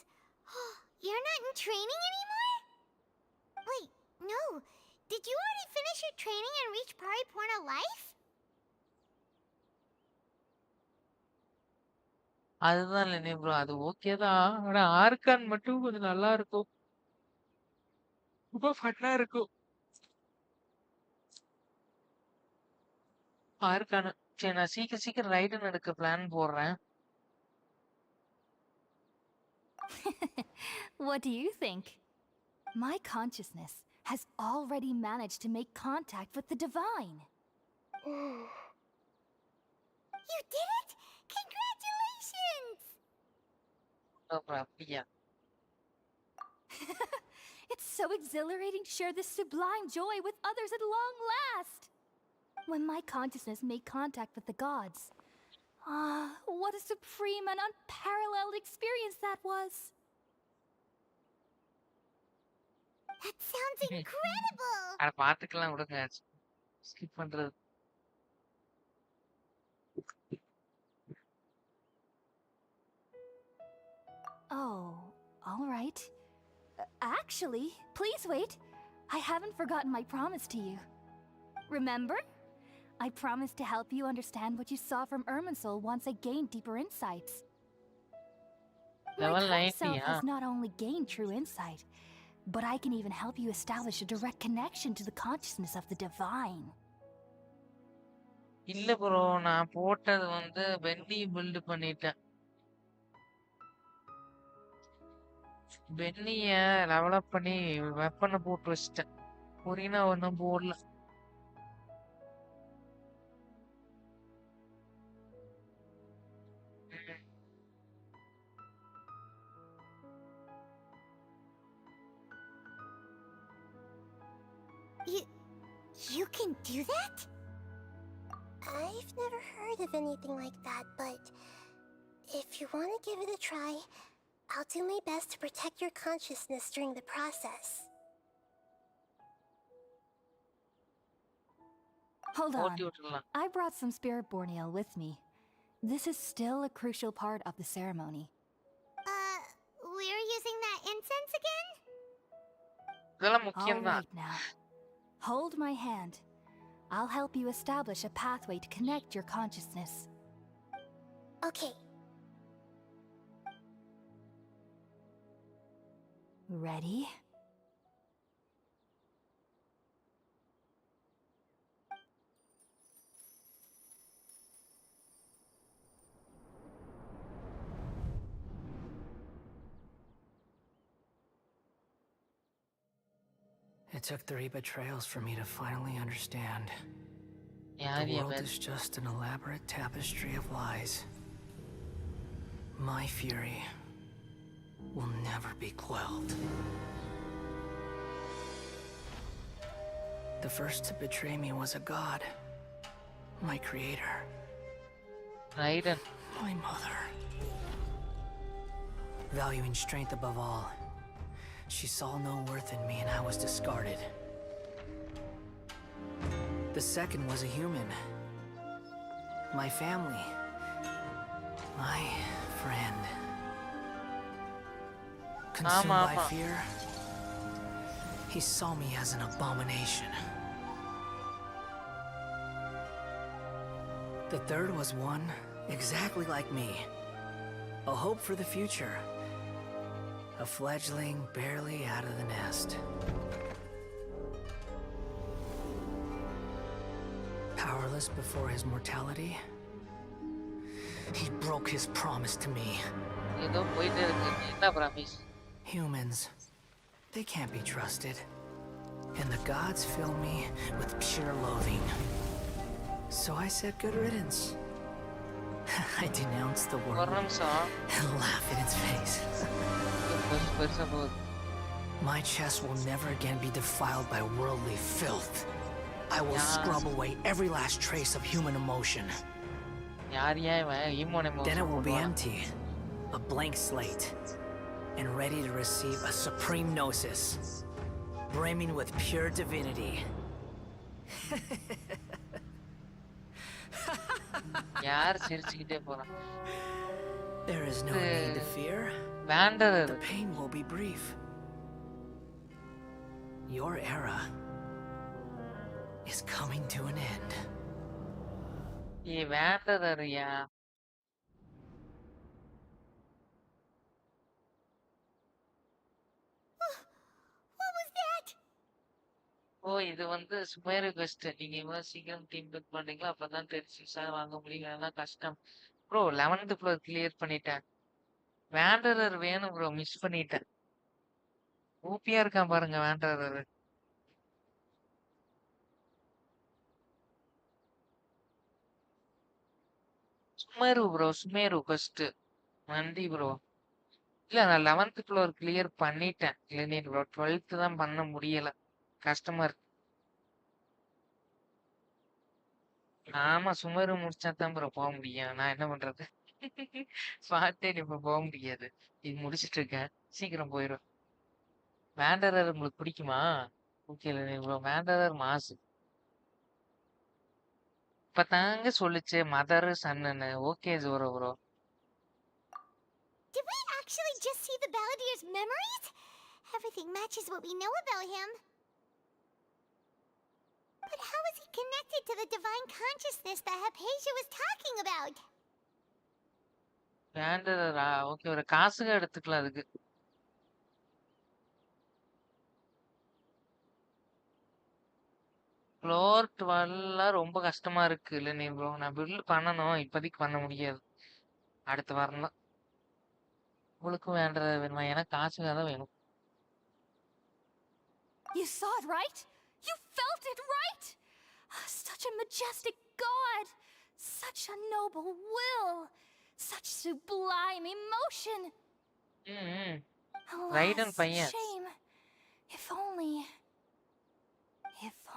you're not in training anymore? Wait, no. Did you already finish your training and reach Paripurna life? அதுதான் Leni bro, அது okay தான். ஆனா argon மட்டும் கொஞ்சம் நல்லா இருக்கும், ரொம்ப ஃபன்னா இருக்கும் ஆர்கான். சரி, நான் சீக்கிரம் ரைடுன்னு எடுக்க பிளான் போடுறேன். What do you think? My consciousness has already managed to make contact with the divine. You did it! Congratulations! அப்படியா? It's so exhilarating to share this sublime joy with others at long last! When my consciousness made contact with the gods. What a supreme and unparalleled experience that was! That sounds incredible! அட பாத்துக்கலாம் விடுங்க, skip பண்றது. Oh, all right. Actually, please wait. I haven't forgotten my promise to you. Remember? I promised to help you understand what you saw from Irminsul once I gained deeper insights. My current self has not only gained true insight, but I can even help you establish a direct connection to the consciousness of the divine. இல்ல bro, நான் போட்டது வந்து Penney build பண்ணிட்டேன். பென்னிய develop பண்ணி வெப்பனை போட்டு வச்சிட்டேன். புரியுனா ஒன்றும் போடல. You can do that? I've never heard of anything like that, but if you want to give it a try, I'll do my best to protect your consciousness during the process. Hold on. I brought some spirit borneal with me. This is still a crucial part of the ceremony. We're using that incense again? All right now. Hold my hand. I'll help you establish a pathway to connect your consciousness. Okay. Ready? It took 3 betrayals for me to finally understand. The world is just an elaborate tapestry of lies. My fury will never be quelled. The first to betray me was a god. My creator. Raiden. My mother. Valuing strength above all, she saw no worth in me and I was discarded. The second was a human. My family. My friend. Consumed by fear, he saw me as an abomination. The third was one exactly like me. A hope for the future. A fledgling barely out of the nest. Powerless before his mortality, he broke his promise to me. Humans, they can't be trusted. And the gods fill me with pure loathing. So I said good riddance. I denounced the world and laughed in its face. My chest will never again be defiled by worldly filth. I will scrub away every last trace of human emotion. Then it will be empty, a blank slate, and ready to receive a supreme gnosis, brimming with pure divinity. There is no need to fear. The pain will be brief. Your era is coming to an end. What was that? இது வந்து Sumeru quest. நீங்க இவ்வளவு சீக்கிரம் team big பண்றீங்களா? அப்பதான் 36 வாங்க முடியும். இல்லைன்னா கஷ்டம். ப்ரோ 11th ஃப்ளோர் கிளியர் பண்ணிட்டேன். வேண்டரர் வேணும் ப்ரோ, மிஸ் பண்ணிட்டேன். ஊப்பியா இருக்கான் பாருங்க Wanderer. Sumeru bro, Sumeru quest. நன்றி ப்ரோ. இல்ல நான் 11th ஃப்ளோர் கிளியர் பண்ணிட்டேன். இல்லை ப்ரோ 12th தான் பண்ண முடியல. கஷ்டமா இருக்கு. ஆமா சுமரு முடிச்சா தான் ப்ரோ போக முடியும். நான் என்ன பண்றது? பார்த்தேன் இப்ப போக முடியாது. இது முடிச்சிட்டு இருக்கேன். சீக்கிரம் போயிடும். வேண்டரர் உங்களுக்கு பிடிக்குமா? Okay bro, வேண்டரர் mass. இப்பதாங்க சொல்லுச்சு மதர் சன்னு. ஓகே ஜோரோ bro. Did we actually just see the Balladeer's memories? Everything matches what we know about him. But how is he connected to the divine consciousness that Hypatia was talking about? வேண்டரரா? Okay ஒரு காசுக எடுத்துக்கலாம் அதுக்கு. Floor 12 ரொம்ப கஷ்டமா இருக்கு இல்லை bro. நான் பில்ட் பண்ணணும், இப்போதைக்கு பண்ண முடியாது. அடுத்து வரணும். உங்களுக்கும் வேண்டது வேணுமா? எனக்கு காசுக்காக தான் வேணும். You saw it, right? You felt it, right? Such a majestic god, such a noble will, such sublime emotion. Right on பையன். Shame. If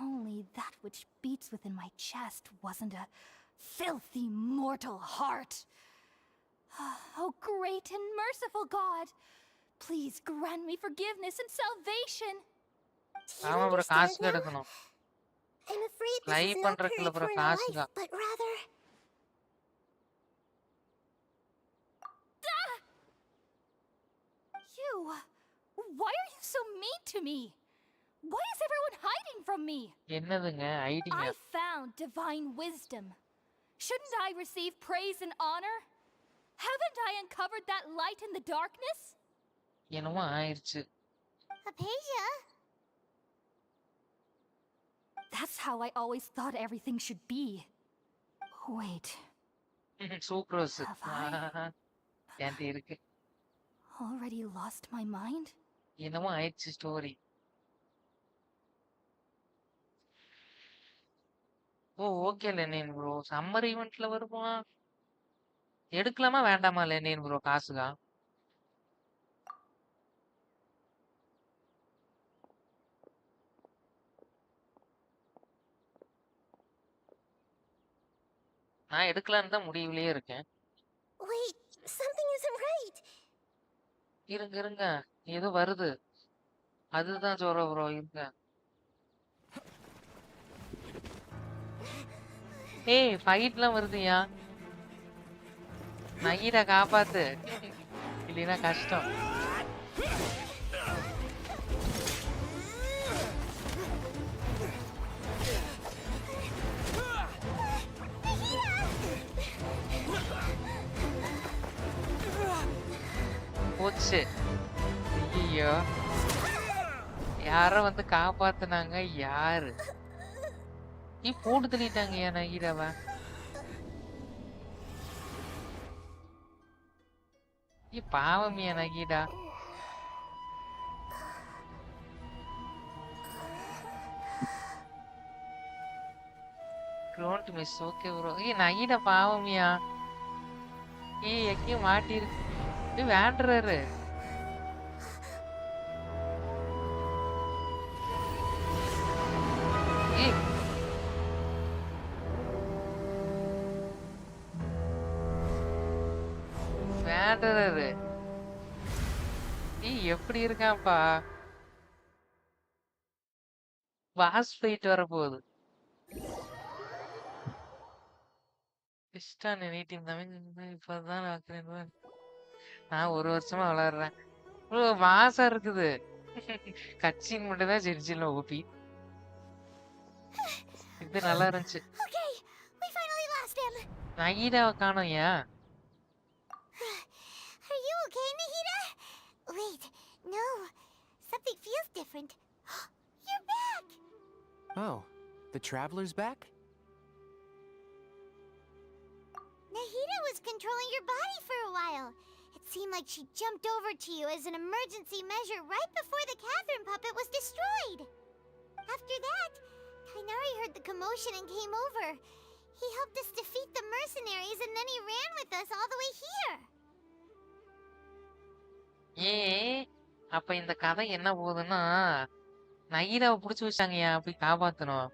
only that which beats within my chest wasn't a filthy mortal heart. Oh, great and merciful God, please grant me forgiveness and salvation. ஆமா bro, காசு எடுக்கணும். I'm afraid this live is no பண்றதுக்குள்ள period bro for காசு life, தான். but rather... You, why are you so mean to me? Why is everyone hiding from me? என்னதுங்க idea? I found divine wisdom. Shouldn't I receive praise and honor? Haven't I uncovered that light in the darkness? என்னமோ ஆயிருச்சு. Hypatia? That's how I always thought everything should be. Wait. Sucrose. Have I ஏன்டி இருக்கு? already lost my mind? என்னமோ ஆயிடுச்சு story. ஓ okay Lenin bro, summer ஈவென்ட்ல வருமா? எடுக்கலாமா வேண்டாமா Lenin bro காசுகா? நான் எடுக்கலான்னு தான் முடிவுலயே இருக்கேன். Wait, something isn't right. இருங்க இருங்க, ஏதோ வருது. அதுதான் ஜோரோ ப்ரோ, இருங்க. ஏய் ஃபைட்லாம் வருதுயா. நகீரா காப்பாத்து, இல்லைன்னா கஷ்டம். போச்சு. ஐயோ, யாரோ வந்து காப்பாத்துனாங்க. யாரு? போட்டு தள்ளிட்டாங்க ஏன் நகீராவ? பாவமியா நகீரா. Don't miss. Okay bro. நகீரா பாவமியா. எங்கேயும் மாட்டிருக்கு. வேண்டுறாரு. வேண்டுறாரு. எப்படி இருக்கான்ப்பா? பாஸ் ஃபைட் வர போகுது. இஷ்டான நீட்டிங் தமிழ் இப்பதான் நான் 1 வருஷமா விளையாடுறேன். மாசம் இருக்குது. கட்சின்னு மட்டும் தான் ஜெயிச்சிடல ஓபி. இது நல்லா இருந்துச்சு. நகீராவை காணோம் ஏன்? Are you okay, Nahida? Wait, no. Something feels different. You're back! Oh, the traveler's back? Nahida was controlling your body for a while. It seemed like she jumped over to you as an emergency measure right before the Catherine puppet was destroyed. After that, Kainari heard the commotion and came over. He helped us defeat the mercenaries and then he ran with us all the way here. அப்ப இந்த கதை என்ன போகுதுன்னா, நகீராவை புடிச்சு வச்சாங்கயா, போய் காப்பாத்தணும்.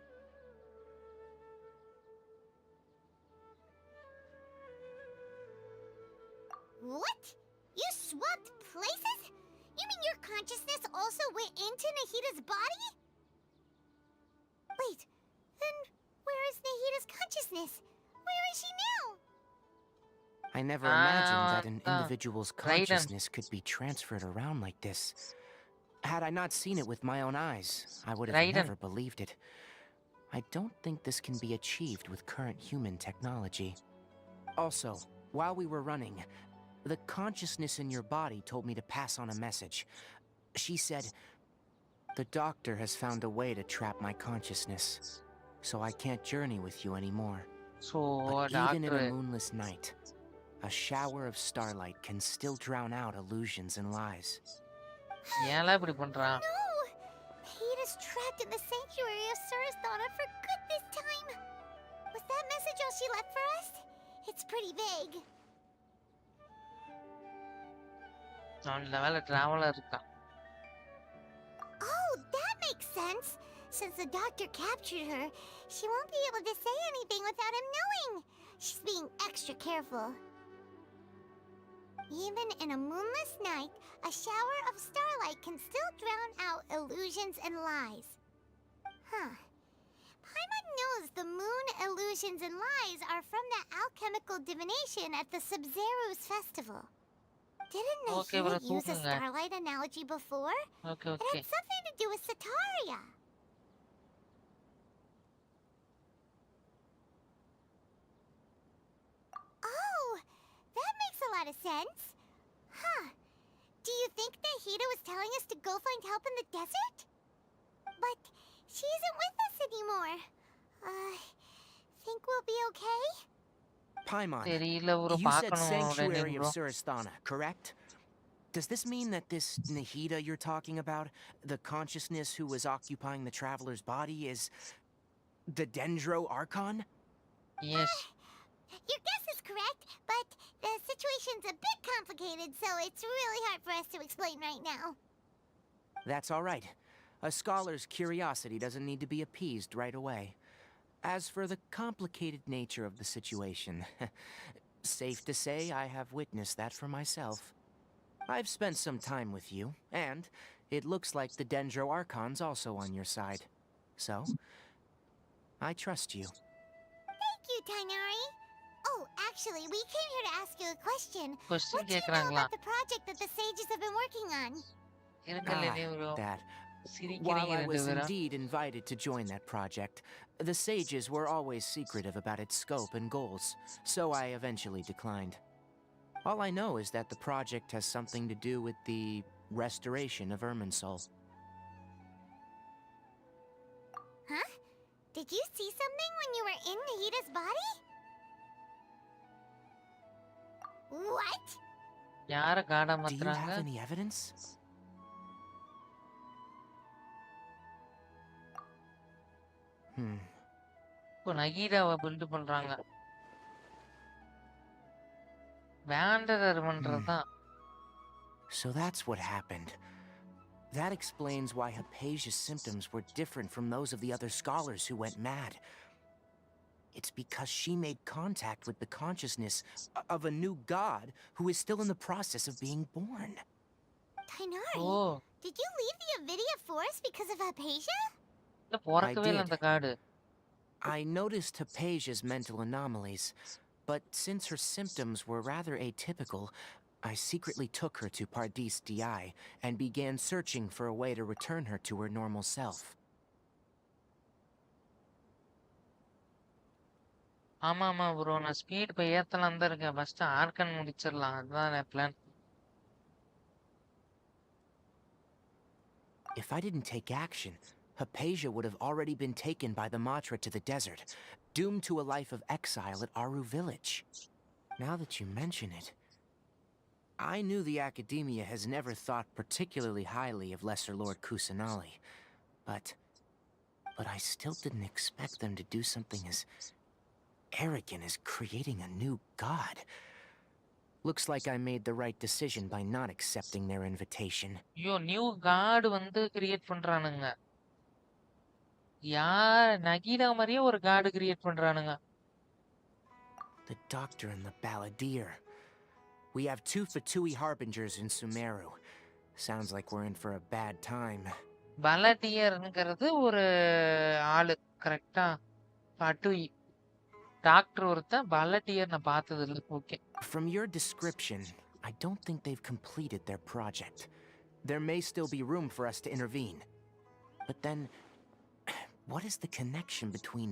What? You swapped places? You mean your consciousness also went into Nahida's body? Wait, then where is Nahida's consciousness? Where is she now? I never imagined that an individual's consciousness could be transferred around like this. Had I not seen it with my own eyes, I would have never believed it. I don't think this can be achieved with current human technology. Also, while we were running, the consciousness in your body told me to pass on a message. She said, "The doctor has found a way to trap my consciousness, so I can't journey with you anymore." But even in a moonless night, a shower of starlight can still drown out illusions and lies. ஏன்ல இப்படி பண்றான்? No! Nahida's trapped in the sanctuary of Surasthana for good this time. Was that message all she left for us? It's pretty vague. அவன் லெவல்ல traveller இருக்கான். Oh, that makes sense. Since the doctor captured her, she won't be able to say anything without him knowing. She's being extra careful. Even in a moonless night, a shower of starlight can still drown out illusions and lies. Huh. Paimon knows the moon illusions and lies are from the alchemical divination at the Sub-Zero's festival. Didn't Nahida use a starlight analogy before? Okay. It had something to do with Sataria. Oh, that makes a lot of sense. Huh. Do you think Nahida was telling us to go find help in the desert? But she isn't with us anymore. Think we'll be okay? Paimon, தெரியல bro, you said பார்க்கணும் Sanctuary of bro. Surasthana, correct? Does this mean that this Nahida you're talking about, the consciousness who was occupying the traveler's body, is the Dendro Archon? Yes. Your guess is correct, but the situation's a bit complicated, so it's really hard for us to explain right now. That's all right. A scholar's curiosity doesn't need to be appeased right away. As for the complicated nature of the situation, safe to say I have witnessed that for myself. I've spent some time with you, and it looks like the Dendro Archon's also on your side. So, I trust you. Thank you, Tainari. Oh, actually, we came here to ask you a question. Question What do you know கேக்குறாங்களா? about the project that the sages have been working on? இருக்கல்ல bro. That. While சிரிக்கிறீங்க I ரெண்டு was பேரும். indeed invited to join that project, the sages were always secretive about its scope and goals, so I eventually declined. All I know is that the project has something to do with the restoration of Irminsul. Huh? Did you see something when you were in Nahida's body? What? யார காடா Do you மாத்துறாங்க? have any evidence? இப்போ நகீடாவை build பண்றாங்க. வேண்டரர் பண்றதுதான். So that's what happened. That explains why Hypatia's symptoms were different from those of the other scholars who went mad. It's because she made contact with the consciousness of a new god who is still in the process of being born. Tainari, Oh. did you leave the Avidia Forest because of Hypatia? இல்ல பொறக்கவே இல்ல அந்த காடு. I noticed Hypatia's mental anomalies, but since her symptoms were rather atypical, I secretly took her to Pardis DI and began searching for a way to return her to her normal self. ஆமா bro, நான் speed இப்போ ஏத்தலாம் தான் இருக்கேன். First organ முடிச்சிடலாம், அதுதான் என் plan. If I didn't take action, Hypatia would have already been taken by the Matra to the desert, doomed to a life of exile at Aru village. Now that you mention it, I knew the Academia has never thought particularly highly of Lesser Lord Kusanali, but I still didn't expect them to do something as arrogant as creating a new god. Looks like I made the right decision by not accepting their invitation. ஐயோ, new card வந்து create பண்றானுங்க. யார் நகீடா மாதிரியே ஒரு card create பண்றானுங்க. The doctor and the balladeer. We have 2 Fatui harbingers in Sumeru. Sounds like we're in for a bad time. பலடியர்ங்கிறது ஒரு ஆளு, கரெக்டா? பட்டுய் டாக்டர் ஒருத்தன், பலடியர் நான் பார்த்தது இல்லை. Okay. From your description, I don't think they've completed their project. There may still be room for us to intervene. But then, what is the connection between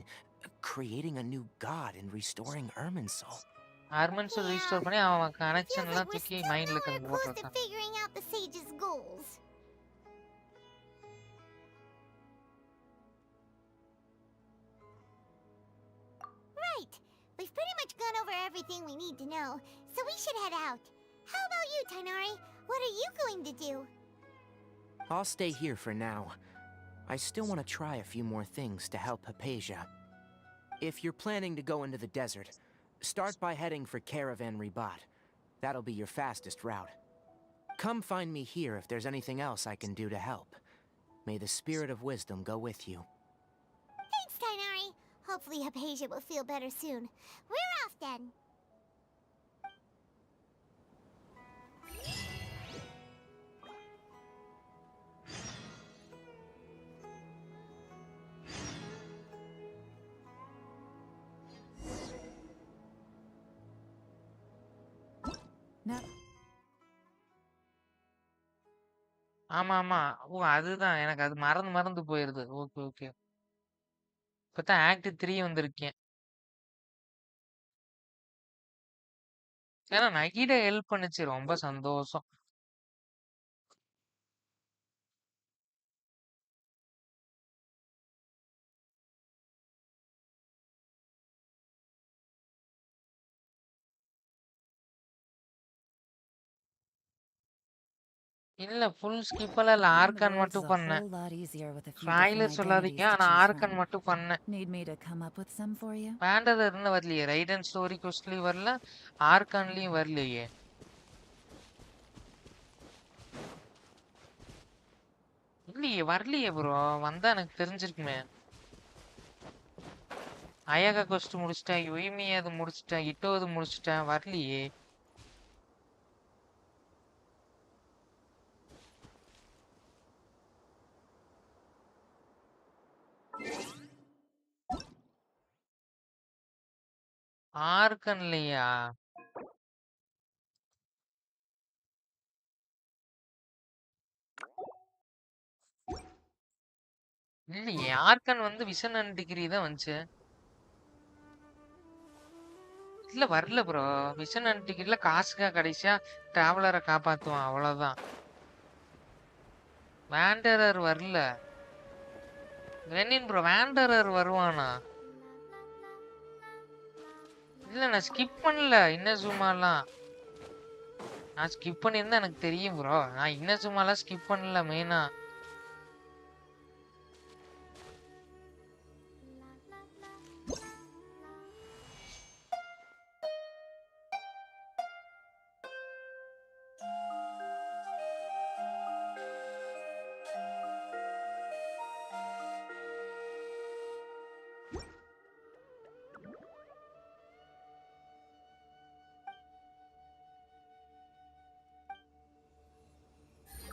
creating a new god and restoring Irminsul? Irminsul restore பண்ணி அவன் connection எல்லாம் தூக்கி மைண்ட்ல connect போட்டுறான். Figuring out the sage's goals. Right. We've pretty much gone over everything we need to know, so we should head out. How about you, Tainari? What are you going to do? I'll stay here for now. I still want to try a few more things to help Hypatia. If you're planning to go into the desert, start by heading for Caravan Ribat. That'll be your fastest route. Come find me here if there's anything else I can do to help. May the spirit of wisdom go with you. Thanks, Tainari. Hopefully Hypatia will feel better soon. We're off then. ஆமா. ஓ, அதுதான் எனக்கு அது மறந்து போயிருது. Okay. இப்பதான் act 3 வந்திருக்கேன். ஏன்னா நகீட help பண்ணுச்சு, ரொம்ப சந்தோஷம். இல்ல ஃபுல் ஸ்கிப் எல்லாம் இல்ல, ஆர்கான் மட்டும் பண்ணேன். ஸ்பாயிலர் சொல்லாதீங்க, ஆனா ஆர்கான் மட்டும் பண்ணேன். வேண்டது இருந்து வரலையே, ரைடன் ஸ்டோரி கொஸ்ட்லயும் வரல, ஆர்கான்லயும் வரலையே. இல்லையே, வரலையே ப்ரோ. வந்தா எனக்கு தெரிஞ்சிருக்குமே. அயகா கொஸ்ட் முடிச்சிட்டேன், யுய்மி அது முடிச்சிட்டேன், இட்டோது முடிச்சிட்டேன், வரலையே. ஆர்கன்லையா? இல்லையே, ஆர்கன் வந்து விஷன் அண்ட் டிகிரி தான் வந்துச்சு. இல்ல வரல ப்ரோ. விஷன் அண்ட் டிக்கெட்ல காசுக்கா கடைசியா டிராவலரை காப்பாத்துவான் அவ்வளவுதான். வேண்டரர் வரல. ரெனின் ப்ரோ வேண்டரர் வருவானா? இல்ல நான் ஸ்கிப் பண்ணல இன்னசுமாலாம். நான் ஸ்கிப் பண்ணியிருந்தா எனக்கு தெரியும் ப்ரோ. நான் இன்னசுமாலாம் ஸ்கிப் பண்ணல மெயினா.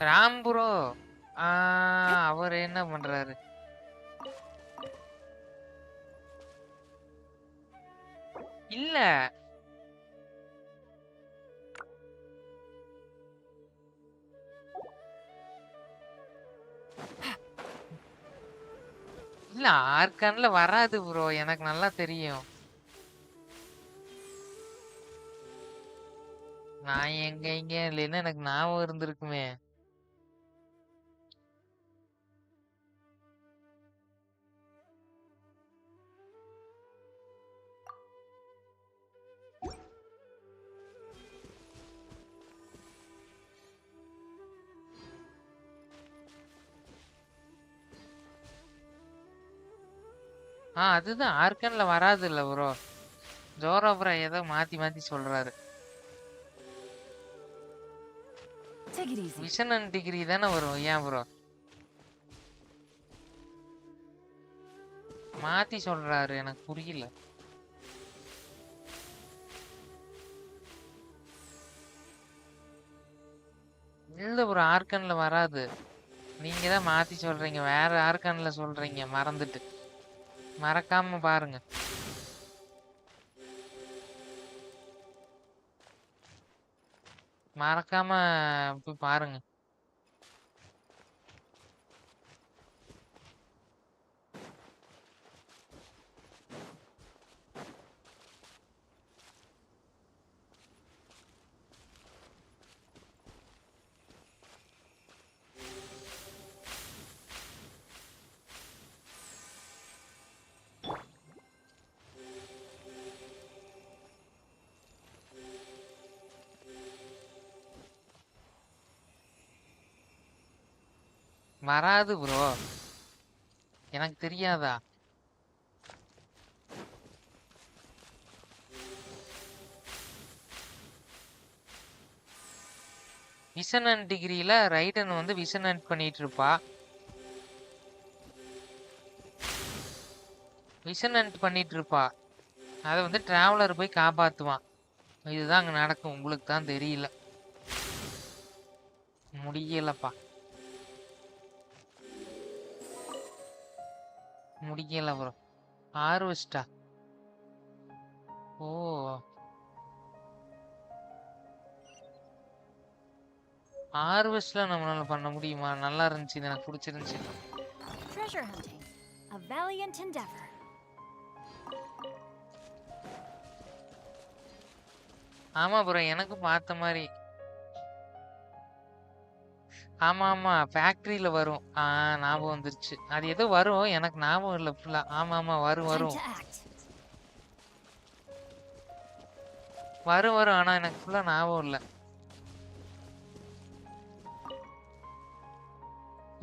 ராம் ப்ரோ அவர் என்ன பண்றாரு? இல்ல இல்ல ஆர்கான்ல வராது ப்ரோ. எனக்கு நல்லா தெரியும். நான் எங்க இல்லைன்னா எனக்கு ஞாபகம் இருந்திருக்குமே. அதுதான் ஆர்கன்ல வராது இல்ல ப்ரோ. ஜோரா ப்ரோ ஏதோ மாத்தி மாத்தி சொல்றாரு. விஷன் அண்ட் டிகிரி தானே வரும். ஏன் ப்ரோ மாத்தி சொல்றாரு? எனக்கு புரியல. இல்ல ப்ரோ ஆர்கன்ல வராது. நீங்க தான் மாத்தி சொல்றீங்க. வேற ஆர்கன்ல சொல்றீங்க மறந்துட்டு. மறக்காம பாருங்க. மறக்காம போய் பாருங்க. வராது ப்ரோ. எனக்கு தெரியாதா? விஷன் அண்ட் டிகிரியில ரைடன் வந்து விஷன் அண்ட் பண்ணிட்டு இருப்பா. விஷன் அண்ட் பண்ணிட்டு இருப்பா. அதை வந்து டிராவலர் போய் காப்பாத்துவான். இதுதான் அங்க நடக்கும். உங்களுக்கு தான் தெரியல. முடியலப்பா. முடியல ப்ரோ. ஹார்வெஸ்டா? ஓ ஹார்வெஸ்ட்ல நம்மளால பண்ண முடியுமா? நல்லா இருந்துச்சு. இது எனக்கு பிடிச்சிருந்துச்சு. Treasure hunting, a valiant endeavor. ஆமா ப்ரோ எனக்கு பார்த்த மாதிரி. ஆமா ஆமா ஃபேக்டரியில வரும். ஞாபகம் வந்துருச்சு. அது ஏதோ வரும். எனக்கு ஞாபகம் இல்லை ஃபுல்லா. ஆமா ஆமா வரும் Time வரும் to act. வரும் வரும். ஆனா எனக்கு ஃபுல்லா ஞாபகம் இல்லை.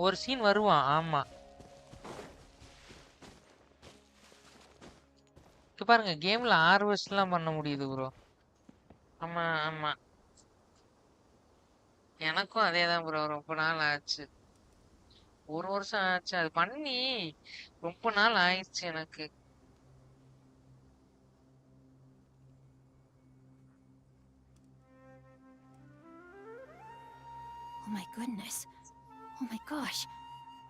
ஒரு சீன் வருவான். ஆமா இங்க பாருங்க கேம்ல ஹார்வெஸ்ட் எல்லாம் பண்ண முடியுது ப்ரோ. ஆமா ஆமா எனக்கும் அதேதான் ப்ரோ. ரொம்ப நாள் ஆச்சு. ஒரு வருஷம் ஆச்சு அது பண்ணி. ரொம்ப நாள் ஆயிடுச்சு எனக்கு. Oh my goodness. Oh my gosh.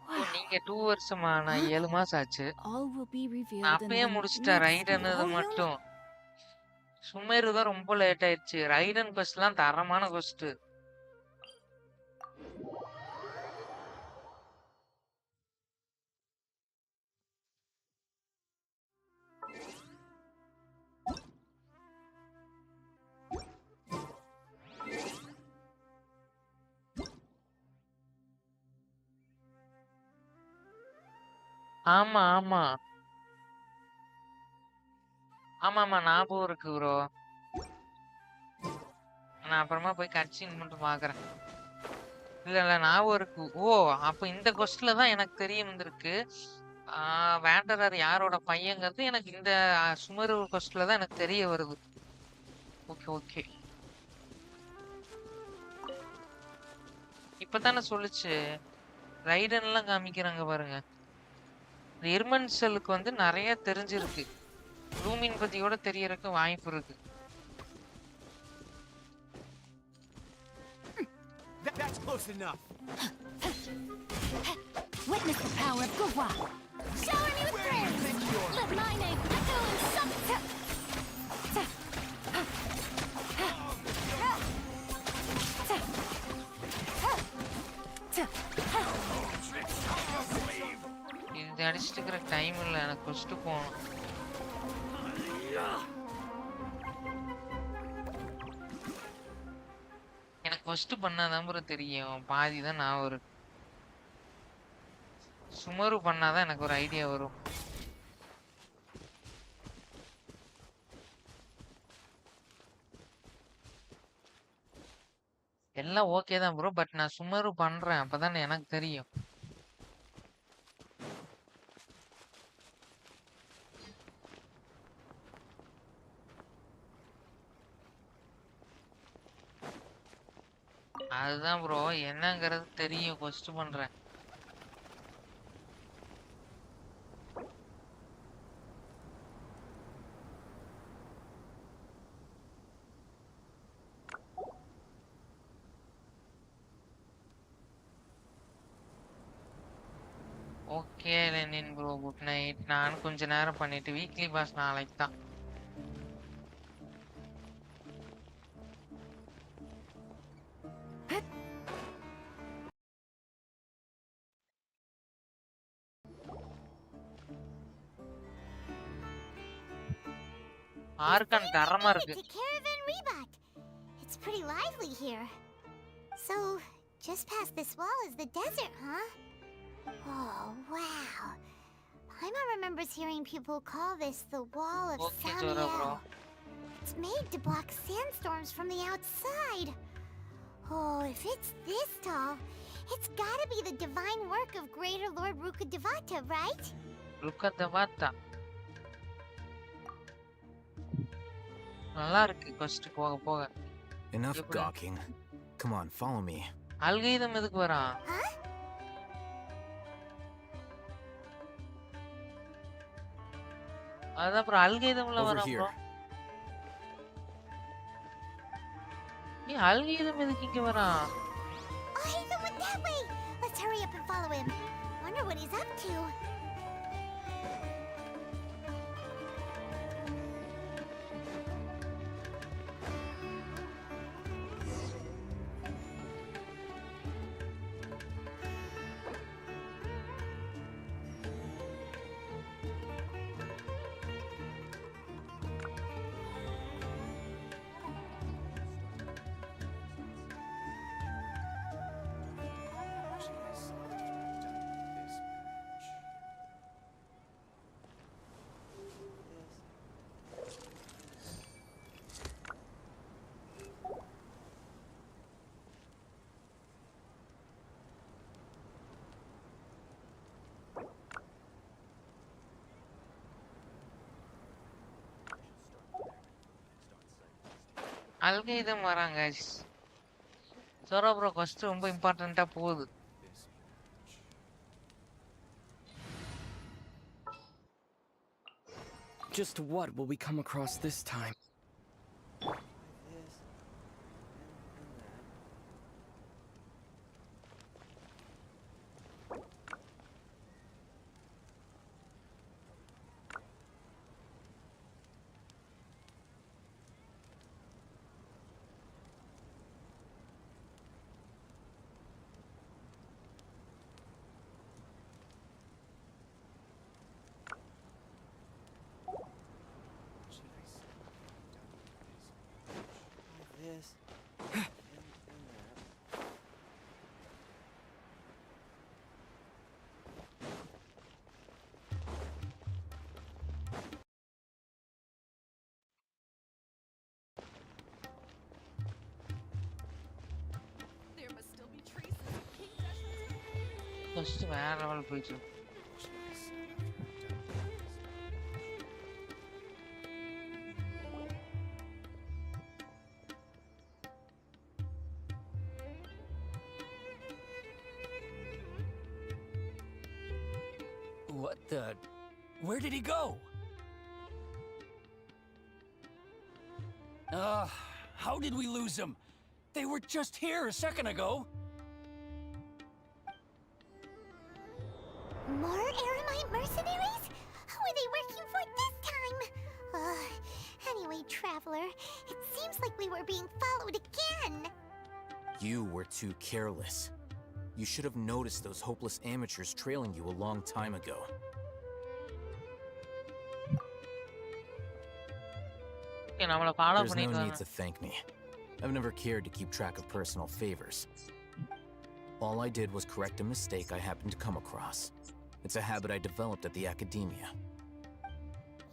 O Wow. நீங்க 2 வருஷமா? நான் 7 மாசம் ஆச்சு. All will be நான் revealed in அப்பயே the முடிச்சிட்டேன் next ரைடன்னு volume. மட்டும். சுமேரு தான் ரொம்ப லேட் ஆயிடுச்சு. ரைடன் கொஸ்ட் எல்லாம் தரமான கொஸ்ட். ஆமா ஆமா ஆமா ஆமா ஞாபகம் இருக்கு ப்ரோ. நான் அப்புறமா போய் கட்சின் மட்டும் பாக்குறேன். இல்ல ஞாபகம் இருக்கு. ஓ அப்ப இந்த கொஸ்ட்ல தான் எனக்கு தெரிய வந்திருக்கு. வேண்டரர் யாரோட பையங்கிறது எனக்கு இந்த சுமரு கொஸ்ட்ல தான் எனக்கு தெரிய வருது. ஓகே ஓகே இப்பதானே சொல்லுச்சு. ரைடன்லாம் காமிக்கிறாங்க பாருங்க. எர்மன்சலுக்கு வந்து நிறைய தெரிஞ்சிருக்கு. லூமின் பத்தியோட தெரியறதுக்கு வாய்ப்பு இருக்கு. That's close enough. Witness the power of Gua. Shower me with prayers. Let my name echo in some. இது அடிச்சிட்டு இருக்கிற டைம் இல்ல, எனக்கு ஃபர்ஸ்ட் போகணும். எனக்கு ஃபர்ஸ்ட் பண்ணாதான் ப்ரோ தெரியும். பாதி தான் நான் ஒரு சுமரு பண்ணாதான் எனக்கு ஒரு ஐடியா வரும். எல்லாம் ஓகே தான் ப்ரோ, பட் நான் சுமரு பண்றேன் அப்பதான் எனக்கு தெரியும். அதுதான் ப்ரோ என்னங்கிறது தெரியும். ஃபர்ஸ்ட் பண்றேன். Okay Lenin bro, good night. நான் கொஞ்ச நேரம் பண்ணிட்டு வீக்லி பாஸ் நாளைக்கு தான். ஆர்கன் தரமா இருக்கு. Caravan Rebot. It's pretty lively here. So, just past this wall is the desert, huh? Oh, wow. Paimon remembers hearing people call this the Wall of Samiel. It's made to block sandstorms from the outside. Oh, if it's this tall, it's gotta be the divine work of Greater Lord Rukkhadevata, right? Rukkhadevata. நல்லா இருக்கு first போக போக. Enough gawking. Come on, follow me. அல்கைதம் எதுக்கு வரான்? அதான் அப்புறம் அல்கைதம்ல வரான் bro. நீ அல்கைதம் எதுக்கு இங்க வரான்? Oh, hey, the one that way. Let's hurry up and follow him. Wonder what he's up to. அல்கைதம் வராங்க. சோரா ப்ரோ ஃபர்ஸ்ட் ரொம்ப இம்பார்ட்டன்ட்டா போகுது. Just what will we come across this time? Quest வேற level போயிட்டு இருக்கு. What the? Where did he go? How did we lose them? They were just here a second ago. More Eremite mercenaries? Who are they working for this time? Anyway, Traveler, it seems like we were being followed again. You were too careless. You should have noticed those hopeless amateurs trailing you a long time ago. There's no need to thank me. I've never cared to keep track of personal favors. All I did was correct a mistake I happened to come across. It's a habit I developed at the academia.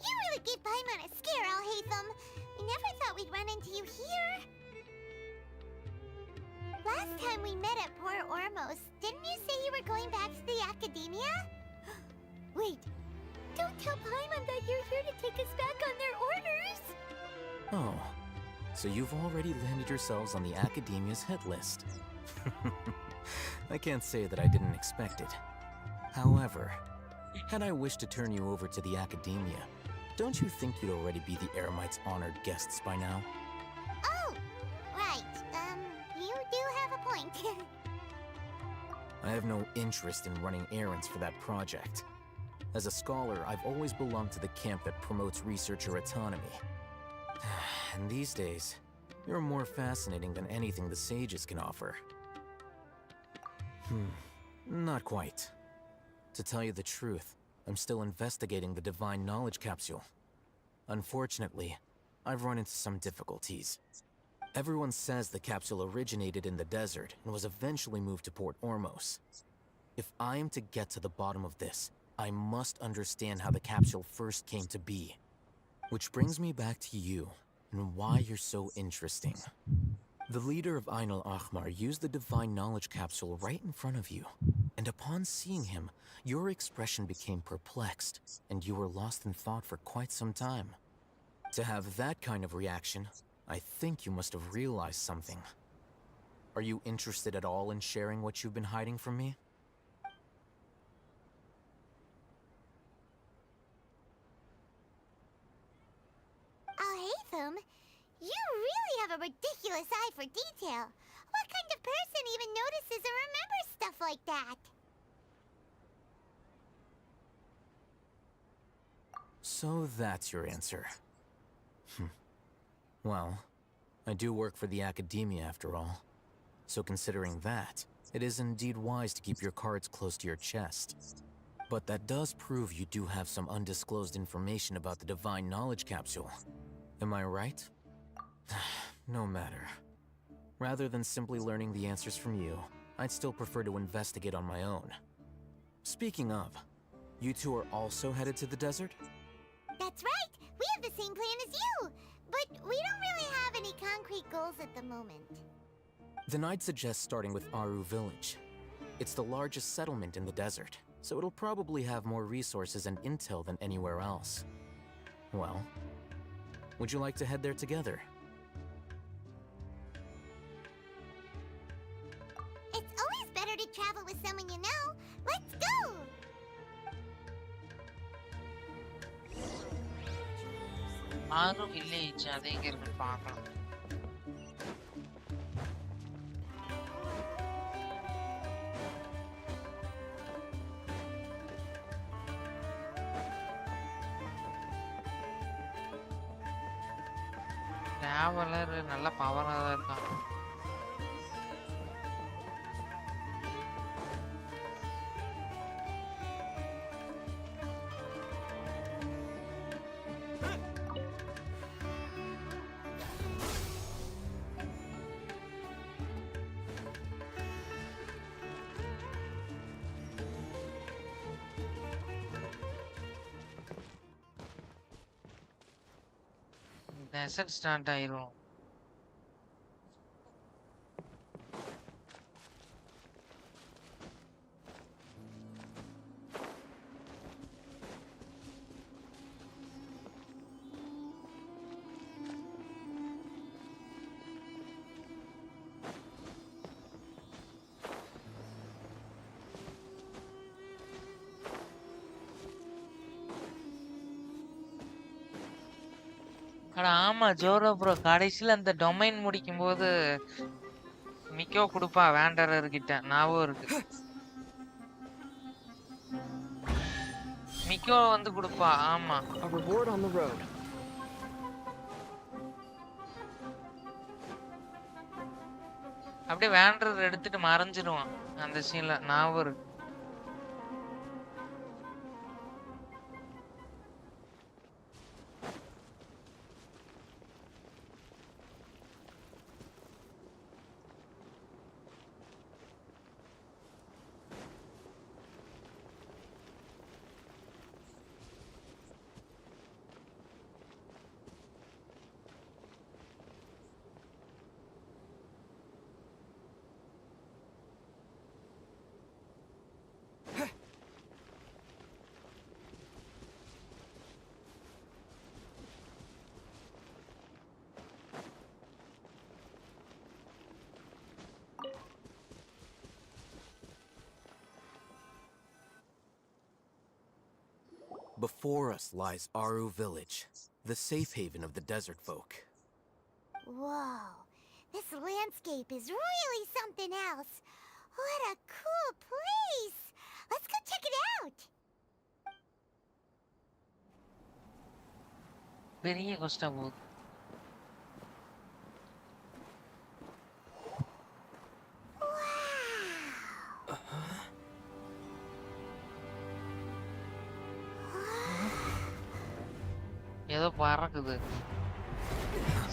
You really gave Paimon a scare, Alhaitham. We never thought we'd run into you here. Last time we met at Port Ormos, didn't you say you were going back to the academia? Wait, don't tell Paimon that you're here to take us back on their orders! Oh, so you've already landed yourselves on the academia's hit list. I can't say that I didn't expect it. However, had I wished to turn you over to the academia, don't you think you'd already be the Eremites' honored guests by now? Oh, right. You do have a point. I have no interest in running errands for that project. As a scholar, I've always belonged to the camp that promotes researcher autonomy. And these days, you're more fascinating than anything the sages can offer. Not quite. To tell you the truth, I'm still investigating the Divine Knowledge Capsule. Unfortunately, I've run into some difficulties. Everyone says the capsule originated in the desert and was eventually moved to Port Ormos. If I am to get to the bottom of this, I must understand how the capsule first came to be. Which brings me back to you, and why you're so interesting. The leader of Ain al-Ahmar used the Divine Knowledge Capsule right in front of you, and upon seeing him, your expression became perplexed, and you were lost in thought for quite some time. To have that kind of reaction, I think you must have realized something. Are you interested at all in sharing what you've been hiding from me? Alhaitham, you really have a ridiculous eye for detail. What kind of person even notices or remembers stuff like that? So that's your answer. Well, I do work for the academia after all. So considering that, it is indeed wise to keep your cards close to your chest. But that does prove you do have some undisclosed information about the Divine Knowledge Capsule. Am I right? No matter. Rather than simply learning the answers from you, I'd still prefer to investigate on my own. Speaking of, you two are also headed to the desert? That's right! We have the same plan as you! But we don't really have any concrete goals at the moment. Then I'd suggest starting with Aru Village. It's the largest settlement in the desert, so it'll probably have more resources and intel than anywhere else. Well, would you like to head there together? It's always better to travel with someone you know. Let's go! Aru Village, அது எங்க இருக்குன்னு பார்க்கலாம். Traveller நல்ல பவரா தான் இருக்கான். Dessert start ஆயிரும். அட ஆமா ஜோரோ ப்ரோ கடைசியில அந்த டொமைன் முடிக்கும்போது மிக்கோ கொடுப்பா வேண்டரர் கிட்ட ஞாபகம் இருக்கு. மிக்கோ வந்து கொடுப்பா ஆமா. A reward on the road. அப்படியே வேண்டரர் எடுத்துட்டு மறைஞ்சிருவான் அந்த சீன்ல ஞாபகம் இருக்கு. Before us lies Aru Village, the safe haven of the desert folk. Whoa, this landscape is really something else. What a cool place! Let's go check it out! பெரிய கஷ்டம் போகுது. ஏதோ பறக்குது.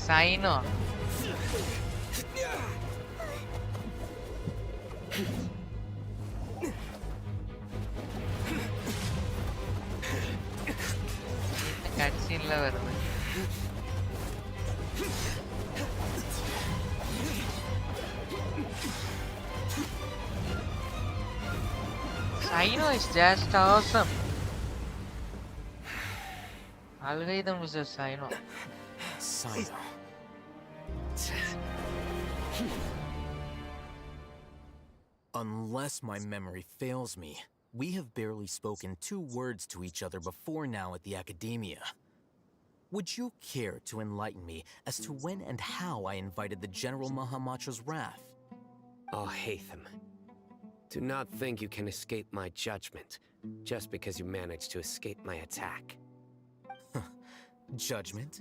சைனோ கட்சின்ல வருது. Sino is just awesome. Algorithm is a Sino. Sino. Unless my memory fails me, we have barely spoken 2 words to each other before now at the Academia. Would you care to enlighten me as to when and how I invited the General Mahamatra's wrath? Oh, Hatham. Do not think you can escape my judgment, just because you managed to escape my attack. Judgment?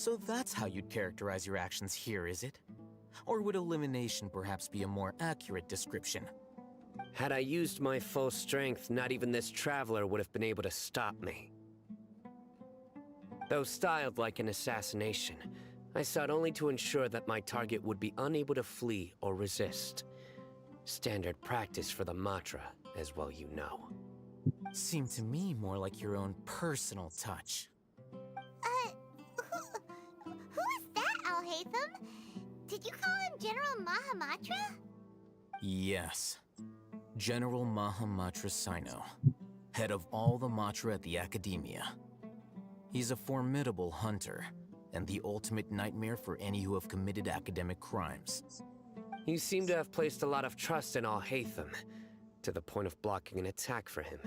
So that's how you'd characterize your actions here, is it? Or would elimination perhaps be a more accurate description? Had I used my full strength, not even this traveler would have been able to stop me. Though styled like an assassination, I sought only to ensure that my target would be unable to flee or resist. Standard practice for the Matra, as well you know. Seemed to me more like your own personal touch. Who is that, Alhaitham? Did you call him General Mahamatra? Yes. General Mahamatra Sino, head of all the Matra at the Academia. He's a formidable hunter, and the ultimate nightmare for any who have committed academic crimes. You seem to have placed a lot of trust in Alhaitham, to the point of blocking an attack for him.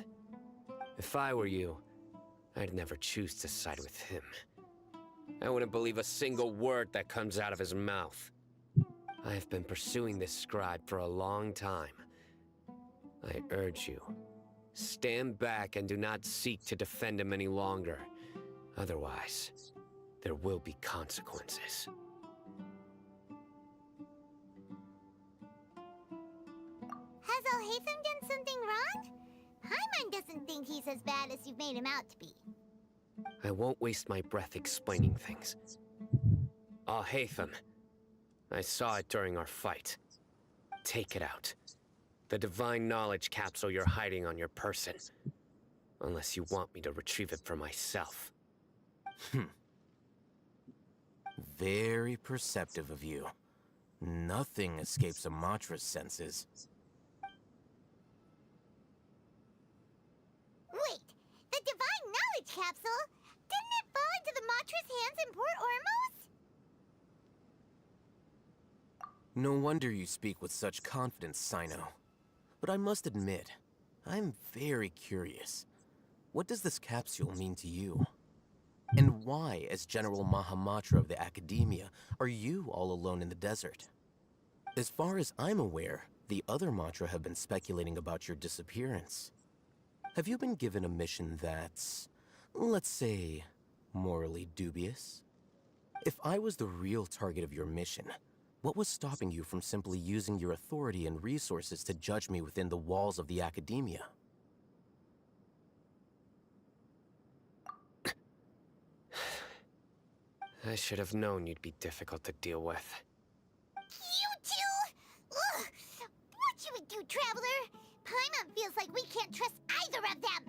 If I were you, I'd never choose to side with him. I wouldn't believe a single word that comes out of his mouth. I have been pursuing this scribe for a long time. I urge you, stand back and do not seek to defend him any longer. Otherwise, there will be consequences. Has Alhaitham done something wrong? Paimon doesn't think he's as bad as you've made him out to be. I won't waste my breath explaining things. Alhaitham, I saw it during our fight. Take it out. The divine knowledge capsule you're hiding on your person. Unless you want me to retrieve it for myself. Very perceptive of you. Nothing escapes a Matra's senses. Wait, the divine knowledge capsule? Didn't it fall into the Matra's hands in Port Ormos? No wonder you speak with such confidence, Sino. But I must admit, I'm very curious. What does this capsule mean to you? And why, as General Mahamatra of the Academia, are you all alone in the desert? As far as I'm aware, the other Matra have been speculating about your disappearance. Have you been given a mission that's, let's say, morally dubious? If I was the real target of your mission, what was stopping you from simply using your authority and resources to judge me within the walls of the Academia? I should have known you'd be difficult to deal with. You two? Ugh! What should we do, Traveler? Paimon feels like we can't trust either of them.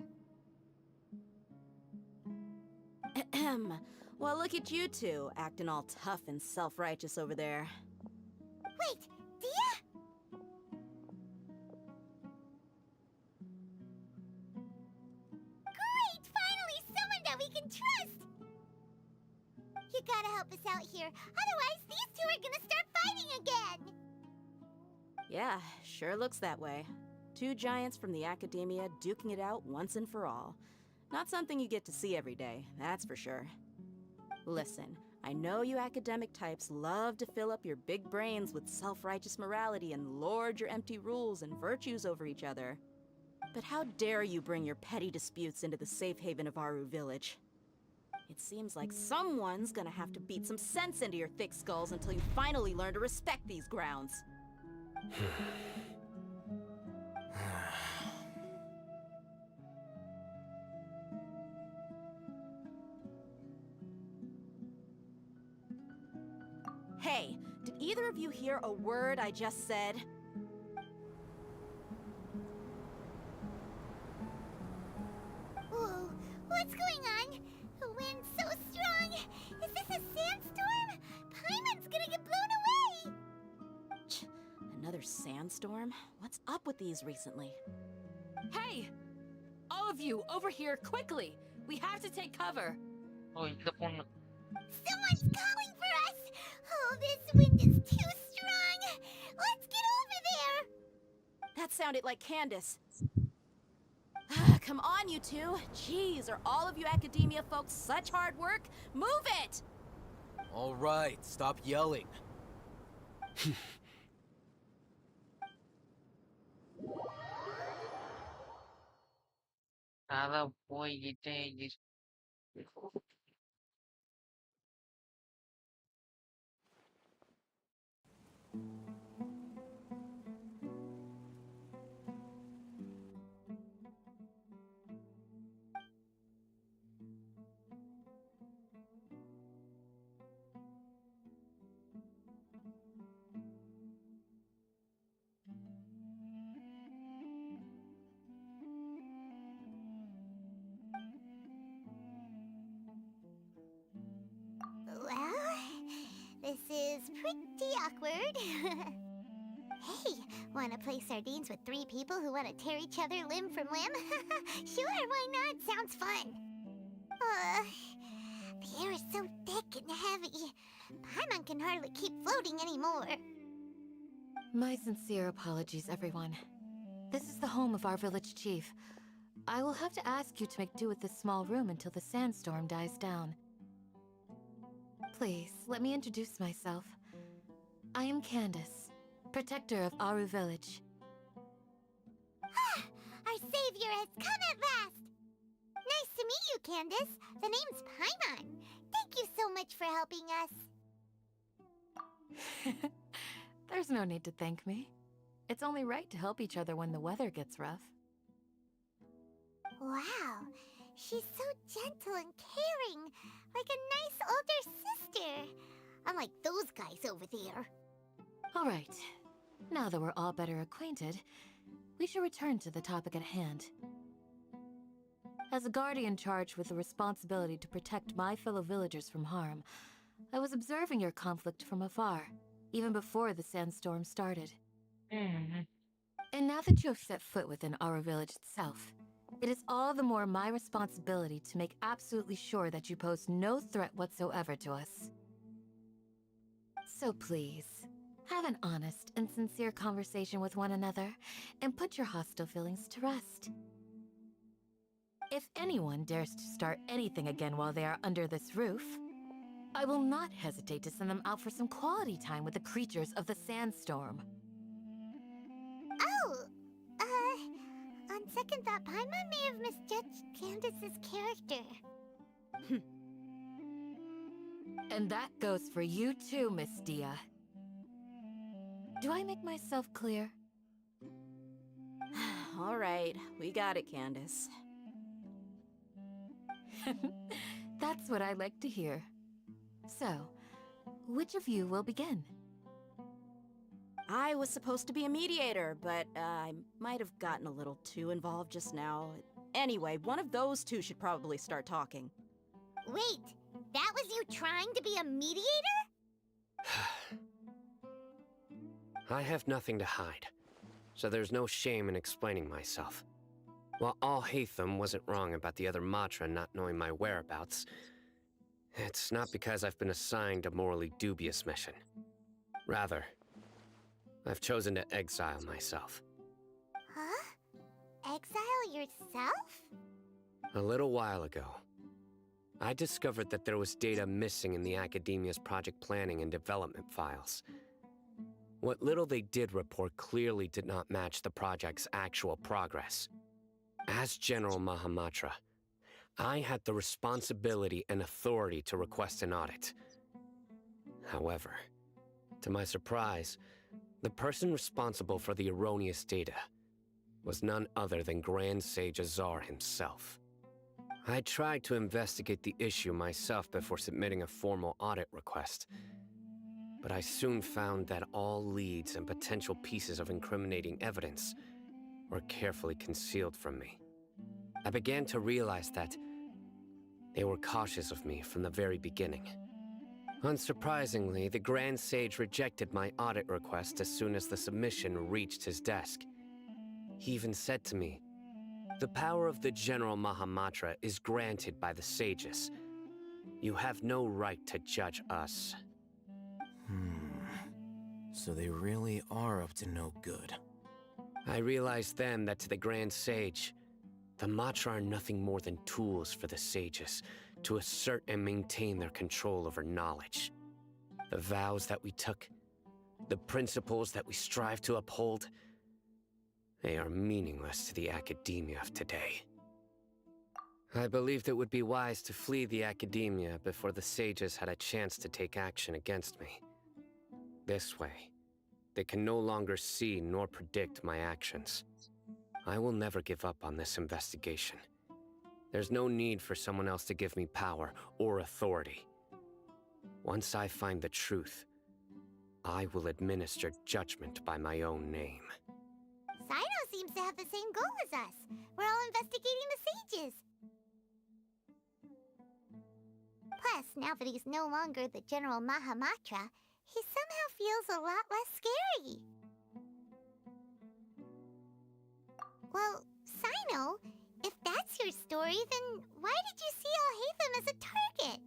Ahem. Well, look at you two, acting all tough and self-righteous over there. Wait, Dia? Great! Finally, someone that we can trust! You gotta help us out here, otherwise these two are gonna start fighting again! Yeah, sure looks that way. Two giants from the Academia duking it out once and for all. Not something you get to see every day, that's for sure. Listen, I know you academic types love to fill up your big brains with self-righteous morality and lord your empty rules and virtues over each other. But how dare you bring your petty disputes into the safe haven of Aru Village? It seems like someone's gonna have to beat some sense into your thick skulls until you finally learn to respect these grounds. Hey, did either of you hear a word I just said? Whoa, what's going on? The wind's so strong! Is this a sandstorm? Paimon's gonna get blown away! Another sandstorm? What's up with these recently? Hey! All of you, over here, quickly! We have to take cover! Oh, இந்த பொண்ணு. Someone's calling for us! Oh, this wind is too strong! Let's get over there! That sounded like Candace. Come on, you two. Jeez, are all of you Academia folks such hard work? Move it! All right, stop yelling. கதை போய்கிட்டே இருக்கு. Well, this is pretty awkward. Hey, wanna play sardines with three people who wanna tear each other limb from limb? Sure, why not? Sounds fun. The air is so thick and heavy. Paimon can hardly keep floating anymore. My sincere apologies, everyone. This is the home of our village chief. I will have to ask you to make do with this small room until the sandstorm dies down. Please, let me introduce myself. I am Candace, protector of Aru Village. Our savior has come at last! Nice to meet you, Candace. The name's Paimon. Thank you so much for helping us. There's no need to thank me. It's only right to help each other when the weather gets rough. Wow, she's so gentle and caring, like a nice older sister. Unlike those guys over there. All right. Now that we're all better acquainted, we should return to the topic at hand. As a guardian charged with the responsibility to protect my fellow villagers from harm, I was observing your conflict from afar, even before the sandstorm started. And now that you have set foot within our village itself, it is all the more my responsibility to make absolutely sure that you pose no threat whatsoever to us. So please, have an honest and sincere conversation with one another, and put your hostile feelings to rest. If anyone dares to start anything again while they are under this roof, I will not hesitate to send them out for some quality time with the creatures of the sandstorm. Oh, on second thought, Paimon may have misjudged Candace's character. And that goes for you too, Miss Dia. Do I make myself clear? All right, we got it, Candace. That's what I like to hear. So, which of you will begin? I was supposed to be a mediator, but I might have gotten a little too involved just now. Anyway, one of those two should probably start talking. Wait, that was you trying to be a mediator? I have nothing to hide, so there's no shame in explaining myself. While Alhaitham wasn't wrong about the other Matra not knowing my whereabouts, it's not because I've been assigned a morally dubious mission. Rather, I've chosen to exile myself. Huh? Exile yourself? A little while ago, I discovered that there was data missing in the Academia's project planning and development files. What little they did report clearly did not match the project's actual progress. As General Mahamatra, I had the responsibility and authority to request an audit. However, to my surprise, the person responsible for the erroneous data was none other than Grand Sage Azar himself. I tried to investigate the issue myself before submitting a formal audit request, but I soon found that all leads and potential pieces of incriminating evidence were carefully concealed from me. I began to realize that they were cautious of me from the very beginning. Unsurprisingly, the Grand Sage rejected my audit request as soon as the submission reached his desk. He even said to me, "The power of the General Mahamatra is granted by the sages. You have no right to judge us." So they really are up to no good. I realized then that to the Grand Sage, the Matra are nothing more than tools for the sages to assert and maintain their control over knowledge. The vows that we took, the principles that we strive to uphold, they are meaningless to the academia of today. I believed it would be wise to flee the academia before the sages had a chance to take action against me. This way, they can no longer see nor predict my actions. I will never give up on this investigation. There's no need for someone else to give me power or authority. Once I find the truth, I will administer judgment by my own name. Sino seems to have the same goal as us. We're all investigating the sages. Plus, now that he's no longer the General Mahamatra, he somehow feels a lot less scary. Well, Sino, if that's your story, then why did you see Alhaitham as a target?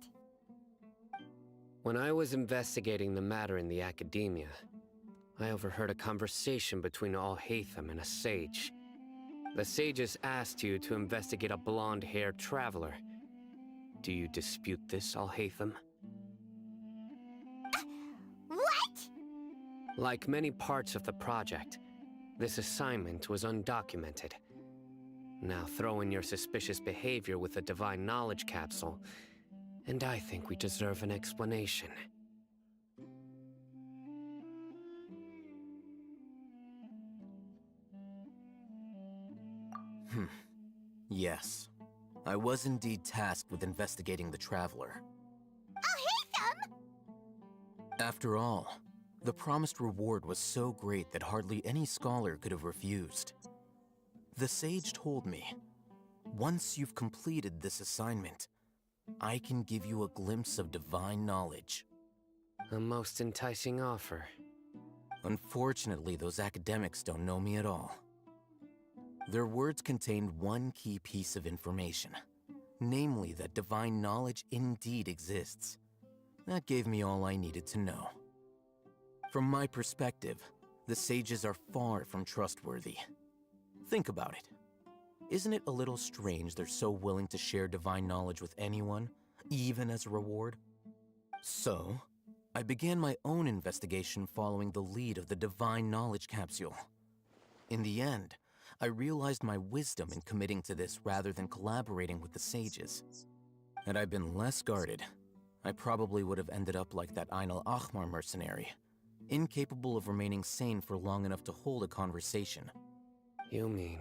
When I was investigating the matter in the academia, I overheard a conversation between Alhaitham and a sage. The sages asked you to investigate a blonde-haired traveler. Do you dispute this, Alhaitham? What? Like many parts of the project, this assignment was undocumented. Now throw in your suspicious behavior with a divine knowledge capsule, and I think we deserve an explanation. Yes. I was indeed tasked with investigating the Traveler. Alhaitham! After all, the promised reward was so great that hardly any scholar could have refused. The sage told me, once you've completed this assignment, I can give you a glimpse of divine knowledge. A most enticing offer. Unfortunately, those academics don't know me at all. Their words contained one key piece of information, namely that divine knowledge indeed exists. That gave me all I needed to know. From my perspective, the sages are far from trustworthy. Think about it. Isn't it a little strange they're so willing to share divine knowledge with anyone, even as a reward? So, I began my own investigation following the lead of the divine knowledge capsule. In the end, I realized my wisdom in committing to this rather than collaborating with the sages. Had I been less guarded, I probably would have ended up like that Ain al-Ahmar mercenary, incapable of remaining sane for long enough to hold a conversation. You mean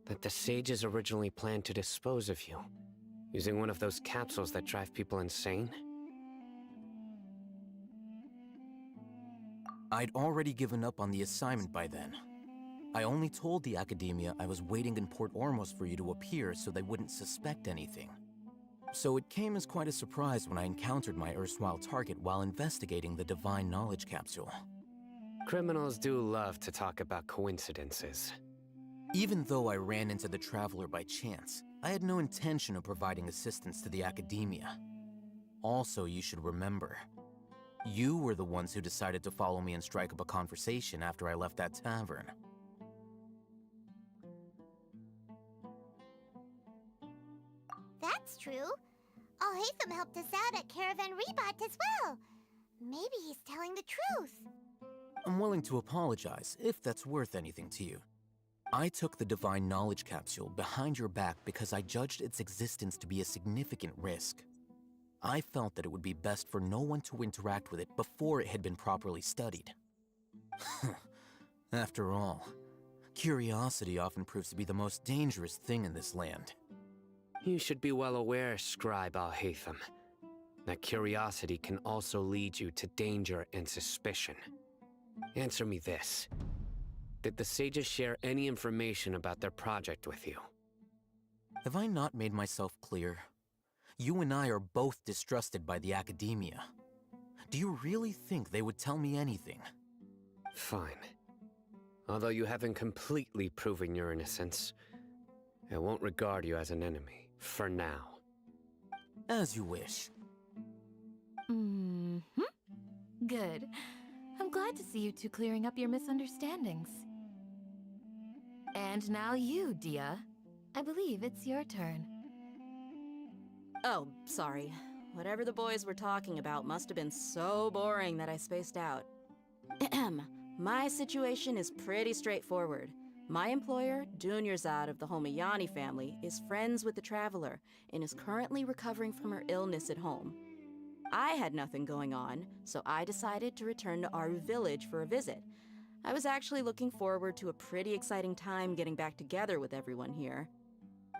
that the sages originally planned to dispose of you, using one of those capsules that drive people insane? I'd already given up on the assignment by then. I only told the Academia I was waiting in Port Ormos for you to appear so they wouldn't suspect anything. So it came as quite a surprise when I encountered my erstwhile target while investigating the Divine Knowledge Capsule. Criminals do love to talk about coincidences. Even though I ran into the Traveler by chance, I had no intention of providing assistance to the Academia. Also, you should remember, you were the ones who decided to follow me and strike up a conversation after I left that tavern. That's true. Alhaitham helped us out at Caravan Rebot as well. Maybe he's telling the truth. I'm willing to apologize, if that's worth anything to you. I took the Divine Knowledge Capsule behind your back because I judged its existence to be a significant risk. I felt that it would be best for no one to interact with it before it had been properly studied. After all, curiosity often proves to be the most dangerous thing in this land. You should be well aware, Scribe Alhaitham, that curiosity can also lead you to danger and suspicion. Answer me this. Did the sages share any information about their project with you? Have I not made myself clear? You and I are both distrusted by the Academia. Do you really think they would tell me anything? Fine. Although you haven't completely proven your innocence, I won't regard you as an enemy, for now. As you wish. Good. I'm glad to see you two clearing up your misunderstandings. And now you, Dia. I believe it's your turn. Oh, sorry. Whatever the boys were talking about must have been so boring that I spaced out. My situation is pretty straightforward. My employer, Dunyarzad of the Homayani family, is friends with the Traveler and is currently recovering from her illness at home. I had nothing going on, so I decided to return to Aru Village for a visit. I was actually looking forward to a pretty exciting time getting back together with everyone here.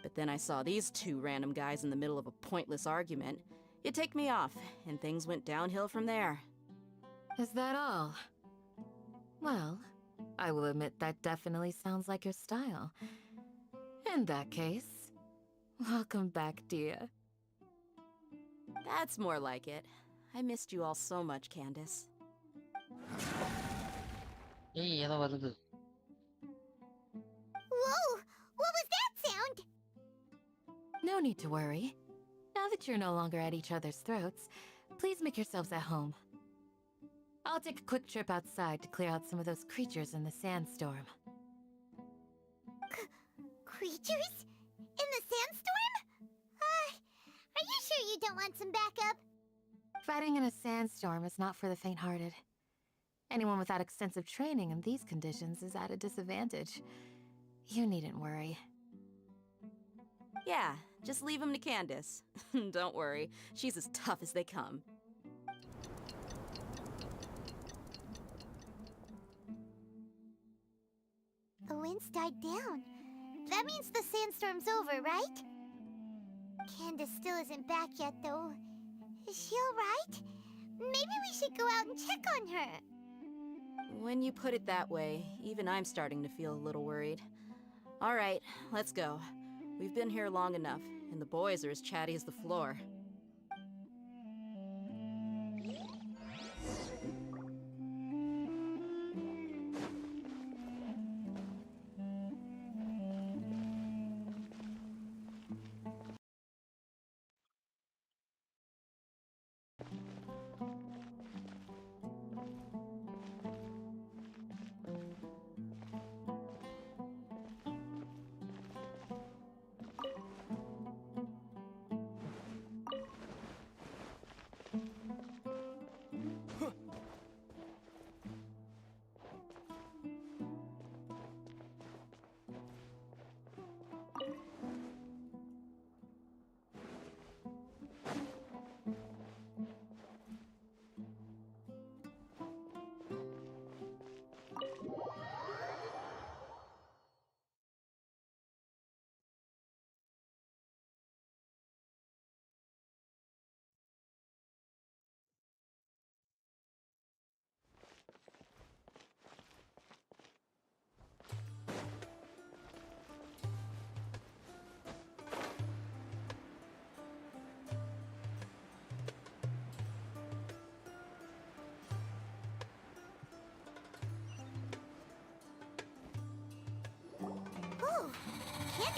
But then I saw these two random guys in the middle of a pointless argument. It ticked me off, and things went downhill from there. Is that all? Well, I will admit that definitely sounds like your style. In that case, welcome back, Dia. That's more like it. I missed you all so much, Candace. ஏதோ வருது. Whoa! What was that sound? No need to worry. Now that you're no longer at each other's throats, please make yourselves at home. I'll take a quick trip outside to clear out some of those creatures in the sandstorm. Creatures? In the sandstorm? Are you sure you don't want some backup? Fighting in a sandstorm is not for the faint-hearted. Anyone without extensive training in these conditions is at a disadvantage. You needn't worry. Yeah, just leave him to Candace. Don't worry, she's as tough as they come. The wind's died down. That means the sandstorm's over, right? Candace still isn't back yet, though. Is she alright? Maybe we should go out and check on her. When you put it that way, even I'm starting to feel a little worried. All right, let's go. We've been here long enough, and the boys are as chatty as the floor.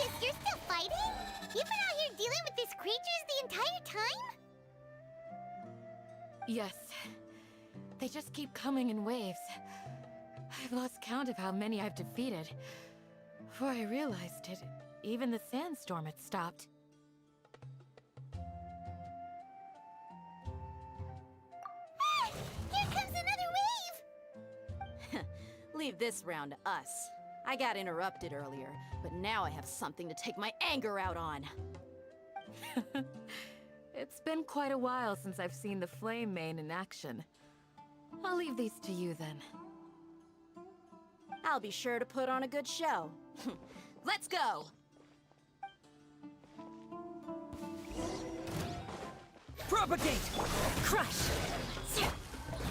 Sis, you're still fighting? You've been out here dealing with these creatures the entire time? Yes. They just keep coming in waves. I've lost count of how many I've defeated. Before I realized it, even the sandstorm had stopped. Ah! Here comes another wave! Leave this round to us. I got interrupted earlier, but now I have something to take my anger out on. It's been quite a while since I've seen the Flame Mane in action. I'll leave these to you then. I'll be sure to put on a good show. Let's go! Propagate! Crush!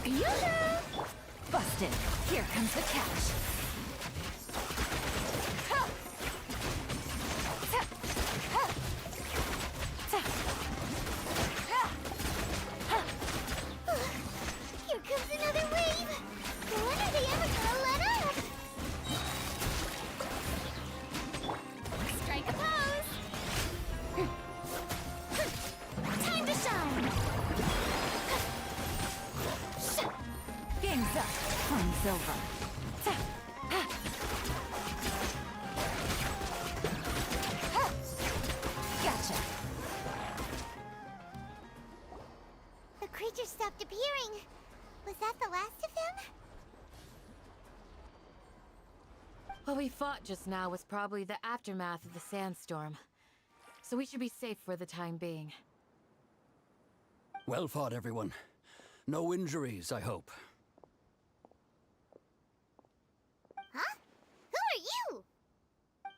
Yoo-hoo! Busted. Here comes the catch. Here comes another wave! When are they ever gonna let up? Strike a pose! Time to shine! Game's up. Flame's over. Gotcha. The creature stopped appearing. Was that the last of them? What we fought just now was probably the aftermath of the sandstorm. So we should be safe for the time being. Well fought, everyone. No injuries, I hope. Huh? Who are you?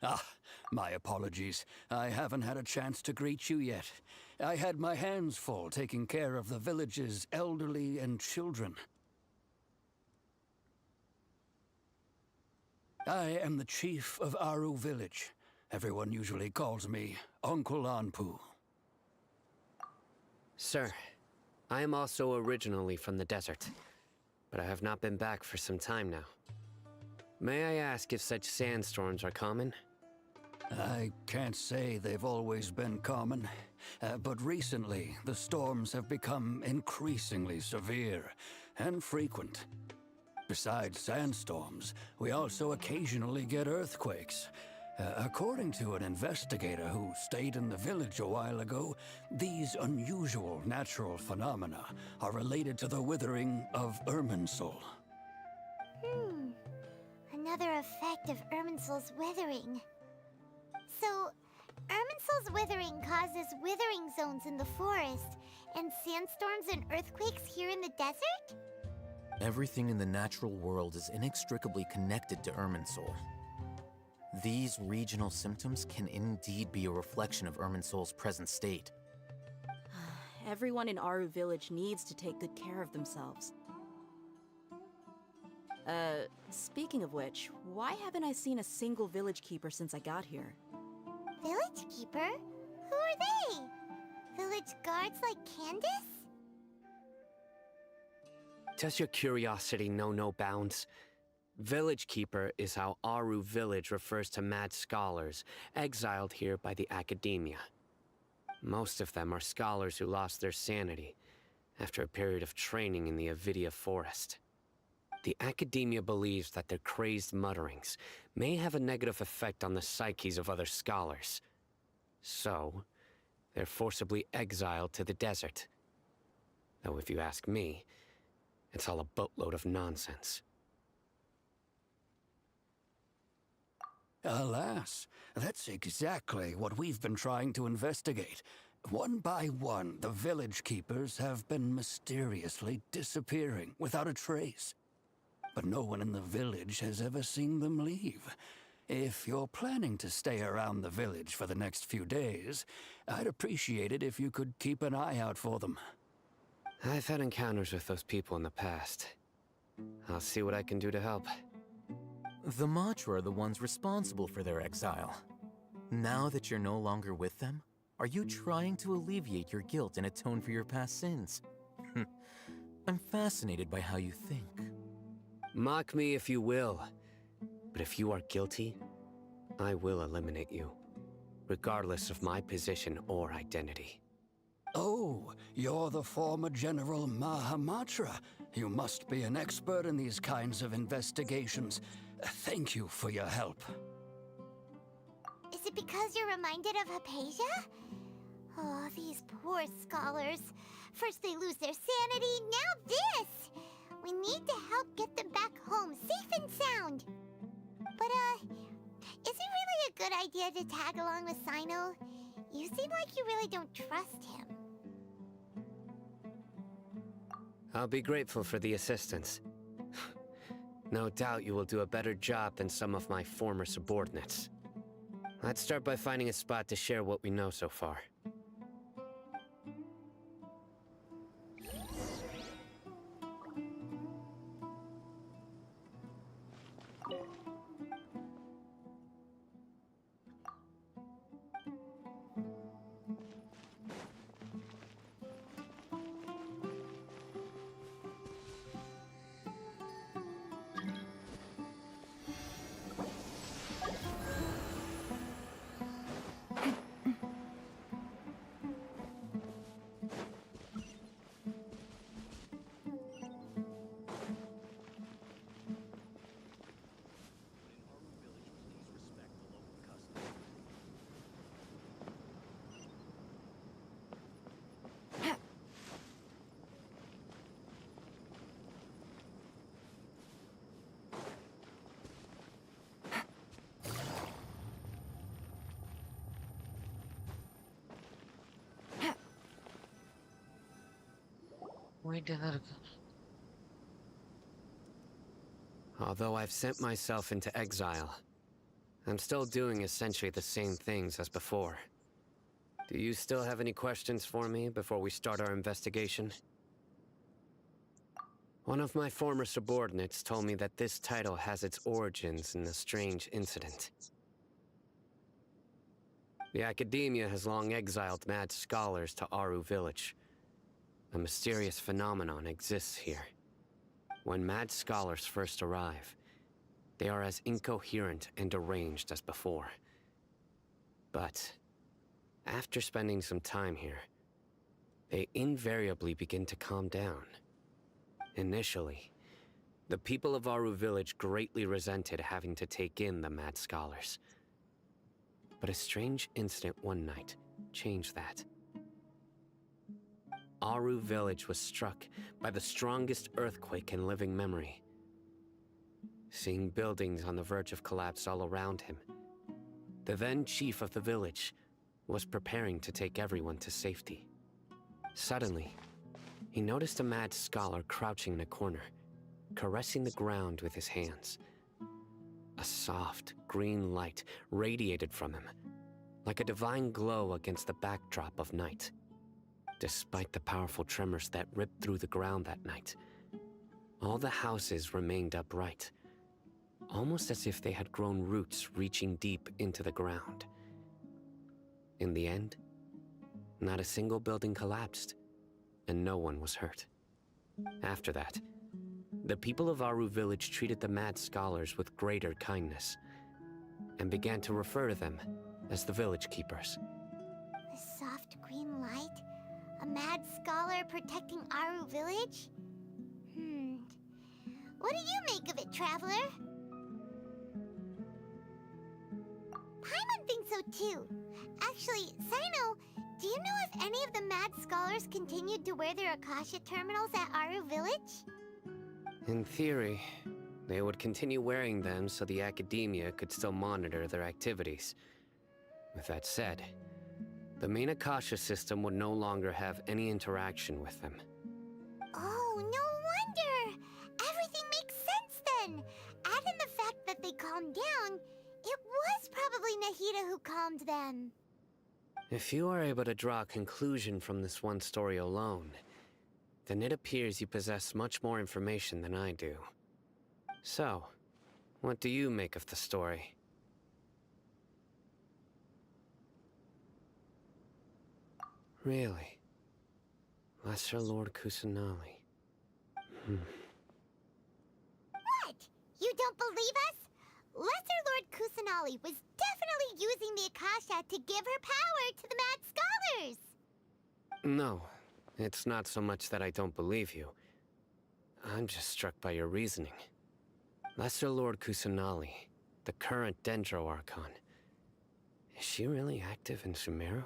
Ah, my apologies. I haven't had a chance to greet you yet. I had my hands full taking care of the village's elderly and children. I am the chief of Aru village. Everyone usually calls me Uncle Anpu. Sir, I am also originally from the desert, but I have not been back for some time now. May I ask if such sandstorms are common? I can't say they've always been common, but recently the storms have become increasingly severe and frequent. Besides sandstorms, we also occasionally get earthquakes. According to an investigator who stayed in the village a while ago, these unusual natural phenomena are related to the withering of Irminsul. Another effect of Irminsul's withering. So, Irminsul's withering causes withering zones in the forest, and sandstorms and earthquakes here in the desert? Everything in the natural world is inextricably connected to Irminsul. These regional symptoms can indeed be a reflection of Irminsul's present state. Everyone in Aru village needs to take good care of themselves. Speaking of which, why haven't I seen a single village keeper since I got here? Village keeper? Who are they? Village guards like Candace? Does your curiosity know no bounds? Village Keeper is how Aru village refers to mad scholars, exiled here by the academia. Most of them are scholars who lost their sanity after a period of training in the Avidia forest. The academia believes that their crazed mutterings may have a negative effect on the psyches of other scholars. So, they're forcibly exiled to the desert. Though if you ask me, it's all a boatload of nonsense. Alas, that's exactly what we've been trying to investigate. One by one, the village keepers have been mysteriously disappearing without a trace. But no one in the village has ever seen them leave. If you're planning to stay around the village for the next few days, I'd appreciate it if you could keep an eye out for them. I've had encounters with those people in the past. I'll see what I can do to help. The Matra are the ones responsible for their exile. Now that you're no longer with them, are you trying to alleviate your guilt and atone for your past sins? I'm fascinated by how you think. Mock me if you will, but if you are guilty, I will eliminate you. regardless of my position or identity. Oh, you're the former General Mahamatra. You must be an expert in these kinds of investigations. Thank you for your help. Is it because you're reminded of Hypatia? Oh, these poor scholars. First they lose their sanity, now this! We need to help get them back home, safe and sound. But, is it really a good idea to tag along with Sino? You seem like you really don't trust him. I'll be grateful for the assistance. No doubt you will do a better job than some of my former subordinates. Let's start by finding a spot to share what we know so far. Although I've sent myself into exile, I'm still doing essentially the same things as before. Do you still have any questions for me before we start our investigation? One of my former subordinates told me that this title has its origins in a strange incident. The Academia has long exiled mad scholars to Aru Village. A mysterious phenomenon exists here. When mad scholars first arrive, they are as incoherent and deranged as before. But after spending some time here, they invariably begin to calm down. Initially, the people of Aru Village greatly resented having to take in the mad scholars. But a strange incident one night changed that. Aru Village was struck by the strongest earthquake in living memory. Seeing buildings on the verge of collapse all around him, the then chief of the village was preparing to take everyone to safety. Suddenly, he noticed a mad scholar crouching in a corner, caressing the ground with his hands. A soft, green light radiated from him, like a divine glow against the backdrop of night. Despite the powerful tremors that ripped through the ground that night, all the houses remained upright, almost as if they had grown roots reaching deep into the ground. In the end, not a single building collapsed, and no one was hurt. After that, the people of Aru Village treated the mad scholars with greater kindness, and began to refer to them as the village keepers. The soft green light? A mad scholar protecting Aru Village? What do you make of it, Traveler? Paimon thinks so too. Actually, Sino, do you know if any of the mad scholars continued to wear their Akasha terminals at Aru Village? In theory, they would continue wearing them so the Academia could still monitor their activities. With that said, the main Akasha system would no longer have any interaction with them. Oh, no wonder! Everything makes sense then! Add in the fact that they calmed down, it was probably Nahida who calmed them. If you are able to draw a conclusion from this one story alone, then it appears you possess much more information than I do. So, what do you make of the story? Really? Lesser Lord Kusanali. What? You don't believe us? Lesser Lord Kusanali was definitely using the Akasha to give her power to the mad scholars. No, it's not so much that I don't believe you. I'm just struck by your reasoning. Lesser Lord Kusanali, the current Dendro Archon. Is she really active in Sumeru?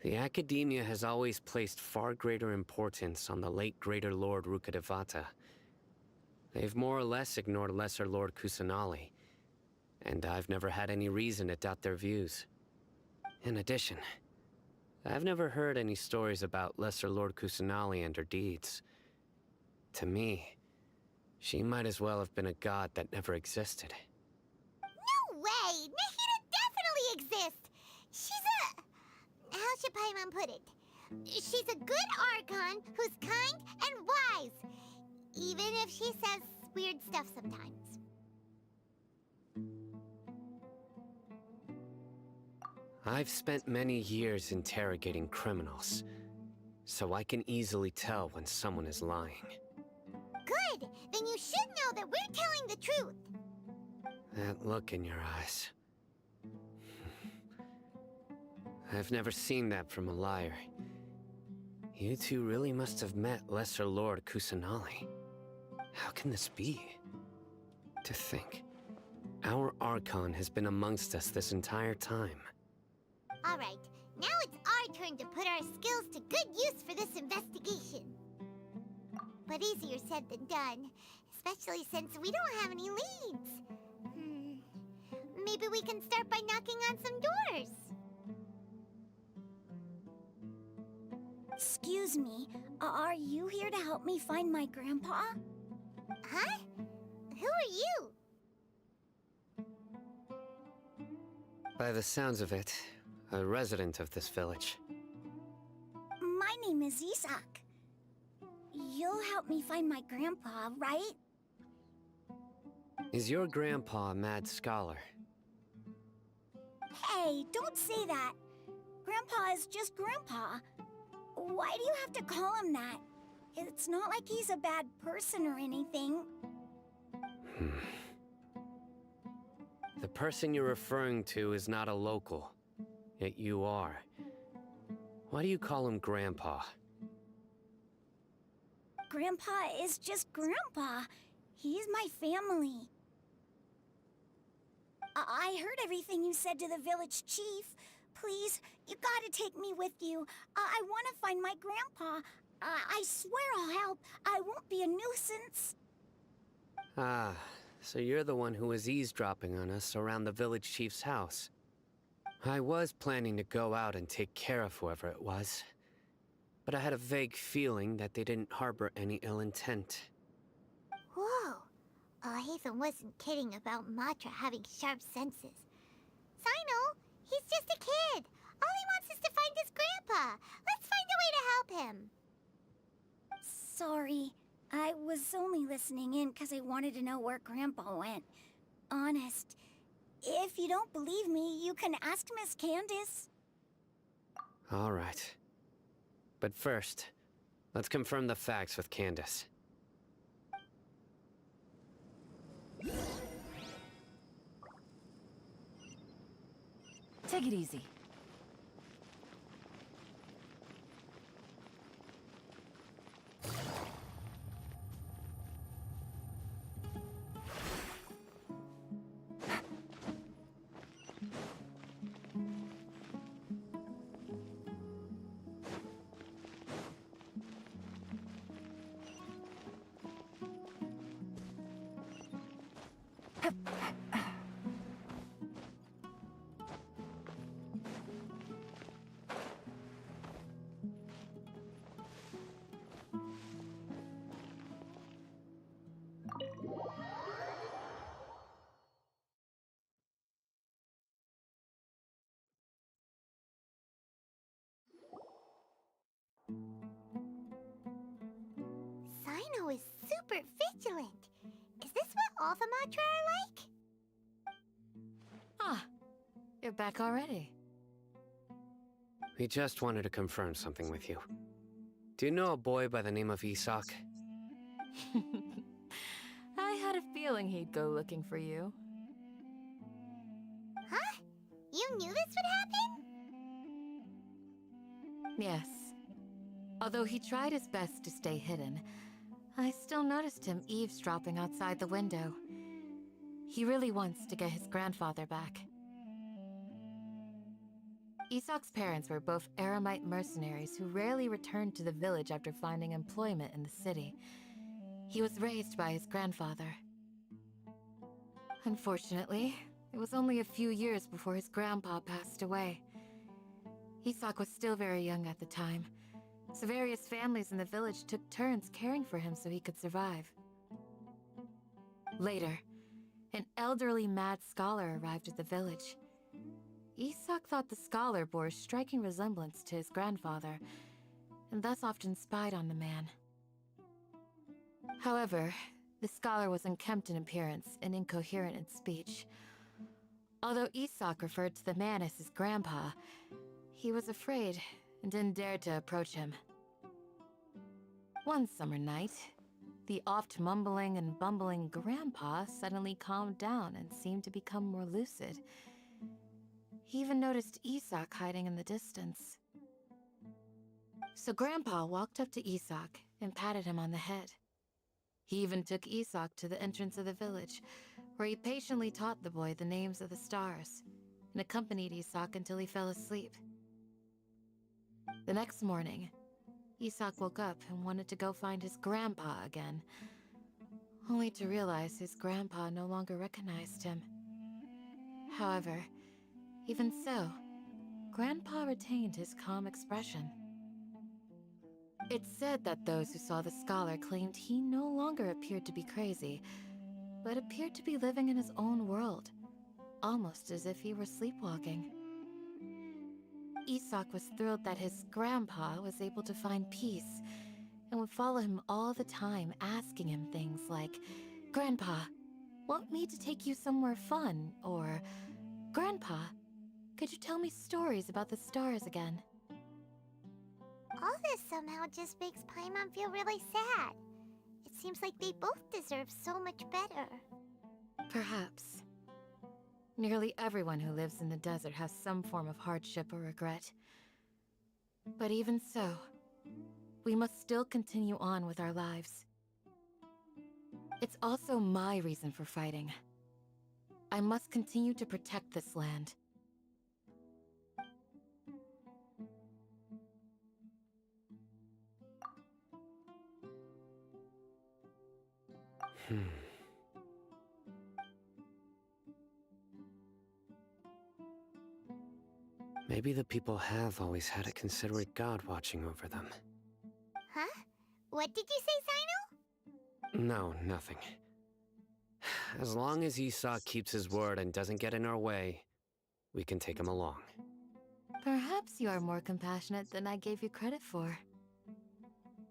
The Academia has always placed far greater importance on the late Greater Lord Rukkhadevata. They've more or less ignored Lesser Lord Kusanali, and I've never had any reason to doubt their views. In addition, I've never heard any stories about Lesser Lord Kusanali and her deeds. To me, she might as well have been a god that never existed. No way! Nahida definitely exists! She's a... how should Paimon put it? She's a good Archon who's kind and wise, even if she says weird stuff sometimes. I've spent many years interrogating criminals, so I can easily tell when someone is lying. Good! Then you should know that we're telling the truth! That look in your eyes. I've never seen that from a liar. You two really must have met Lesser Lord Kusanali. How can this be? To think, our Archon has been amongst us this entire time. Alright, now it's our turn to put our skills to good use for this investigation. But easier said than done, especially since we don't have any leads. Maybe we can start by knocking on some doors. Excuse me, are you here to help me find my grandpa? Huh? Who are you? By the sounds of it, a resident of this village. My name is Isak. You'll help me find my grandpa, right? Is your grandpa a mad scholar? Hey, don't say that. Grandpa is just Grandpa. Why do you have to call him that? It's not like he's a bad person or anything. The person you're referring to is not a local, yet you are. Why do you call him Grandpa? Grandpa is just Grandpa. He's my family. I heard everything you said to the village chief. Please, you gotta take me with you. I want to find my grandpa. I swear I'll help. I won't be a nuisance. Ah, so you're the one who was eavesdropping on us around the village chief's house. I was planning to go out and take care of whoever it was, but I had a vague feeling that they didn't harbor any ill intent. Whoa. Hatham wasn't kidding about Matra having sharp senses. Sino, he's just a kid. All he wants is to find his grandpa. Let's find a way to help him. Sorry. I was only listening in because I wanted to know where Grandpa went. Honest. If you don't believe me, you can ask Miss Candace. All right. But first, let's confirm the facts with Candace. Take it easy. Sino is super vigilant. Is this what all the Matra are like? Ah, you're back already. We just wanted to confirm something with you. Do you know a boy by the name of Isak? I had a feeling he'd go looking for you. You knew this would happen? Yes. Although he tried his best to stay hidden, I still noticed him eavesdropping outside the window. He really wants to get his grandfather back. Isak's parents were both Aramite mercenaries who rarely returned to the village after finding employment in the city. He was raised by his grandfather. Unfortunately, it was only a few years before his grandpa passed away. Isak was still very young at the time, so various families in the village took turns caring for him so he could survive. Later, an elderly mad scholar arrived at the village. Isak thought the scholar bore a striking resemblance to his grandfather, and thus often spied on the man. However, the scholar was unkempt in appearance and incoherent in speech. Although Isak referred to the man as his grandpa, he was afraid and didn't dare to approach him. One summer night, the oft mumbling and bumbling grandpa suddenly calmed down and seemed to become more lucid. He even noticed Isak hiding in the distance. So Grandpa walked up to Isak and patted him on the head. He even took Isak to the entrance of the village, where he patiently taught the boy the names of the stars, and accompanied Isak until he fell asleep. The next morning, Isak woke up and wanted to go find his grandpa again, only to realize his grandpa no longer recognized him. However, even so, Grandpa retained his calm expression. It's said that those who saw the scholar claimed he no longer appeared to be crazy, but appeared to be living in his own world, almost as if he were sleepwalking. Isak was thrilled that his grandpa was able to find peace and would follow him all the time, asking him things like, "Grandpa, want me to take you somewhere fun?" Or, "Grandpa, could you tell me stories about the stars again?" All this somehow just makes Paimon feel really sad. It seems like they both deserve so much better. Perhaps. Nearly everyone who lives in the desert has some form of hardship or regret. But even so, we must still continue on with our lives. It's also my reason for fighting. I must continue to protect this land. Maybe the people have always had a considerate god watching over them. Huh? What did you say, Sino? No, nothing. As long as Isak keeps his word and doesn't get in our way, we can take him along. Perhaps you are more compassionate than I gave you credit for.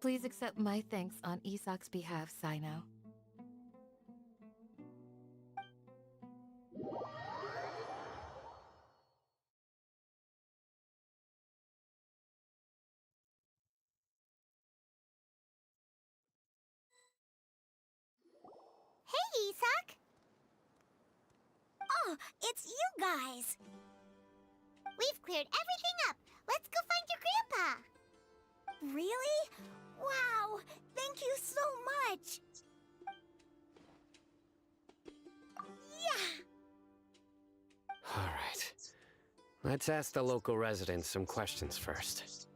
Please accept my thanks on Isak's behalf, Sino. Hey, Isak! Oh, it's you guys! We've cleared everything up. Let's go find your grandpa. Really? Wow! Thank you so much! Yeah! Alright. Let's ask the local residents some questions first.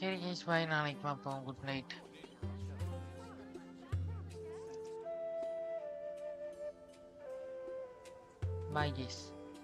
சரி guys, bye. நாளைக்கு பார்ப்போம். Good night. Bye guys.